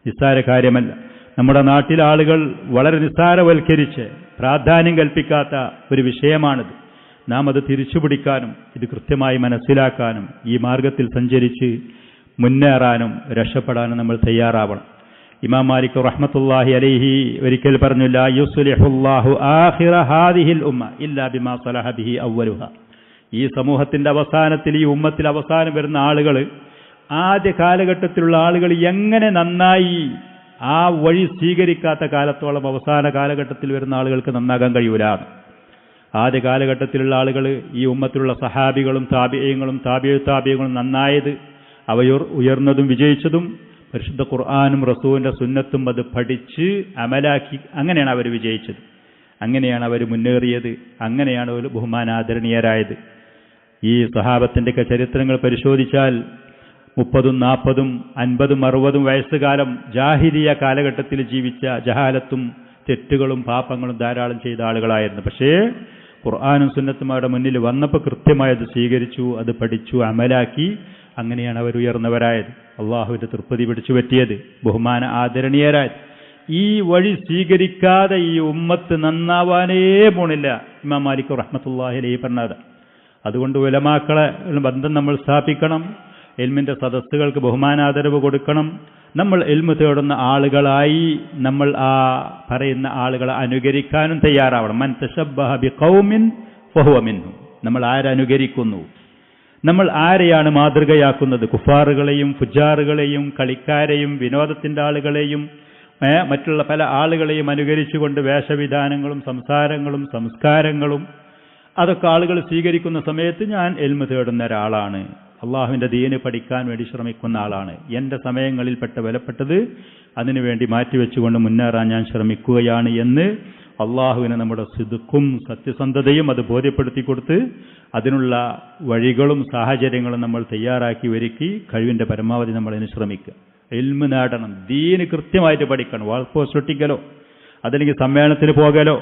S1: നിസ്സാര കാര്യമല്ല. നമ്മുടെ നാട്ടിലെ ആളുകൾ വളരെ നിസ്സാരവൽക്കരിച്ച് പ്രാധാന്യം കൽപ്പിക്കാത്ത ഒരു വിഷയമാണിത്. നാം അത് തിരിച്ചുപിടിക്കാനും ഇത് കൃത്യമായി മനസ്സിലാക്കാനും ഈ മാർഗത്തിൽ സഞ്ചരിച്ച് മുന്നേറാനും രക്ഷപ്പെടാനും നമ്മൾ തയ്യാറാവണം. ഇമാം മാലിക് റഹ്മത്തുള്ളാഹി അലൈഹി ഒരിക്കൽ പറഞ്ഞു, ലാ യുസ്ലിഹുല്ലാഹു ആഖിറ ഹാദിഹിൽ ഉമ്മ ഇല്ലാ ബിമാ സലഹ ബിഹി അവ്വലുഹ. ഈ സമൂഹത്തിന്റെ അവസാനത്തിൽ, ഈ ഉമ്മത്തിൽ അവസാനം വരുന്ന ആളുകൾ, ആദ്യ കാലഘട്ടത്തിലുള്ള ആളുകൾ എങ്ങനെ നന്നായി ആ വഴി സ്വീകരിക്കാത്ത കാലത്തോളം അവസാന കാലഘട്ടത്തിൽ വരുന്ന ആളുകൾക്ക് നന്നാകാൻ കഴിയൂല. ആദ്യ കാലഘട്ടത്തിലുള്ള ആളുകൾ, ഈ ഉമ്മത്തിലുള്ള സഹാബികളും താബിഈങ്ങളും താബിഈങ്ങളും നന്നായത്, അവർ ഉയർന്നതും വിജയിച്ചതും പരിശുദ്ധ ഖുർആനും റസൂലിന്റെ സുന്നത്തും അത് പഠിച്ച് അമലാക്കി, അങ്ങനെയാണ് അവർ വിജയിച്ചത്, അങ്ങനെയാണ് അവർ മുന്നേറിയത്, അങ്ങനെയാണ് അവർ ബഹുമാനാദരണീയരായത്. ഈ സഹാബത്തിൻ്റെയൊക്കെ ചരിത്രങ്ങൾ പരിശോധിച്ചാൽ 30, 40, 50, 60 വയസ്സുകാലം ജാഹിലിയ കാലഘട്ടത്തിൽ ജീവിച്ച, ജഹാലത്തും തെറ്റുകളും പാപങ്ങളും ധാരാളം ചെയ്ത ആളുകളായിരുന്നു. പക്ഷേ ഖുർആനും സുന്നത്തും അവരുടെ മുന്നിൽ വന്നപ്പോൾ കൃത്യമായത് സ്വീകരിച്ചു, അത് പഠിച്ചു, അമലാക്കി. അങ്ങനെയാണ് അവർ ഉയർന്നവരായത്, അള്ളാഹുവിൻ്റെ തൃപ്തി പിടിച്ചു പറ്റിയത്, ബഹുമാന ആദരണീയരായത്. ഈ വഴി സ്വീകരിക്കാതെ ഈ ഉമ്മത്ത് നന്നാവാനേ പോണില്ല. ഇമാം മാലിക് റഹ്മത്തുള്ളാഹി അലൈഹി പറഞ്ഞത്. അതുകൊണ്ട് ഉലമാക്കളെ ബന്ധം നമ്മൾ സ്ഥാപിക്കണം, ഇൽമിൻ്റെ സദസ്സുകൾക്ക് ബഹുമാനാദരവ് കൊടുക്കണം. നമ്മൾ ഇൽമു തേടുന്ന ആളുകളായി നമ്മൾ ആ പറയുന്ന ആളുകളെ അനുകരിക്കാനും തയ്യാറാവണം. മൻ തശബ്ബഹ ബിഖൗമിൻ ഫഹുവ മിൻഹും. നമ്മൾ ആരനുകരിക്കുന്നു, നമ്മൾ ആരെയാണ് മാതൃകയാക്കുന്നത്? കുഫാറുകളെയും ഫുജാറുകളെയും കളിക്കാരെയും വിനോദത്തിൻ്റെ ആളുകളെയും മറ്റുള്ള പല ആളുകളെയും അനുകരിച്ചുകൊണ്ട് വേഷവിധാനങ്ങളും സംസാരങ്ങളും സംസ്കാരങ്ങളും അതൊക്കെ ആളുകൾ സ്വീകരിക്കുന്ന സമയത്ത് ഞാൻ ഇൽമു തേടുന്ന ഒരാളാണ്, അള്ളാഹുവിൻ്റെ ദീന് പഠിക്കാൻ വേണ്ടി ശ്രമിക്കുന്ന ആളാണ്, എൻ്റെ സമയങ്ങളിൽപ്പെട്ട വിലപ്പെട്ടത് അതിനുവേണ്ടി മാറ്റിവെച്ചുകൊണ്ട് മുന്നേറാൻ ഞാൻ ശ്രമിക്കുകയാണ് എന്ന് അള്ളാഹുവിനെ നമ്മുടെ സിദ്ഖും സത്യസന്ധതയും അത് ബോധ്യപ്പെടുത്തി കൊടുത്ത് അതിനുള്ള വഴികളും സാഹചര്യങ്ങളും നമ്മൾ തയ്യാറാക്കി ഒരുക്കി കഴിവിൻ്റെ പരമാവധി നമ്മളതിന് ശ്രമിക്കുക. ഇൽമു നേടണം, ദീന് കൃത്യമായിട്ട് പഠിക്കണം. വാൾ പോസ്റ്റ് ഒട്ടിക്കലോ അതല്ലെങ്കിൽ സമ്മേളനത്തിന് പോകലോ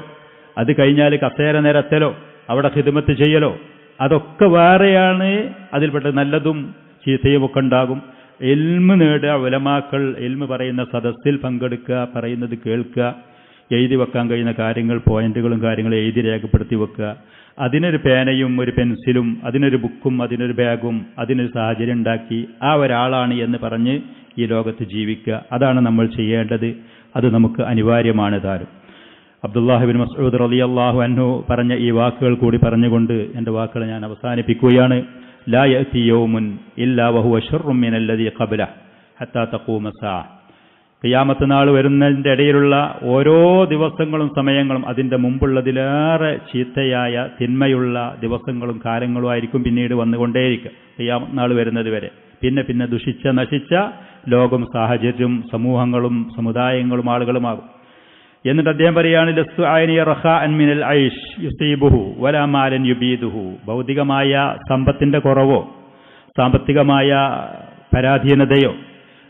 S1: അത് കഴിഞ്ഞാൽ കസേര നിരത്തലോ അവിടെ ഖിദ്മത്ത് ചെയ്യലോ അതൊക്കെ വേറെയാണ്. അതിൽപ്പെട്ട നല്ലതും ചീത്തയും ഒക്കെ ഉണ്ടാകും. ഇൽമു നേടുക, ഉലമാക്കൾ ഇൽമു പറയുന്ന സദസ്സിൽ പങ്കെടുക്കുക, പറയുന്നത് കേൾക്കുക, എഴുതി വെക്കാൻ കഴിയുന്ന കാര്യങ്ങൾ പോയിന്റുകളും കാര്യങ്ങളും എഴുതി രേഖപ്പെടുത്തി വെക്കുക. അതിനൊരു പേനയും ഒരു പെൻസിലും അതിനൊരു ബുക്കും അതിനൊരു ബാഗും അതിനൊരു സാഹചര്യം ഉണ്ടാക്കി ആ ഒരാളാണ് എന്ന് പറഞ്ഞ് ഈ ലോകത്ത് ജീവിക്കുക. അതാണ് നമ്മൾ ചെയ്യേണ്ടത്. അത് നമുക്ക് അനിവാര്യമാണ് താനും. അബ്ദുല്ലാഹി ബിൻ മസ്ഊദ് റളിയല്ലാഹു അൻഹു പറഞ്ഞ ഈ വാക്കുകൾ കൂടി പറഞ്ഞുകൊണ്ട് എൻ്റെ വാക്കുകൾ ഞാൻ അവസാനിപ്പിക്കുകയാണ്. ലാ യഅതി യൗമുൻ ഇല്ലാ വഹുവ ശർറുൻ മിനല്ലദീ ഖബ്ലഹു ഹത്താ തഖൂമ സാഅ. ഖിയാമത്ത് നാൾ വരുന്നതിൻ്റെ ഇടയിലുള്ള ഓരോ ദിവസങ്ങളും സമയങ്ങളും അതിൻ്റെ മുമ്പുള്ളതിലേറെ ചീത്തയായ തിന്മയുള്ള ദിവസങ്ങളും കാലങ്ങളും ആയിരിക്കും പിന്നീട് വന്നുകൊണ്ടേയിരിക്കുക ഖിയാമത്ത് നാൾ വരുന്നത് വരെ. പിന്നെ ദുഷിച്ച നശിച്ച ലോകം, സാഹചര്യം, സമൂഹങ്ങളും സമുദായങ്ങളും ആളുകളുമാകും. എന്നിട്ട് അദ്ദേഹം പറയുകയാണ്, ലസ്തു ഐനി റഖാഅൻ മിനൽ ഐഷ് യുസീബുഹു വലാ മാലൻ യുബീദുഹു. ഭൗതികമായ സമ്പത്തിൻ്റെ കുറവോ സാമ്പത്തികമായ പരാധീനതയോ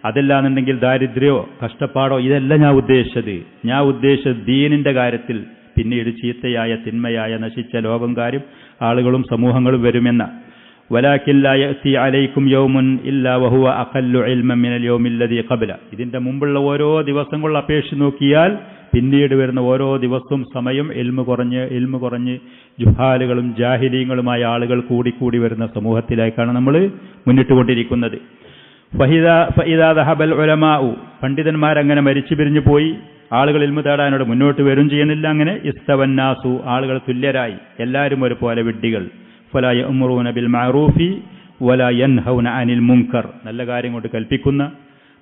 S1: അതല്ലാന്നുണ്ടെങ്കിൽ ദാരിദ്ര്യമോ കഷ്ടപ്പാടോ ഇതല്ല ഞാൻ ഉദ്ദേശിച്ചത് ദീനിൻ്റെ കാര്യത്തിൽ പിന്നീട് ചീത്തയായ തിന്മയായ നശിച്ച ലോകം കാര്യം ആളുകളും സമൂഹങ്ങളും വരുമെന്ന. വലാകിൻ ലാ യഅതി അലൈക്കും യൗമുൻ ഇല്ലാ വഹുവ അഖല്ലു ഇൽമൻ മിനൽ യൗമില്ലദീ ഖബ്ല. ഇതിൻ്റെ മുമ്പുള്ള ഓരോ ദിവസങ്ങളിൽ അപേക്ഷിച്ച് നോക്കിയാൽ പിന്നീട് വരുന്ന ഓരോ ദിവസവും സമയം ഇൽമു കുറഞ്ഞ് ജുഹാലുകളും ജാഹിലീങ്ങളുമായ ആളുകൾ കൂടി വരുന്ന സമൂഹത്തിലേക്കാണ് നമ്മൾ മുന്നിട്ടുകൊണ്ടിരിക്കുന്നത്. ഫഇദാ ദഹബൽ ഉലമാഉ. പണ്ഡിതന്മാരങ്ങനെ മരിച്ചു പിരിഞ്ഞു പോയി, ആളുകൾ ഇൽമു തേടാനോട് മുന്നോട്ട് വരും ചെയ്യുന്നില്ല. അങ്ങനെ ഇസ്തവന്നാസു, ആളുകൾ തുല്യരായി, എല്ലാവരും ഒരുപോലെ വിഡ്ഢികൾ. ഫലാ യഅ്മുറൂന ബിൽ മഅറൂഫി വലാ യൻഹൗന അനിൽ മുൻകർ. നല്ല കാര്യം കൊണ്ട് കൽപ്പിക്കുന്ന,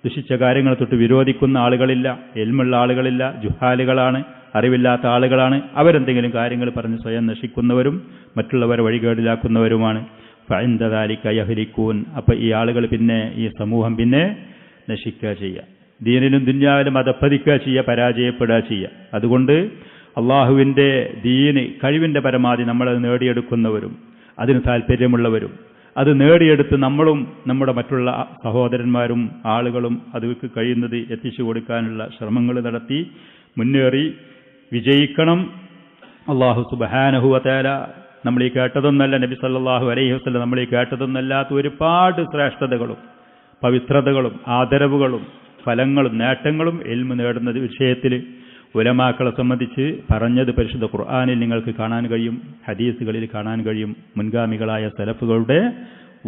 S1: ദുഷിച്ച കാര്യങ്ങൾ തൊട്ട് വിരോധിക്കുന്ന ആളുകളില്ല, ഇൽമുള്ള ആളുകളില്ല, ജുഹാലുകളാണ്, അറിവില്ലാത്ത ആളുകളാണ്. അവരെന്തെങ്കിലും കാര്യങ്ങൾ പറഞ്ഞ് സ്വയം നശിക്കുന്നവരും മറ്റുള്ളവരെ വഴികേടിലാക്കുന്നവരുമാണ്. ഫഇൻദ ദാലിക യഹ്ലികൂൻ. അപ്പോൾ ഈ ആളുകൾ ഈ സമൂഹം നശിക്കുക ചെയ്യുക, ദീനിലും ദുനിയാവിലും അധപ്പതിക്കുക ചെയ്യുക, പരാജയപ്പെടുക ചെയ്യുക. അതുകൊണ്ട് അള്ളാഹുവിൻ്റെ ദീന് കഴിവിൻ്റെ പരമാവധി നമ്മളത് നേടിയെടുക്കുന്നവരും അതിന് താല്പര്യമുള്ളവരും അത് നേടിയെടുത്ത് നമ്മളും നമ്മുടെ മറ്റുള്ള സഹോദരന്മാരും ആളുകളും അതിലേക്ക് കഴിയുന്നത് എത്തിച്ചു കൊടുക്കാനുള്ള ശ്രമങ്ങൾ നടത്തി മുന്നേറി വിജയിക്കണം. അള്ളാഹു സുബ്ഹാനഹു വ തആല നമ്മൾ ഈ കേട്ടതൊന്നല്ല, നബി സല്ലല്ലാഹു അലൈഹി വസല്ലം നമ്മൾ ഈ കേട്ടതൊന്നല്ലാത്ത ഒരുപാട് ശ്രേഷ്ഠതകളും പവിത്രതകളും ആദരവുകളും ഫലങ്ങളും നേട്ടങ്ങളും ഇൽമു നേടുന്ന വിഷയത്തിൽ ഉലമാക്കളെ സംബന്ധിച്ച് പറഞ്ഞത് പരിശുദ്ധ ഖുർആനിൽ നിങ്ങൾക്ക് കാണാൻ കഴിയും, ഹദീസുകളിൽ കാണാൻ കഴിയും, മുൻഗാമികളായ സലഫുകളുടെ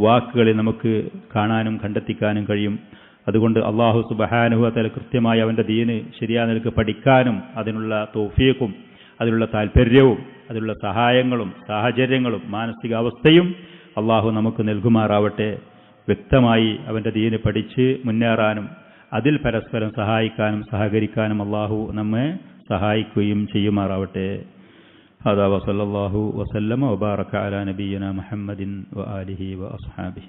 S1: വാക്കുകളിൽ നമുക്ക് കാണാനും കണ്ടെത്തിക്കാനും കഴിയും. അതുകൊണ്ട് അല്ലാഹു സുബ്ഹാനഹു വ തആല കൃത്യമായി അവൻ്റെ ദീന് ശരിയായ നിലക്ക് പഠിക്കാനും അതിനുള്ള തൗഫീഖും അതിനുള്ള താല്പര്യവും അതിനുള്ള സഹായങ്ങളും സാഹചര്യങ്ങളും മാനസികാവസ്ഥയും അല്ലാഹു നമുക്ക് നൽകുമാറാവട്ടെ. വ്യക്തമായി അവൻ്റെ ദീന് പഠിച്ച് മുന്നേറാനും അതിൽ പരസ്പരം സഹായിക്കാനും സഹകരിക്കാനും അല്ലാഹു നമ്മെ സഹായിക്കുകയും ചെയ്യുമാറാവട്ടെ. ഹദാ വസല്ലല്ലാഹു വസല്ലമ വബാറക അലാ നബിയ്യിനാ മുഹമ്മദിൻ വആലിഹി വഅസ്ഹാബിഹി.